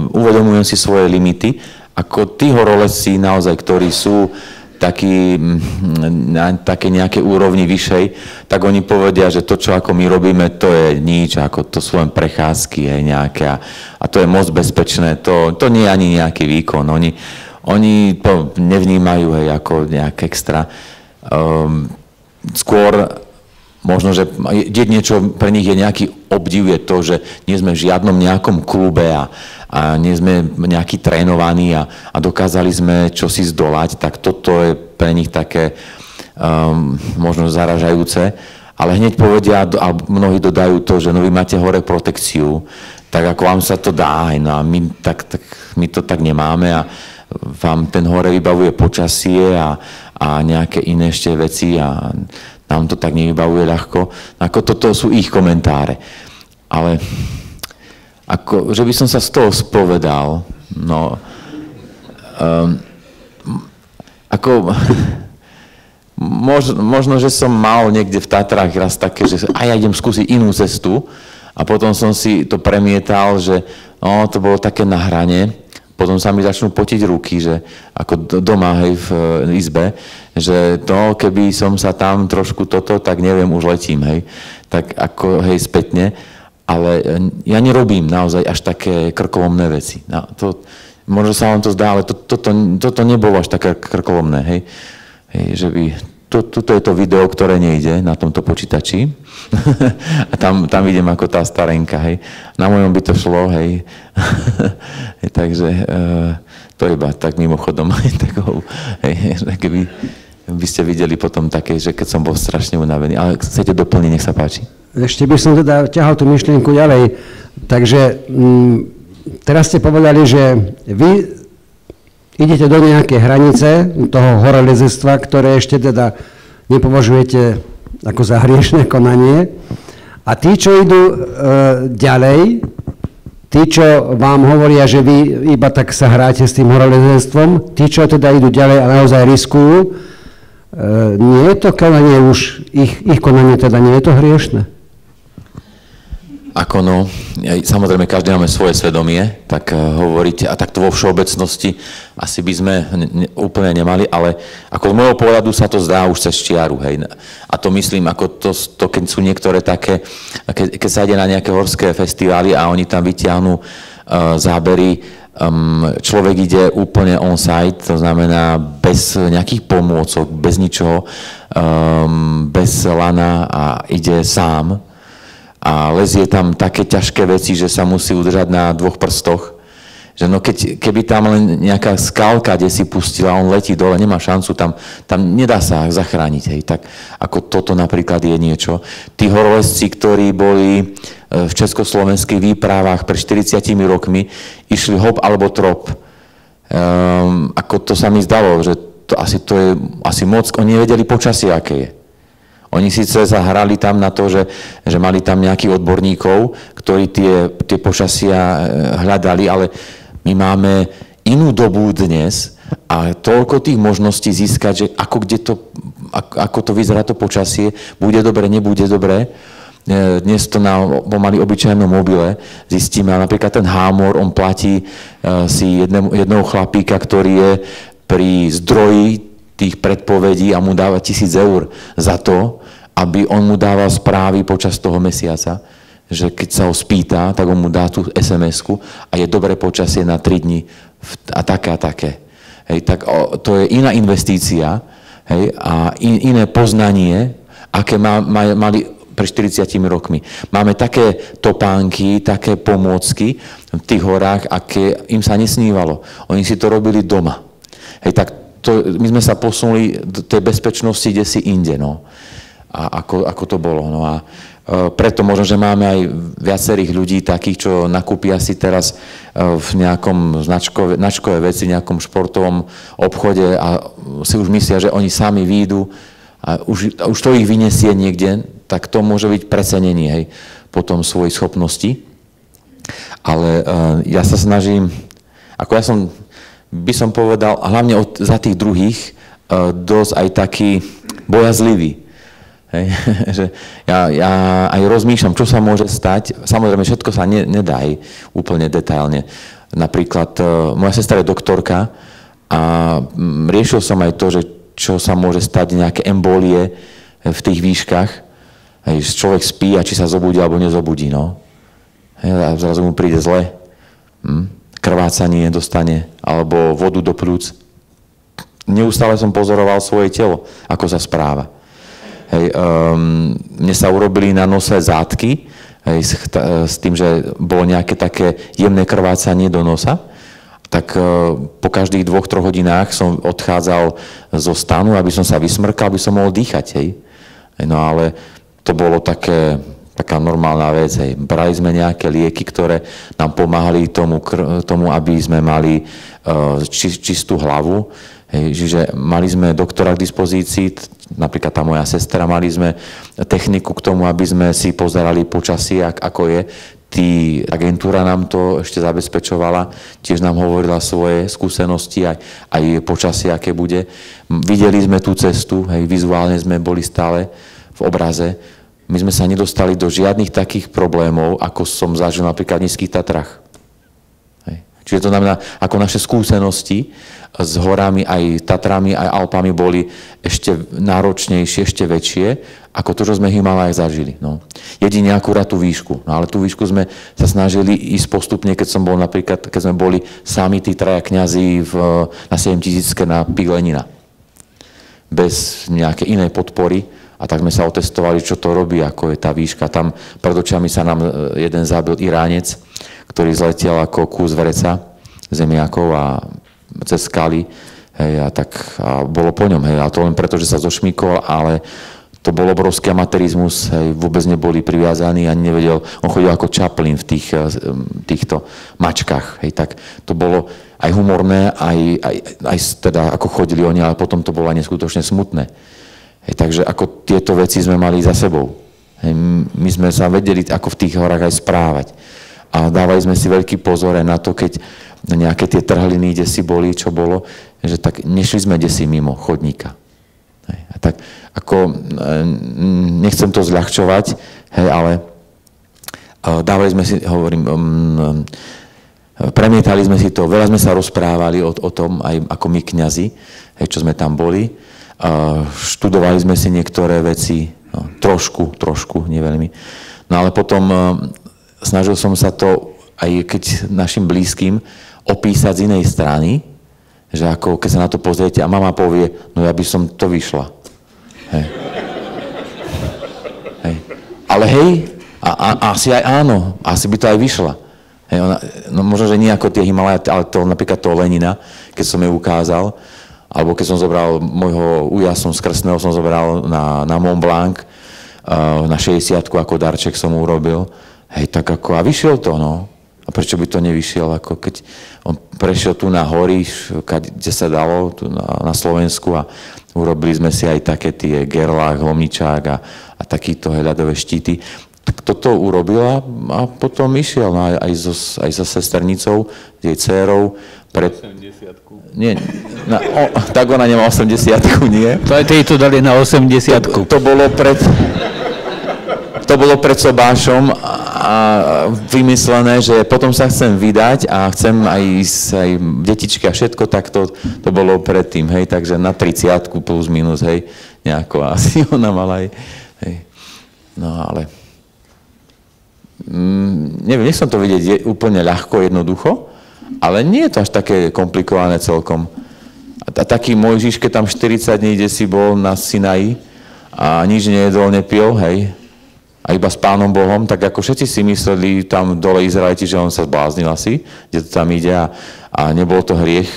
B: Uvedomujem si svoje limity. Ako tí horolezci naozaj, ktorí sú na také nejaké úrovni vyššej, tak oni povedia, že to, čo ako my robíme, to je nič, ako to sú len prechádzky nejaké a to je moc bezpečné, to nie je ani nejaký výkon. Oni to nevnímajú ako nejak extra. Skôr možno, že niečo pre nich je nejaký obdiv, je to, že nie sme v žiadnom nejakom klube a nie sme nejakí trénovaní a dokázali sme čosi zdolať, tak toto je pre nich také možno zaražajúce. Ale hneď povedia, a mnohí dodajú to, že no vy máte hore protekciu, tak ako vám sa to dá, no a my to tak nemáme a vám ten hore vybavuje počasie a nejaké iné ešte veci a nám to tak nevybavuje ľahko. Ako toto sú ich komentáre. Ale ako, že by som sa z toho spovedal, no, ako, možno, že som mal niekde v Tatrách raz také, že ja idem skúsiť inú cestu a potom som si to premietal, že no, to bolo také na hrane. Potom sa mi začnú potiť ruky, že ako doma, hej, v izbe, že to, keby som sa tam trošku tak neviem, už letím, hej, tak ako, hej, spätne, ale ja nerobím naozaj až také krkolomné veci. No, možno sa vám to zdá, ale toto nebolo až také krkolomné, hej, že by... Tuto je to video, ktoré nejde na tomto počítači. A tam vidím ako tá starenka, hej. Na mojom by to šlo, hej. Takže to iba tak mimochodom, hej, keby by ste videli potom také, že keď som bol strašne unavený. Ale chcete doplniť, nech sa páči. Ešte by som teda ťahal tú myšlienku ďalej. Takže teraz ste povedali, že vy idete do nejakej hranice toho horolezectva, ktoré ešte teda nepovažujete ako za hriešne konanie. A tí, čo idú ďalej, tí, čo vám hovoria, že vy iba tak sa hráte s tým horolezectvom, tí, čo teda idú ďalej a naozaj riskujú, nie je to konanie už, ich konanie teda nie je to hriešne? Ako no, samozrejme každý máme svoje svedomie, tak hovoriť a takto vo všeobecnosti asi by sme úplne nemali, ale ako z môjho pohľadu sa to zdá už cez čiaru, hej. A to myslím, ako to keď sú niektoré také, keď sa ide na nejaké horské festivály a oni tam vyťahnú zábery, človek ide úplne on-site, to znamená bez nejakých pomôcok, bez ničoho, bez lana a ide sám. A lezie tam také ťažké veci, že sa musí udržať na 2 prstoch. Že no keby tam len nejaká skalka, kde si pustila, on letí dole, nemá šancu, tam nedá sa zachrániť. Hej. Tak ako toto napríklad je niečo. Tí horolezci, ktorí boli v československých výpravách pred 40 rokmi, išli hop alebo trop. Ako to sa mi zdalo, že to je asi moc, oni nevedeli počasie, aké je. Oni síce zahrali tam na to, že mali tam nejakých odborníkov, ktorí tie počasia hľadali, ale my máme inú dobu dnes a toľko tých možností získať, že ako to vyzerá to počasie, bude dobre, nebude dobre. Dnes to na pomaly obyčajnom mobile zistíme, ale napríklad ten Hámor, on platí si jedného chlapíka, ktorý je pri zdroji tých predpovedí a mu dáva 1000 eur za to, aby on mu dával správy počas toho mesiaca, že keď sa ho spýta, tak on mu dá tú SMS-ku a je dobré počasie na 3 dni a také a také. hej, tak to je iná investícia, hej, a iné poznanie, aké mali pred 40 rokmi. Máme také topánky, také pomôcky v tých horách, aké im sa nesnívalo. Oni si to robili doma. Hej, tak my sme sa posunuli do tej bezpečnosti kdesi inde, no. A ako to bolo. No a preto možno, že máme aj viacerých ľudí takých, čo nakúpia si teraz v nejakom značkové veci, v nejakom športovom obchode a si už myslia, že oni sami výjdu a už to ich vyniesie niekde, tak to môže byť precenenie, hej, potom svojich schopností. Ale ja sa snažím, by som povedal, hlavne za tých druhých, dosť aj taký bojazlivý. Hej, že ja aj rozmýšľam, čo sa môže stať. Samozrejme, všetko sa nedá úplne detailne. Napríklad, moja sestra je doktorka a riešil som aj to, že čo sa môže stať, nejaké embolie v tých výškach. Hej, človek spí a či sa zobudí alebo nezobudí. No. Hej, a zrazu mu príde zle. Krvácanie dostane alebo vodu do plúc. Neustále som pozoroval svoje telo, ako sa správa. Hej, mne sa urobili na nose zátky, hej, s tým, že bolo nejaké také jemné krvácanie do nosa, tak po každých 2-3 hodinách som odchádzal zo stanu, aby som sa vysmrkal, aby som mohol dýchať. Hej. No ale to bolo taká normálna vec. Hej. Brali sme nejaké lieky, ktoré nám pomáhali tomu aby sme mali čistú hlavu. Hej, čiže mali sme doktora k dispozícii, napríklad tá moja sestra, mali sme techniku k tomu, aby sme si pozerali počasie, ako je. Agentúra nám to ešte zabezpečovala, tiež nám hovorila svoje skúsenosti, aj počasie, aké bude. Videli sme tú cestu, hej, vizuálne sme boli stále v obraze. My sme sa nedostali do žiadnych takých problémov, ako som zažil napríklad v Nízkych Tatrách. Hej. Čiže to znamená, ako naše skúsenosti s horami, aj Tatrami, aj Alpami boli ešte náročnejšie, ešte väčšie, ako to, čo sme v Himalajách zažili. No. Jedine akurát tú výšku. No, ale tú výšku sme sa snažili ísť postupne, keď sme boli sami tí traja kňazi na 7000 na Pík Lenina. Bez nejakej inej podpory. A tak sme sa otestovali, čo to robí, ako je tá výška. Tam pred očami sa nám jeden zabil Iránec, ktorý zletel ako kus vreca zemiakov a cez skaly, hej, a bolo po ňom, hej, a to len preto, že sa zošmykol, ale to bol obrovský amatérizmus, hej, vôbec neboli priviazaní, ani nevedel, on chodil ako Chaplin v týchto mačkách, hej, tak to bolo aj humorné, aj teda ako chodili oni, ale potom to bolo aj neskutočne smutné. Hej, takže ako tieto veci sme mali za sebou. Hej, my sme sa vedeli ako v tých horách aj správať. A dávali sme si veľký pozor aj na to, keď nejaké tie trhliny, kde si boli, čo bolo, že tak nešli sme desi mimo chodníka. Hej, a tak ako, nechcem to zľahčovať, hej, ale dávali sme si, premietali sme si to, veľa sme sa rozprávali o tom, aj ako my kňazi, hej, čo sme tam boli. Študovali sme si niektoré veci, no, trošku, nie veľmi. No ale potom snažil som sa to, aj keď našim blízkym, opísať z inej strany, že ako keď sa na to pozriete a mama povie, no ja by som to vyšla. Hej. Hej. Ale hej, asi aj áno, asi by to aj vyšla. Hej, no možno, že nie ako tie Himalaje, ale to, napríklad toho Lenina, keď som jej ukázal, alebo keď som zobral môjho újasom z krstného, som zobral na Mont Blanc, na 60-ku ako darček som mu urobil. Hej, tak ako, a vyšiel to, no. A prečo by to nevyšiel, ako keď on prešiel tu na hory, kde sa dalo, tu na Slovensku a urobili sme si aj také tie Gerlach, Lomničák a takýto ľadové štíty. Tak toto urobil a potom išiel, no, aj so sesternicou, s jej dcérou.
C: 80-ku.
B: Nie, tak ona nemá 80-ku, nie?
C: To dali na 80-ku.
B: To bolo pred sobášom a vymyslené, že potom sa chcem vydať a chcem aj detičky a všetko, tak to bolo predtým, hej, takže na 30-ku plus minus, hej, nejako asi ona mala aj, hej, no ale neviem, nechcem to vidieť úplne ľahko, jednoducho, ale nie je to až také komplikované celkom. A taký Mojžiš, keď tam 40 dní, kde si bol na Sinaji a nič nejedol, nepil, hej, a iba s Pánom Bohom, tak ako všetci si mysleli tam dole Izraeliti, že on sa zbláznil asi, kde to tam ide a nebol to hriech,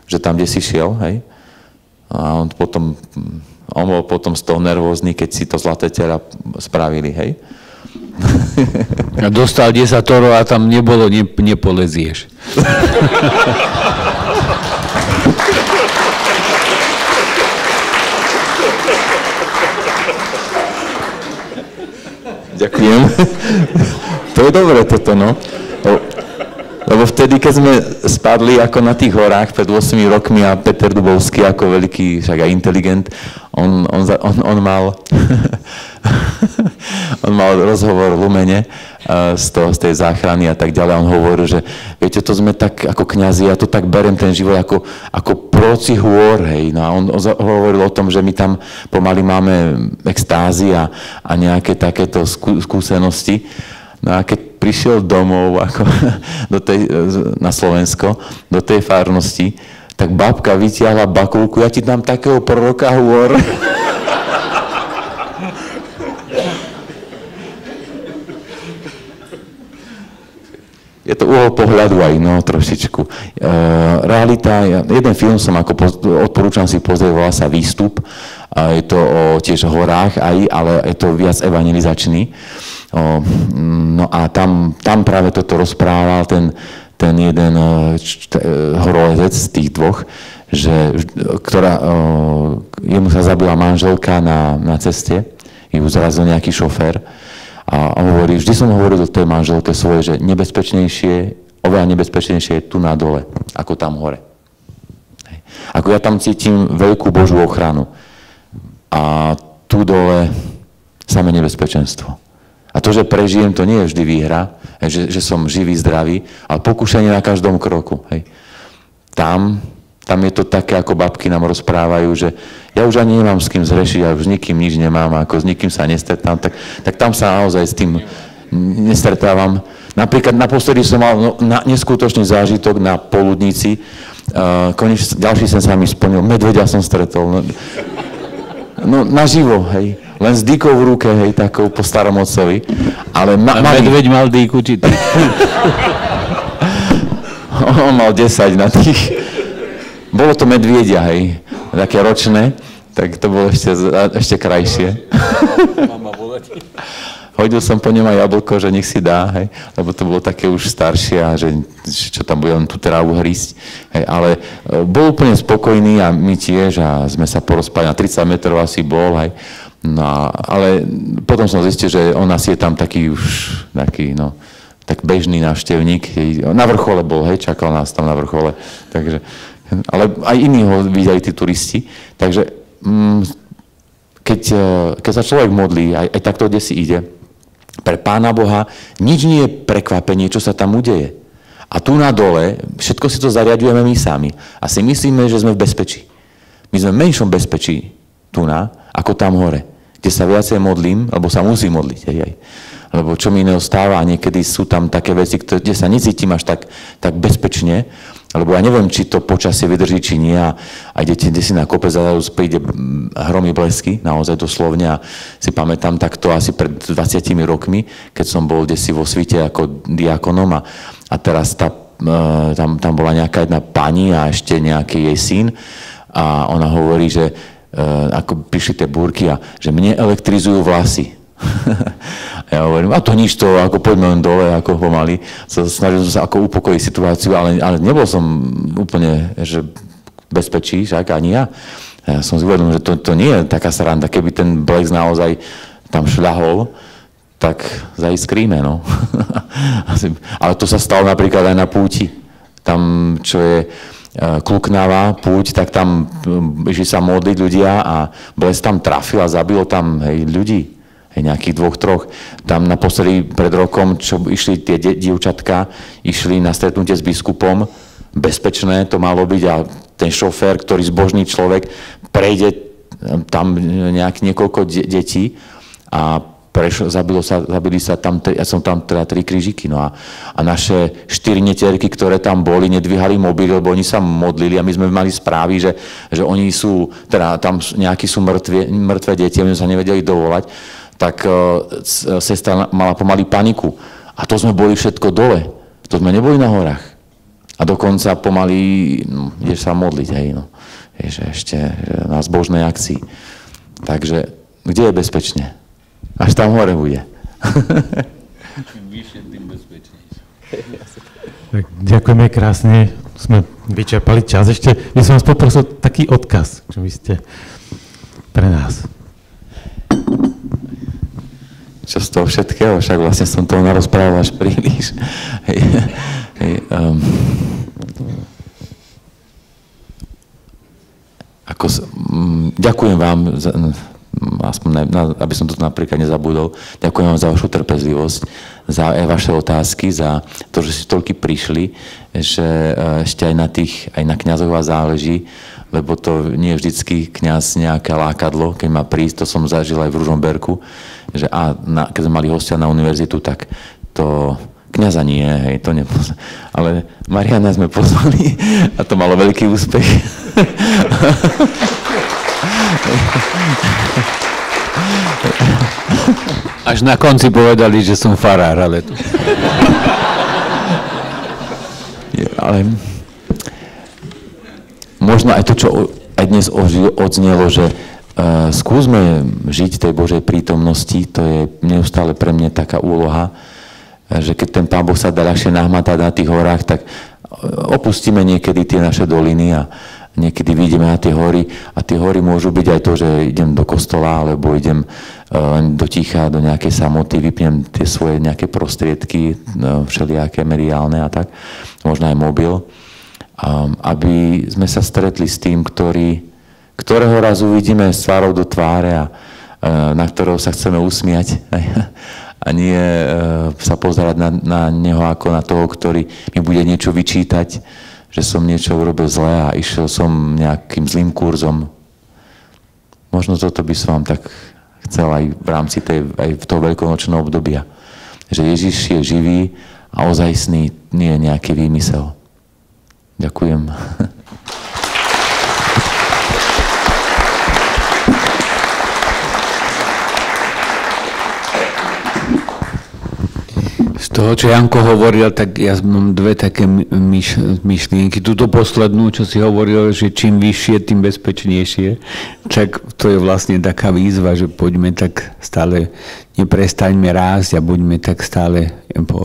B: že tam, kde si šiel, hej. A on bol potom z toho nervózny, keď si to zlaté tela spravili, hej.
C: A dostal 10 torov a tam nebolo, nepolezieš.
B: Ďakujem. To je dobré toto, no. Lebo vtedy, keď sme spadli ako na tých horách pred 8 rokmi a Peter Dubovský ako veľký, však aj inteligent, on mal on mal rozhovor v Lumene z tej záchrany a tak ďalej. On hovoril, že viete, to sme tak ako kňazi, ja to tak berem ten život ako proroci hôr, hej. No a on hovoril o tom, že my tam pomaly máme extázy a nejaké takéto skúsenosti. No a keď prišiel domov na Slovensko, do tej farnosti, tak babka vytiahla bakulku, ja ti dám takého proroka hôr. Je to uhol pohľadu aj, no, trošičku. Realita, jeden film som odporúčam si pozrieť, volá sa Výstup. Je to o tiež horách aj, ale je to viac evangelizačný. No a tam práve toto rozprával ten jeden horolezec z tých dvoch, jemu sa zabila manželka na ceste, ju zrazil nejaký šofér. A vždy som hovoril do tej manželke svoje, že oveľa nebezpečnejšie je tu na dole, ako tam hore. Ako ja tam cítim veľkú Božú ochranu. A tu dole samé nebezpečenstvo. A to, že prežijem, to nie je vždy výhra, že som živý, zdravý, ale pokúšanie na každom kroku. Hej. Tam je to také, ako babky nám rozprávajú, že ja už ani nemám s kým zrešiť, ja už s nikým nič nemám, ako s nikým sa nestretám, tak tam sa naozaj s tým nestretávam. Napríklad naposledy som mal neskutočný zážitok na Poludnici, ďalší sen sa mi splnil, medveďa som stretol. No naživo, hej, len s dýkou v ruke, hej, takou po starom otcovi. Ale
C: medveď mal dýku, či ty?
B: On mal 10 na tých. Bolo to medviedia, hej, také ročné, tak to bolo ešte krajšie. Hodil som po ňom aj jablko, že nech si dá, hej, lebo to bolo také už staršie a že čo tam bude len tú trávu hrísť. Hej, ale bol úplne spokojný a my tiež a sme sa porozprávali, na 30 metrov asi bol, hej. No, ale potom som zistil, že on asi je tam taký tak bežný návštevník. Na vrchole bol, hej, čakal nás tam na vrchole, takže... Ale aj iní ho videli, tí turisti. Takže keď sa človek modlí, aj takto, kde si ide, pre Pána Boha nič nie je prekvapenie, čo sa tam udeje. A tu na dole všetko si to zariadujeme my sami. A si myslíme, že sme v bezpečí. My sme v menšom bezpečí tu ako tam hore, kde sa viacej modlím, alebo sa musím modliť. Hej. Lebo čo mi iného stáva, a niekedy sú tam také veci, kde sa necítim až tak bezpečne, lebo ja neviem, či to počasie vydrží, či nie. A idete si na kopec a príde hromy blesky, naozaj doslovne. A si pamätám takto asi pred 20 rokmi, keď som bol kdesi vo Svite ako diakonom a teraz tam bola nejaká jedna pani a ešte nejaký jej syn. A ona hovorí, že ako prišli tie búrky a že mne elektrizujú vlasy. Ja hovorím, a to nič, to ako poďme len dole, ako pomaly. Snažil som sa ako upokojiť situáciu, ale nebol som úplne že bezpečí, však ani ja. Ja som si uvedomil, že to nie je taká sranda. Keby ten blesk naozaj tam šľahol, tak zaiskríme, no. Ale to sa stalo napríklad aj na púti. Tam, čo je Kluknava, púť, tak tam išli sa modliť ľudia a blesk tam trafil a zabilo tam ľudí. Nejakých 2-3. Tam naposledy pred rokom, čo išli tie dievčatka, išli na stretnutie s biskupom, bezpečné to malo byť a ten šofér, ktorý zbožný človek, prejde tam niekoľko detí a zabili sa tam, ja som tam teda 3 krížiky, no a naše 4 netierky, ktoré tam boli, nedvíhali mobily, lebo oni sa modlili a my sme mali správy, že oni sú, teda tam nejakí sú mŕtve deti, oni sa nevedeli dovolať, tak sestra mala pomaly paniku. A to sme boli všetko dole, to sme neboli na horách. A dokonca pomaly ideš sa modliť, hej, no. Ešte na zbožnej akcii. Takže kde je bezpečne? Až tam hore bude.
C: Čím vyššie, tým bezpečnejšie.
A: Tak, ďakujeme krásne, sme vyčerpali čas. Ešte by som vás poprosil taký odkaz, čo by ste pre nás.
B: Čo z toho všetkého, však vlastne som toho narozprával až príliš. Ďakujem vám, aspoň aby som to napríklad nezabudol, ďakujem vám za vašu trpezlivosť, za vaše otázky, za to, že ste toľky prišli, že ešte aj na kňazoch vás záleží, lebo to nie je vždycky kňaz nejaké lákadlo, keď má prísť, to som zažil aj v Ružomberku, že keď sme mali hostia na univerzitu, tak to kňaza nie, hej, to nepozvali. Ale Mariana sme pozvali a to malo veľký úspech.
C: Až na konci povedali, že som farár, ale to...
B: Ale možno aj to, čo aj dnes odznelo, že skúsme žiť v tej Božej prítomnosti, to je neustále pre mňa taká úloha, že keď ten Pán Boh sa dá ľahšie nahmatať na tých horách, tak opustíme niekedy tie naše doliny a niekedy vidíme na tie hory a tie hory môžu byť aj to, že idem do kostola alebo idem do ticha, do nejakej samoty, vypnem tie svoje nejaké prostriedky, všelijaké mediálne a tak, možno aj mobil, aby sme sa stretli s tým, ktorého raz uvidíme s tvárou do tváre a na ktorého sa chceme usmiať a nie sa pozerať na neho ako na toho, ktorý mi bude niečo vyčítať, že som niečo urobil zle a išiel som nejakým zlým kurzom. Možno toto by som vám tak chcel aj v rámci aj toho veľkonočného obdobia. Že Ježiš je živý a ozajstný, nie je nejaký výmysel. Ďakujem.
C: Z toho, čo Janko hovoril, tak ja mám dve také myšlienky. Túto poslednú, čo si hovoril, že čím vyššie, tým bezpečnejšie. Tak to je vlastne taká výzva, že poďme tak stále, neprestaňme rásť a buďme tak stále,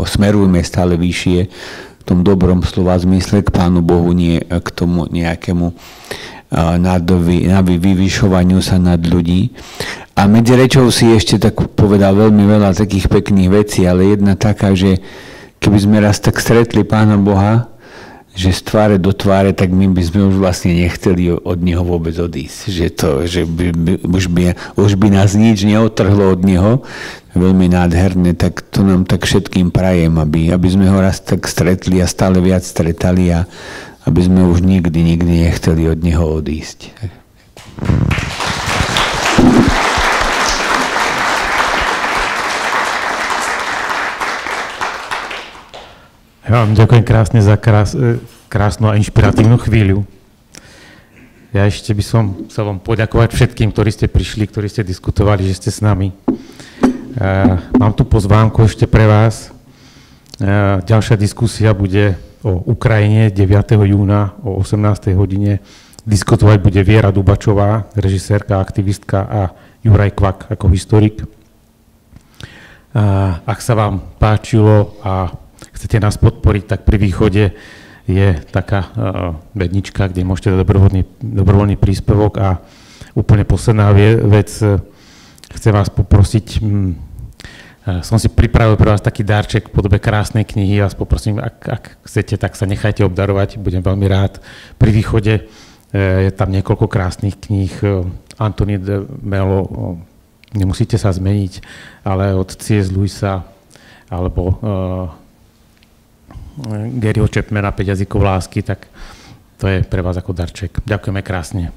C: smerujme stále vyššie v tom dobrom slova zmysle k Pánu Bohu, nie k tomu nejakému vyvyšovaniu sa nad ľudí. A medzi rečou si ešte tak povedal veľmi veľa takých pekných vecí, ale jedna taká, že keby sme raz tak stretli Pána Boha, že z tváre do tváre, tak my by sme už vlastne nechceli od Neho vôbec odísť. Že už by nás nič neodtrhlo od Neho. Veľmi nádherné, tak to nám tak všetkým prajem, aby sme ho raz tak stretli a stále viac stretali a aby sme už nikdy nechceli od Neho odísť.
A: Ja vám ďakujem krásne za krásnu a inšpiratívnu chvíľu. Ja ešte by som chcel vám poďakovať všetkým, ktorí ste prišli, ktorí ste diskutovali, že ste s nami. Mám tu pozvánku ešte pre vás. Ďalšia diskusia bude o Ukrajine 9. júna o 18. hodine. Diskutovať bude Viera Dubačová, režisérka, aktivistka a Juraj Kvak ako historik. Ak sa vám páčilo a chcete nás podporiť, tak pri východe je taká bednička, kde môžete dať dobrovoľný príspevok a úplne posledná vec, chcem vás poprosiť, som si pripravil pre vás taký darček v podobe krásnej knihy, vás poprosím, ak chcete, tak sa nechajte obdarovať, budem veľmi rád. Pri východe je tam niekoľko krásnych kníh, Anthony de Melo, Nemusíte sa zmeniť, ale od C.S. Lewisa, alebo Garyho Chapmana 5 jazykov lásky, tak to je pre vás ako darček. Ďakujeme krásne.